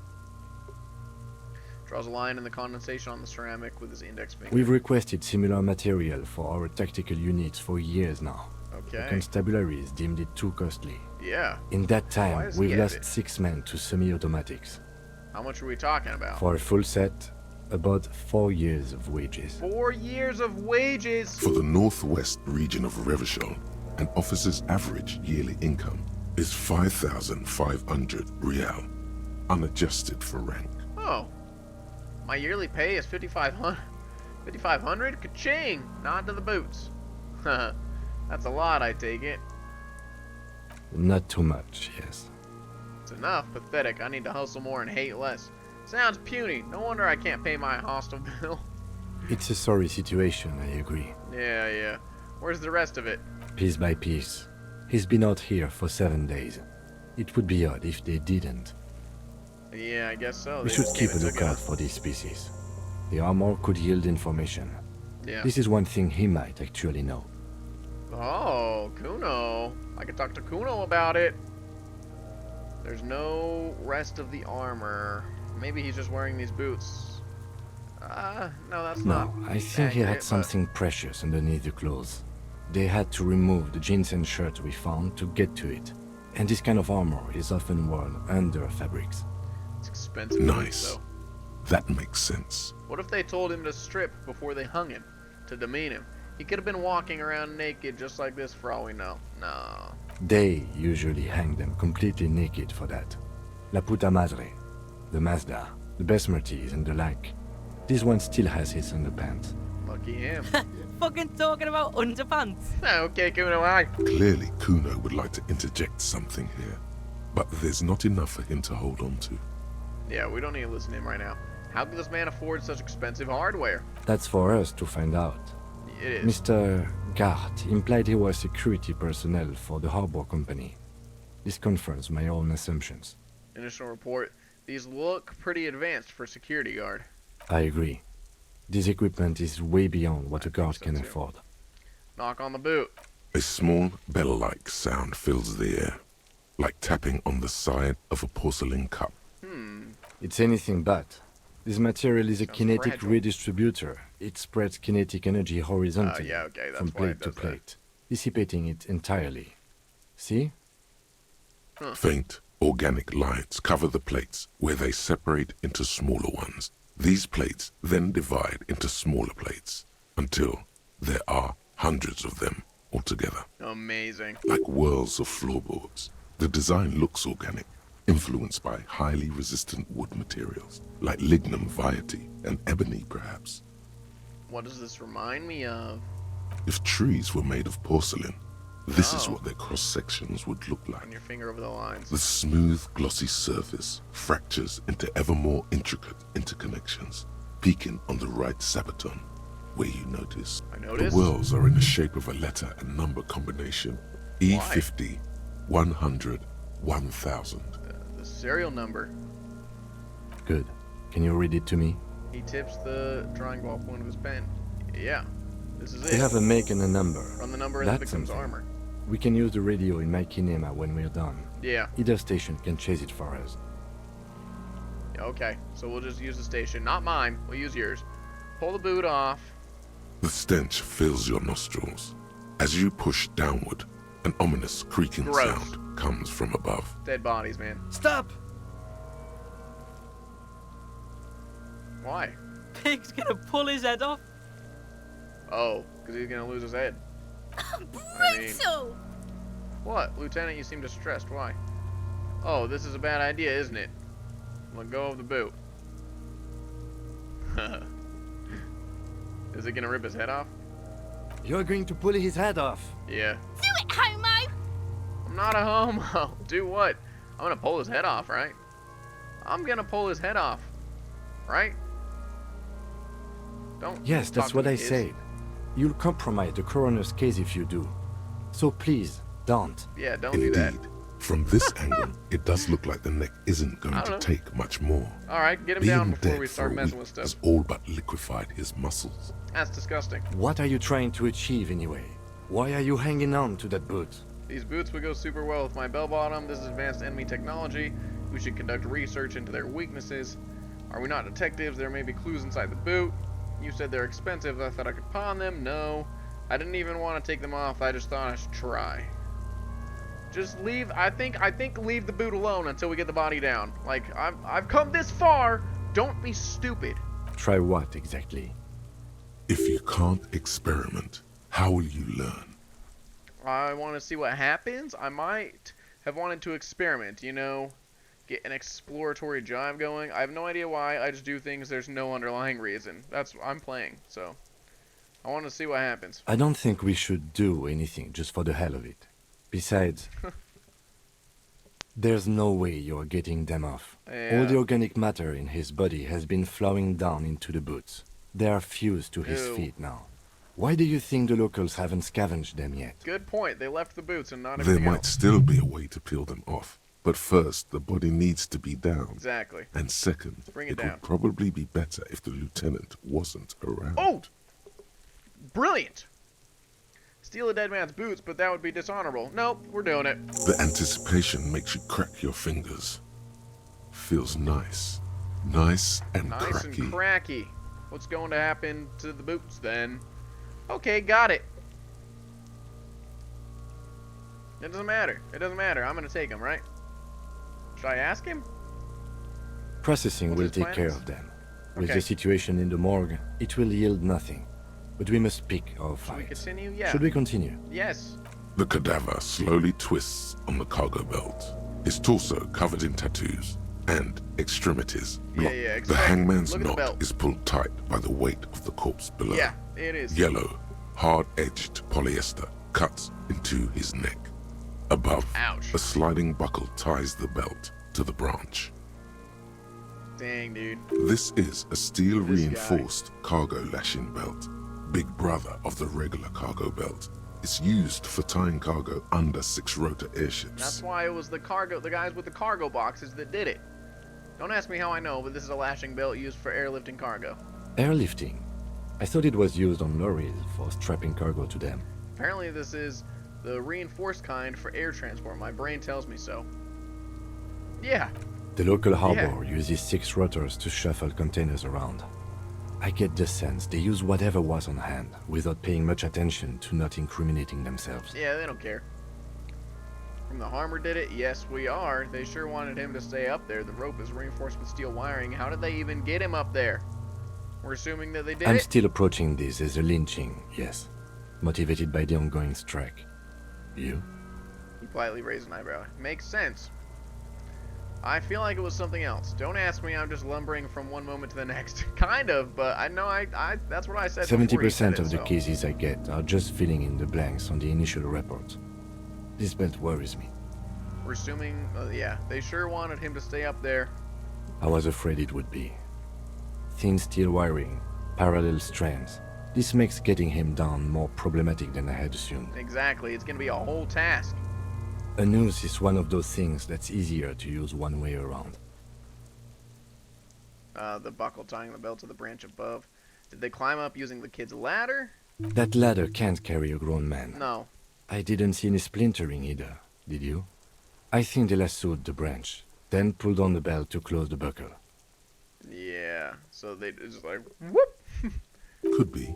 Draws a line in the condensation on the ceramic with his index finger. We've requested similar material for our tactical units for years now. The Okay. constabularies deemed it too costly. Yeah. In that Why time, does he we've have lost it? 6 men to semi-automatics. How much are we talking about? For a full set, about 4 years of wages. 4 years of wages. For the northwest region of Revachol, an officer's average yearly income is 5,500 real, unadjusted for rank. Oh. My yearly pay is 5,500. 5,500? Ka-ching! Nod to the boots. That's a lot, I take it. Not too much, yes. It's enough. Pathetic. I need to hustle more and hate less. Sounds puny. No wonder I can't pay my hostel bill. It's a sorry situation, I agree. Yeah. Where's the rest of it? Piece by piece. He's been out here for 7 days. It would be odd if they didn't. Yeah, I guess so. We They should just keep came a and took lookout it. for these species. The armor could yield information. Yeah. This is one thing he might actually know. Oh, Kuno. I could talk to Kuno about it. There's no rest of the armor. Maybe he's just wearing these boots. No, that's not. No, I think he had accurate, but- something precious underneath the clothes. They had to remove the jeans and shirt we found to get to it. And this kind of armor is often worn under fabrics. It's expensive. Nice. So. That makes sense. What if they told him to strip before they hung him? To demean him? He could have been walking around naked just like this for all we know. No. They usually hang them completely naked for that. La puta madre, the Mazda, the Besmerties and the like. This one still has his underpants. Lucky him. Fucking talking about underpants. Okay, Kuno, I. Clearly, Kuno would like to interject something here, but there's not enough for him to hold on to. Yeah, we don't need to listen to him right now. How could this man afford such expensive hardware? That's for us to find out. It is. Mr. Gart implied he was security personnel for the harbor company. This confirms my own assumptions. Initial report. These look pretty advanced for security guard. I agree. This equipment is way beyond what a guard can afford. Knock on the boot. A small bell-like sound fills the air, like tapping on the side of a porcelain cup. It's anything but. This material is a kinetic fragile. redistributor. It spreads kinetic energy horizontally yeah, okay, that's from why it plate to does that. plate, dissipating it entirely. See? Faint, organic lines cover the plates where they separate into smaller ones. These plates then divide into smaller plates until there are hundreds of them altogether. Amazing. Like whirls of floorboards. The design looks organic, influenced by highly resistant wood materials, like lignum vitae and ebony perhaps. What does this remind me of? If trees were made of porcelain, this is what their cross-sections would look like. Run your finger over the lines. The smooth, glossy surface fractures into ever more intricate interconnections, peaking on the right sabaton, where you notice the whirls are in the shape of a letter and number combination. E50, 100, 1000. The serial number. Good. Can you read it to me? He tips the drawing ball point of his pen. Yeah, this is it. They have a make and a number. Run the number and the That's victim's something. armor. We can use the radio in my kinema when we're done. Yeah. Either station can chase it for us. Okay, so we'll just use the station. Not mine. We'll use yours. Pull the boot off. The stench fills your nostrils. As you push downward, an ominous creaking Gross. sound comes from above. Dead bodies, man. Stop! Why? Pig's gonna pull his head off. Oh, because he's gonna lose his head. Brutal! What? Lieutenant, you seem distressed. Why? Oh, this is a bad idea, isn't it? Let go of the boot. Is it gonna rip his head off? You're going to pull his head off. Yeah. Do it, homo! I'm not a homo. Do what? I'm gonna pull his head off, right? I'm gonna pull his head off. Right? Don't. Yes, talk that's to what me, I kids. said. You'll compromise the coroner's case if you do. So please, don't. Yeah, don't do that. From this angle, it does look like the neck isn't going I to don't know. take much more. Alright, get him Being down before dead we for start a messing week with stuff. has all but liquefied his muscles. That's disgusting. What are you trying to achieve anyway? Why are you hanging on to that boot? These boots would go super well with my bell bottom. This is advanced enemy technology. We should conduct research into their weaknesses. Are we not detectives? There may be clues inside the boot. You said they're expensive. I thought I could pawn them. No. I didn't even want to take them off. I just thought I should try. Just leave. I think leave the boot alone until we get the body down. Like, I've come this far. Don't be stupid. Try what exactly? If you can't experiment, how will you learn? I want to see what happens. I might have wanted to experiment, you know, get an exploratory drive going. I have no idea why. I just do things. There's no underlying reason. That's I'm playing, so I want to see what happens. I don't think we should do anything just for the hell of it. Besides, there's no way you're getting them off. Yeah. All the organic matter in his body has been flowing down into the boots. They are fused to his Ew. feet now. Why do you think the locals haven't scavenged them yet? Good point. They left the boots and not There everything might else. still be a way to peel them off. But first, the body needs to be down. Exactly. And second, Bring it it down. would probably be better if the lieutenant wasn't around. Oh! Brilliant! Steal a dead man's boots, but that would be dishonorable. Nope, we're doing it. The anticipation makes you crack your fingers. Feels nice. Nice and Nice cracky. and cracky. What's going to happen to the boots then? Okay, got it. It doesn't matter. It doesn't matter. I'm gonna take them, right? Should I ask him? Processing What will his take plan care is? of them. With Okay. the situation in the morgue, it will yield nothing. But we must pick our Should we fight. continue? Yeah. Should we continue? Yes. The cadaver slowly twists on the cargo belt, his torso covered in tattoos, and extremities locked. yeah, The exactly. hangman's Look at the knot belt. is pulled tight by the weight of the corpse below. Yeah, it is. Yellow, hard-edged polyester cuts into his neck. Above, Ouch. a sliding buckle ties the belt to the branch. Dang, dude. This is a steel-reinforced cargo lashing belt, big brother of the regular cargo belt. It's used for tying cargo under 6-rotor airships. That's why it was the guys with the cargo boxes that did it. Don't ask me how I know, but this is a lashing belt used for airlifting cargo. Airlifting? I thought it was used on lorries for strapping cargo to them. Apparently this is the reinforced kind for air transport. My brain tells me so. Yeah. The local harbor uses 6 rotors to shuffle containers around. I get the sense they use whatever was on hand, without paying much attention to not incriminating themselves. Yeah, they don't care. From the Harmer did it? Yes, we are. They sure wanted him to stay up there. The rope is reinforced with steel wiring. How did they even get him up there? We're assuming that they did I'm it? still approaching this as a lynching, yes. Motivated by the ongoing strike. You? He politely raised an eyebrow. Makes sense. I feel like it was something else. Don't ask me, I'm just lumbering from one moment to the next. Kind of, but I know that's what I said. 70% of the cases I get are just filling in the blanks on the initial report. This belt worries me. We're assuming, yeah, they sure wanted him to stay up there. I was afraid it would be. Thin steel wiring, parallel strands. This makes getting him down more problematic than I had assumed. Exactly, it's gonna be a whole task. A noose is one of those things that's easier to use one way around. The buckle tying the belt to the branch above. Did they climb up using the kid's ladder? That ladder can't carry a grown man. No. I didn't see any splintering either, did you? I think they lassoed the branch, then pulled on the belt to close the buckle. Yeah, so they just like, whoop! Could be.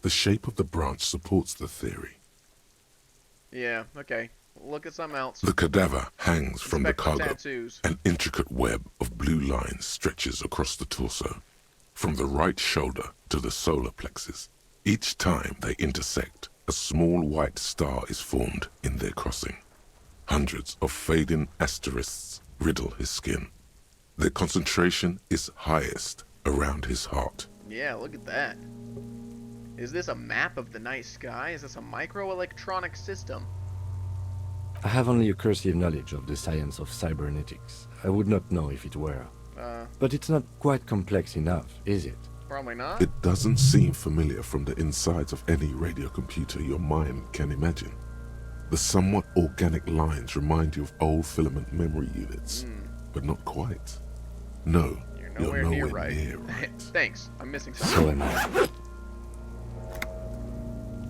The shape of the branch supports the theory. Yeah, okay. Look at something else. The cadaver hangs from the cargo. Tattoos. An intricate web of blue lines stretches across the torso, from the right shoulder to the solar plexus. Each time they intersect, a small white star is formed in their crossing. Hundreds of fading asterisks riddle his skin. Their concentration is highest around his heart. Yeah, look at that. Is this a map of the night sky? Is this a microelectronic system? I have only a cursive knowledge of the science of cybernetics. I would not know if it were. But it's not quite complex enough, is it? Probably not. It doesn't seem familiar from the insides of any radio computer your mind can imagine. The somewhat organic lines remind you of old filament memory units, but not quite. No, you're nowhere near right. Thanks, I'm missing something. So am I.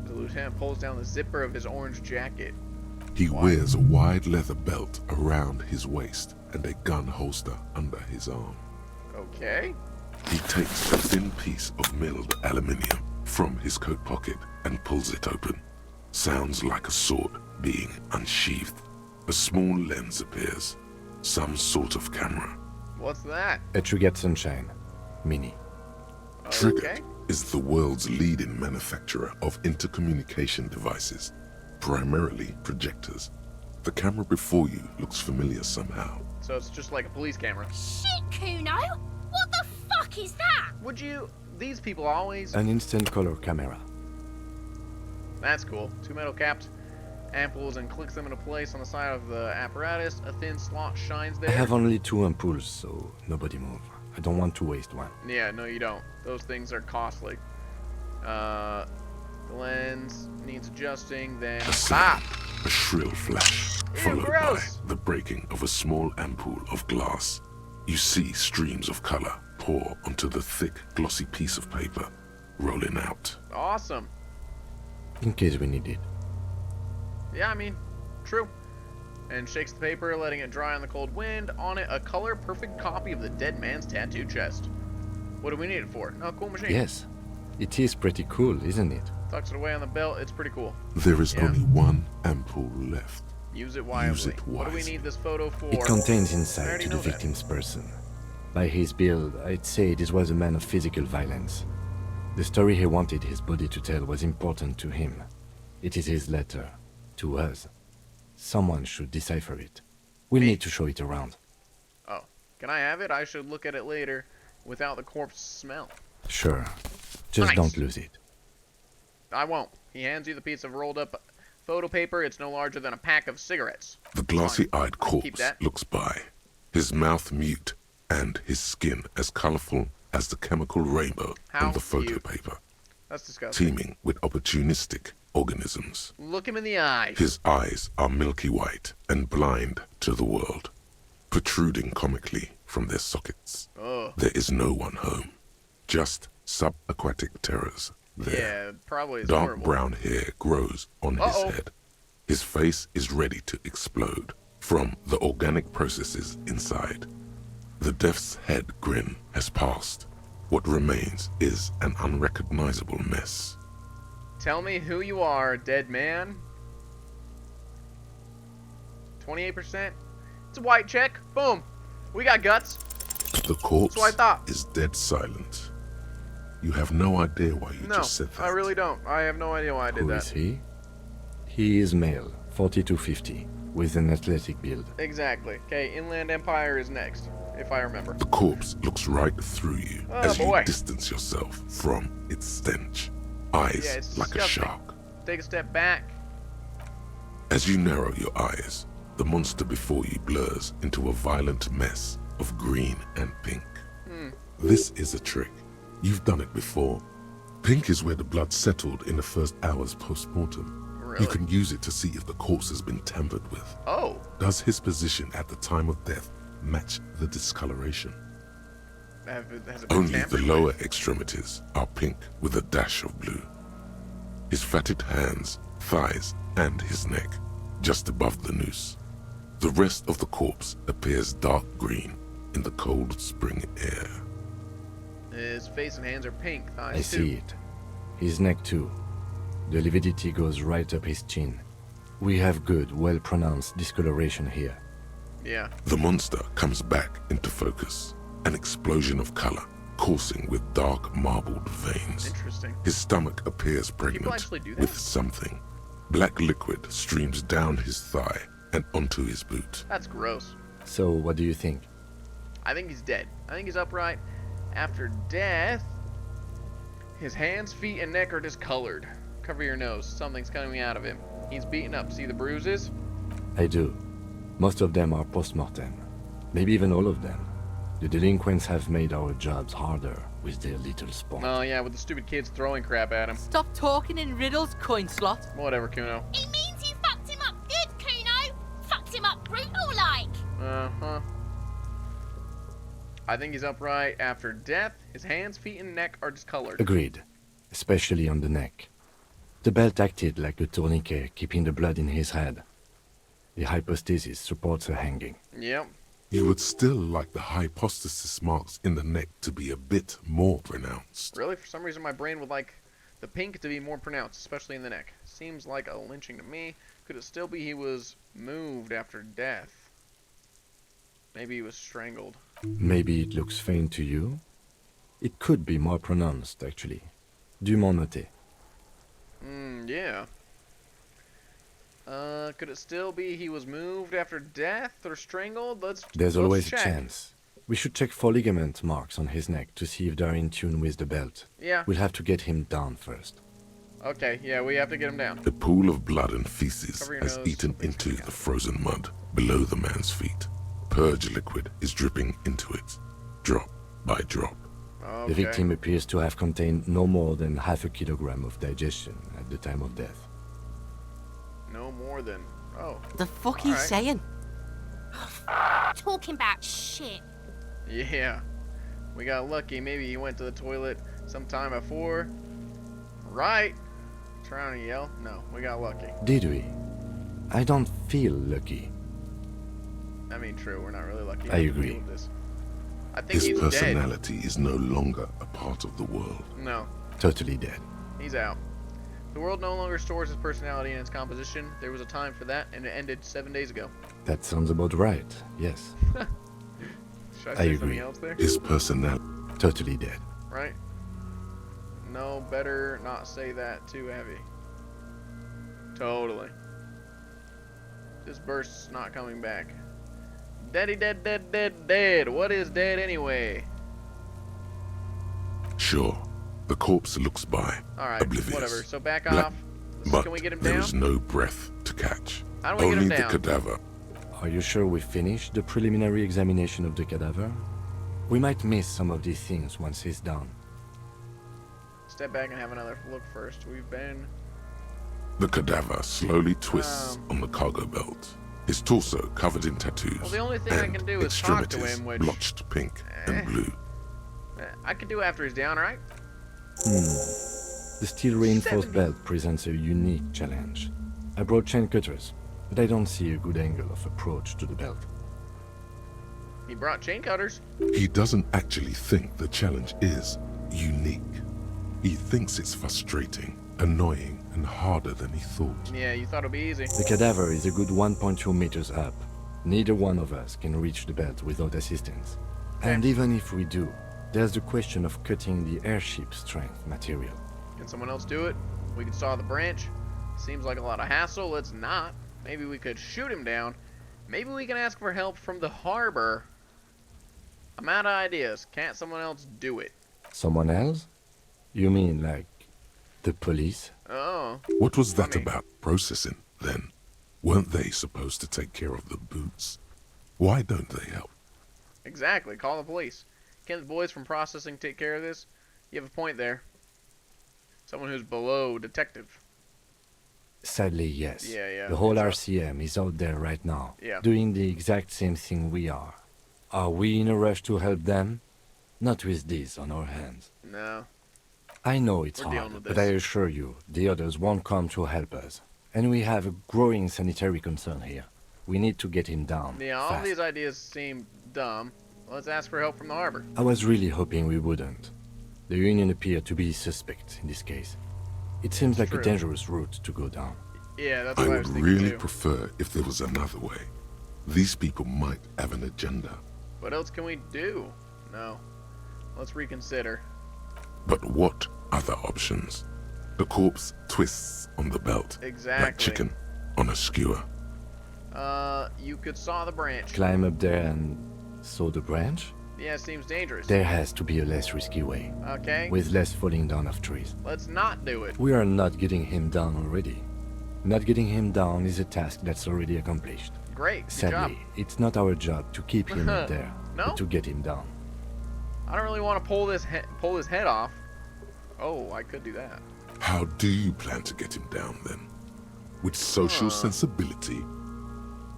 The lieutenant pulls down the zipper of his orange jacket. He wears a wide leather belt around his waist and a gun holster under his arm. Okay. He takes a thin piece of milled aluminium from his coat pocket and pulls it open. Sounds like a sword being unsheathed. A small lens appears. Some sort of camera. What's that? A Trigger Sunshine. Mini. Trigger is the world's leading manufacturer of intercommunication devices, primarily projectors. The camera before you looks familiar somehow. So it's just like a police camera. Shit, Kuno! What the fuck is that? Would you... These people always... An instant color camera. That's cool. 2 metal caps, ampoules, and clicks them into place on the side of the apparatus. A thin slot shines there. I have only 2 ampoules, so nobody move. I don't want to waste one. Yeah, no you don't. Those things are costly. The lens needs adjusting, then stop! A shrill flash, followed by the breaking of a small ampoule of glass. You see streams of color pour onto the thick, glossy piece of paper, rolling out. Awesome. In case we need it. Yeah, I mean, true. And shakes the paper, letting it dry on the cold wind. On it, a color-perfect copy of the dead man's tattoo chest. What do we need it for? Oh, cool machine. Yes. It is pretty cool, isn't it? Tucks it away on the belt. It's pretty cool. There is only one ampoule left. Use it wisely. What do we need this photo for? It contains insight to the victim's person. By his build, I'd say this was a man of physical violence. The story he wanted his body to tell was important to him. It is his letter. To us. Someone should decipher it. We'll need to show it around. Oh. Can I have it? I should look at it later without the corpse smell. Sure. Just don't lose it. I won't. He hands you the piece of rolled up photo paper. It's no larger than a pack of cigarettes. The glossy-eyed corpse looks by, his mouth mute, and his skin as colorful as the chemical rainbow on the photo paper. That's disgusting. Teeming with opportunistic organisms. Look him in the eye. His eyes are milky white and blind to the world, protruding comically from their sockets. Oh. There is no one home, just subaquatic terrors there. Yeah, probably is Dark horrible. brown hair grows on his head. His face is ready to explode from the organic processes inside. The death's head grin has passed. What remains is an unrecognizable mess. Tell me who you are, dead man. 28%. It's a white check. Boom. We got guts. The corpse That's what I thought. is dead silent. You have no idea why you just said that. I really don't. I have no idea why I did Who that. is he? He is male, 40-50, with an athletic build. Exactly. Okay, Inland Empire is next, if I remember. The corpse looks right through you Oh, as boy. you distance yourself from its stench. Eyes Yeah, it's like a disgusting. shark. Take a step back. As you narrow your eyes, the monster before you blurs into a violent mess of green and pink. This is a trick. You've done it before. Pink is where the blood settled in the first hours post-mortem. Really? You can use it to see if the corpse has been tampered with. Oh. Does his position at the time of death match the discoloration? Has it been Only tampered the with? lower extremities are pink with a dash of blue. His fatted hands, thighs, and his neck, just above the noose. The rest of the corpse appears dark green in the cold spring air. His face and hands are pink. Thighs I too. see it. His neck too. The lividity goes right up his chin. We have good, well-pronounced discoloration here. Yeah. The monster comes back into focus, an explosion of color, coursing with dark marbled veins. Interesting. His stomach appears pregnant actually do that? with something. Black liquid streams down his thigh and onto his boot. That's gross. So, what do you think? I think he's dead. I think he's upright. After death, his hands, feet, and neck are discolored. Cover your nose. Something's coming out of him. He's beaten up. See the bruises? I do. Most of them are post-mortem. Maybe even all of them. The delinquents have made our jobs harder with their little sport. Oh, yeah, with the stupid kids throwing crap at him. Stop talking in riddles, coin slot. Whatever, Kuno. It means you fucked him up good, Kuno. Fucked him up brutal like. Uh-huh. I think he's upright. After death, his hands, feet, and neck are discolored. Agreed. Especially on the neck. The belt acted like a tourniquet, keeping the blood in his head. The hypostasis supports a hanging. Yep. You would still like the hypostasis marks in the neck to be a bit more pronounced. Really? For some reason, my brain would like the pink to be more pronounced, especially in the neck. Seems like a lynching to me. Could it still be he was moved after death? Maybe he was strangled. Maybe it looks faint to you? It could be more pronounced, actually. Dumont noté. Yeah. Could it still be he was moved after death or strangled? There's let's always check. a chance. We should check for ligament marks on his neck to see if they're in tune with the belt. Yeah. We'll have to get him down first. Okay, yeah, we have to get him down. A pool of blood and feces Cover your has nose. eaten into the frozen mud below the man's feet. Purge liquid is dripping into it, drop by drop. Okay. The victim appears to have contained no more than half a kilogram of digestion at the time of death. No more than... Oh. The fuck he's Alright. saying? Talking about shit. Yeah. We got lucky. Maybe he went to the toilet sometime before. Right. Trying to yell. No, we got lucky. Did we? I don't feel lucky. I mean, true. We're not really lucky. I to agree. deal with this. I think His he's personality is no longer a part of the world. dead. No, Totally dead. he's out. The world no longer stores his personality in its composition. There was a time for that, and it ended 7 days ago. That sounds about right, yes. Should I I say agree. something else there? His personality... Totally dead. Right? No, better not say that too heavy. Totally. This burst's not coming back. Deady dead, dead, dead, dead. What is dead anyway? Sure, the corpse looks by, Alright, oblivious. whatever. So back Black- off. But Can we get him there down? is no breath to catch. How do we get Only him the down? cadaver. Are you sure we finished the preliminary examination of the cadaver? We might miss some of these things once he's done. Step back and have another look first. We've been... The cadaver slowly twists on the cargo belt. His torso covered in tattoos. Well, the only thing I can do is talk to him, which... blotched pink and blue. I can do after he's down, right? The steel reinforced belt presents a unique challenge. I brought chain cutters, but I don't see a good angle of approach to the belt. He brought chain cutters. He doesn't actually think the challenge is unique. He thinks it's frustrating, annoying, and harder than he thought. Yeah, you thought it'd be easy. The cadaver is a good 1.2 meters up. Neither one of us can reach the belt without assistance. And even if we do, there's the question of cutting the airship strength material. Can someone else do it? We could saw the branch. Seems like a lot of hassle. Let's not. Maybe we could shoot him down. Maybe we can ask for help from the harbor. I'm out of ideas. Can't someone else do it? Someone else? You mean like the police? Oh. What was that about processing, then? Weren't they supposed to take care of the boots? Why don't they help? Exactly. Call the police. Can't the boys from processing take care of this? You have a point there. Someone who's below detective. Sadly, yes. Yeah. The whole RCM is out there right now, doing the exact same thing we are. Are we in a rush to help them? Not with this on our hands. No. I know it's hard, but I assure you, the others won't come to help us. And we have a growing sanitary concern here. We need to get him down. Yeah, all these ideas seem dumb. Let's ask for help from the harbor. I was really hoping we wouldn't. The Union appeared to be suspect in this case. It seems like a dangerous route to go down. Yeah, that's what I was thinking I would really prefer if there was another way. These people might have an agenda. What else can we do? No. Let's reconsider. But what other options? The corpse twists on the belt. Exactly. Like chicken on a skewer. You could saw the branch. Climb up there and saw the branch? Yeah, seems dangerous. There has to be a less risky way. Okay. With less falling down of trees. Let's not do it. We are not getting him down already. Not getting him down is a task that's already accomplished. Great. Sadly, it's not our job to keep him up there, but to get him down. I don't really want to pull his head off. Oh, I could do that. How do you plan to get him down then? With social sensibility?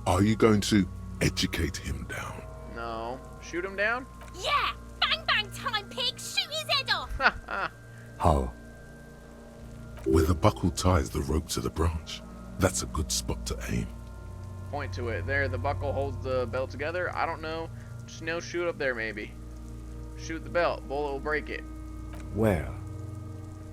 Are you going to educate him down? No. Shoot him down? Yeah! Bang bang time, pig! Shoot his head off! How? Where the buckle ties the rope to the branch. That's a good spot to aim. Point to it. There, the buckle holds the belt together. I don't know. Just shoot up there maybe. Shoot the belt. Bullet will break it. Where?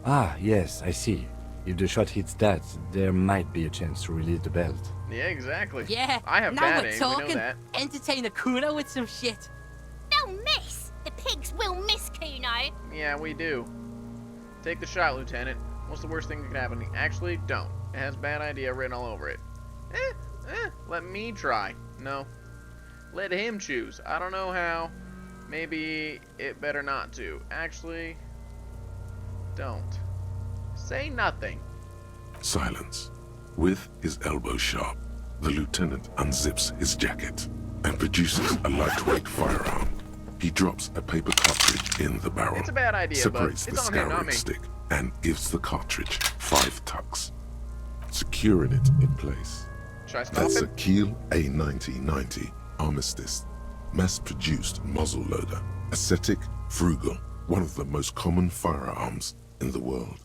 Ah, yes, I see. If the shot hits that, there might be a chance to release the belt. Yeah, exactly. Yeah, I have now bad we're aim, talking. we know that. Entertain a Kuno with some shit. They'll miss! The pigs will miss Kuno. Yeah, we do. Take the shot, Lieutenant. What's the worst thing that could happen? Actually, don't. It has bad idea written all over it. Let me try. No. Let him choose. I don't know how. Maybe it better not to. Actually, don't. Say nothing. Silence. With his elbow sharp, the lieutenant unzips his jacket and produces a lightweight firearm. He drops a paper cartridge in the barrel. It's a bad idea, separates but the it's on him, not scouring me. stick and gives the cartridge 5 tucks, securing it in place. Should I stop That's it? a Kiel A9090 Armistice, mass-produced muzzle loader, ascetic, frugal, one of the most common firearms in the world.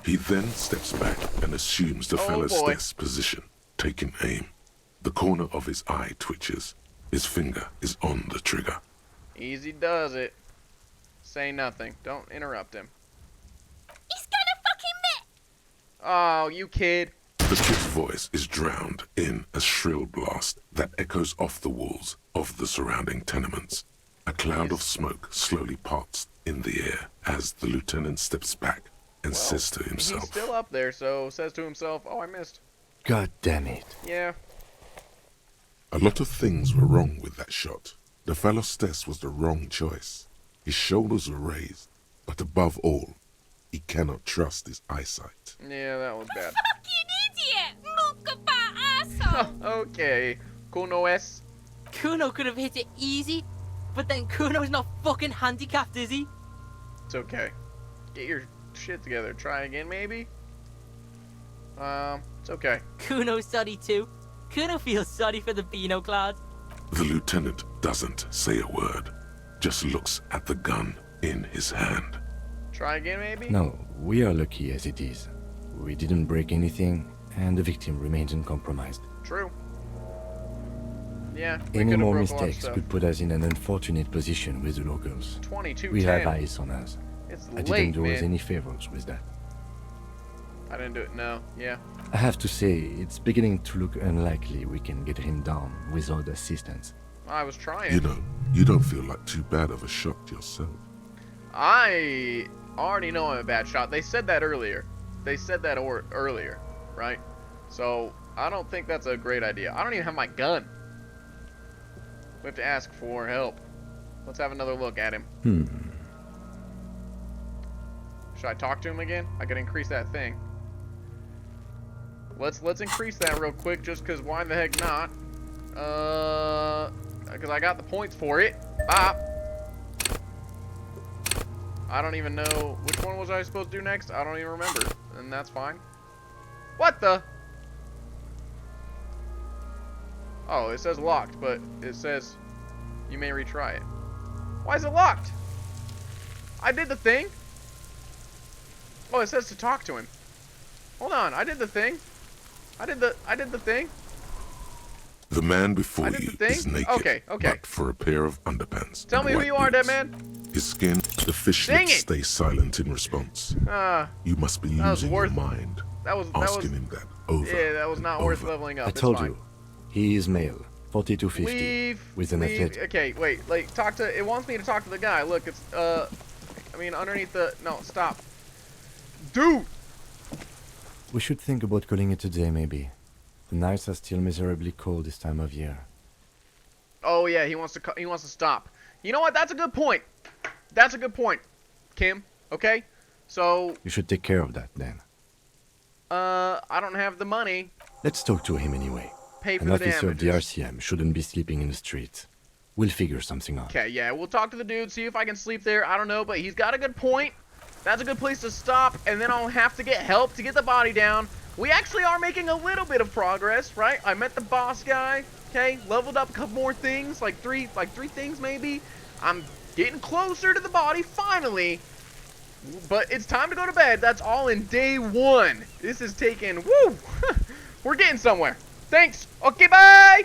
He then steps back and assumes the fellow's desk position, taking aim. The corner of his eye twitches. His finger is on the trigger. Easy does it. Say nothing. Don't interrupt him. He's gonna fucking miss! Oh, you kid. The kid's voice is drowned in a shrill blast that echoes off the walls of the surrounding tenements. A cloud of smoke slowly parts in the air as the lieutenant steps back and says to himself, He's still up there, so says to himself, oh, I missed. God damn it. Yeah. A lot of things were wrong with that shot. The fellow's test was the wrong choice. His shoulders were raised, but above all, he cannot trust his eyesight. Yeah, that was bad. Fucking idiot! Mookabat asshole! Okay. Kuno S. Kuno could have hit it easy. But then Kuno's not fucking handicapped, is he? It's okay. Get your shit together. Try again, maybe? It's okay. Kuno's sorry too. Kuno feels sorry for the Beano Cloud. The lieutenant doesn't say a word, just looks at the gun in his hand. Try again, maybe? No, we are lucky as it is. We didn't break anything, and the victim remains uncompromised. True. Yeah. Any more mistakes could put us in an unfortunate position with the locals. 22. We have eyes on us. It's I late, didn't do us man. any favors with that. I didn't do it. No. Yeah. I have to say, it's beginning to look unlikely we can get him down without assistance. I was trying. You know, you don't feel like too bad of a shot yourself. I already know I'm a bad shot. They said that earlier. They said that earlier, right? So, I don't think that's a great idea. I don't even have my gun. We have to ask for help. Let's have another look at him. Should I talk to him again? I could increase that thing. Let's increase that real quick, just because why the heck not? Because I got the points for it. Bop. I don't even know which one was I supposed to do next. I don't even remember, and that's fine. What the? Oh, it says locked, but it says you may retry it. Why is it locked? I did the thing. Oh, it says to talk to him. Hold on, I did the thing. I did the thing. The man before you is naked, okay. but for a pair of underpants. Tell me who you are, dead man. His skin, the fish lips stay silent in response. You must be losing your mind. Asking him that over. Yeah, that was not worth leveling up. I told you, he is male, 40 to 50, with an athletic. Okay, wait, like talk to. It wants me to talk to the guy. Look, it's I mean underneath the. No, stop. Dude. We should think about calling it a day, maybe. The nights are still miserably cold this time of year. Oh yeah, he wants to stop. You know what? That's a good point. That's a good point, Kim. Okay, so. You should take care of that then. I don't have the money. Let's talk to him anyway. Pay for An the officer of the damages. RCM shouldn't be sleeping in the streets. We'll figure something out. Okay, yeah, we'll talk to the dude, see if I can sleep there. I don't know, but he's got a good point. That's a good place to stop, and then I'll have to get help to get the body down. We actually are making a little bit of progress, right? I met the boss guy, okay? Leveled up a couple more things, like three things maybe. I'm getting closer to the body, finally. But it's time to go to bed. That's all in day 1. This is taking, woo! We're getting somewhere. Thanks. Okay, bye!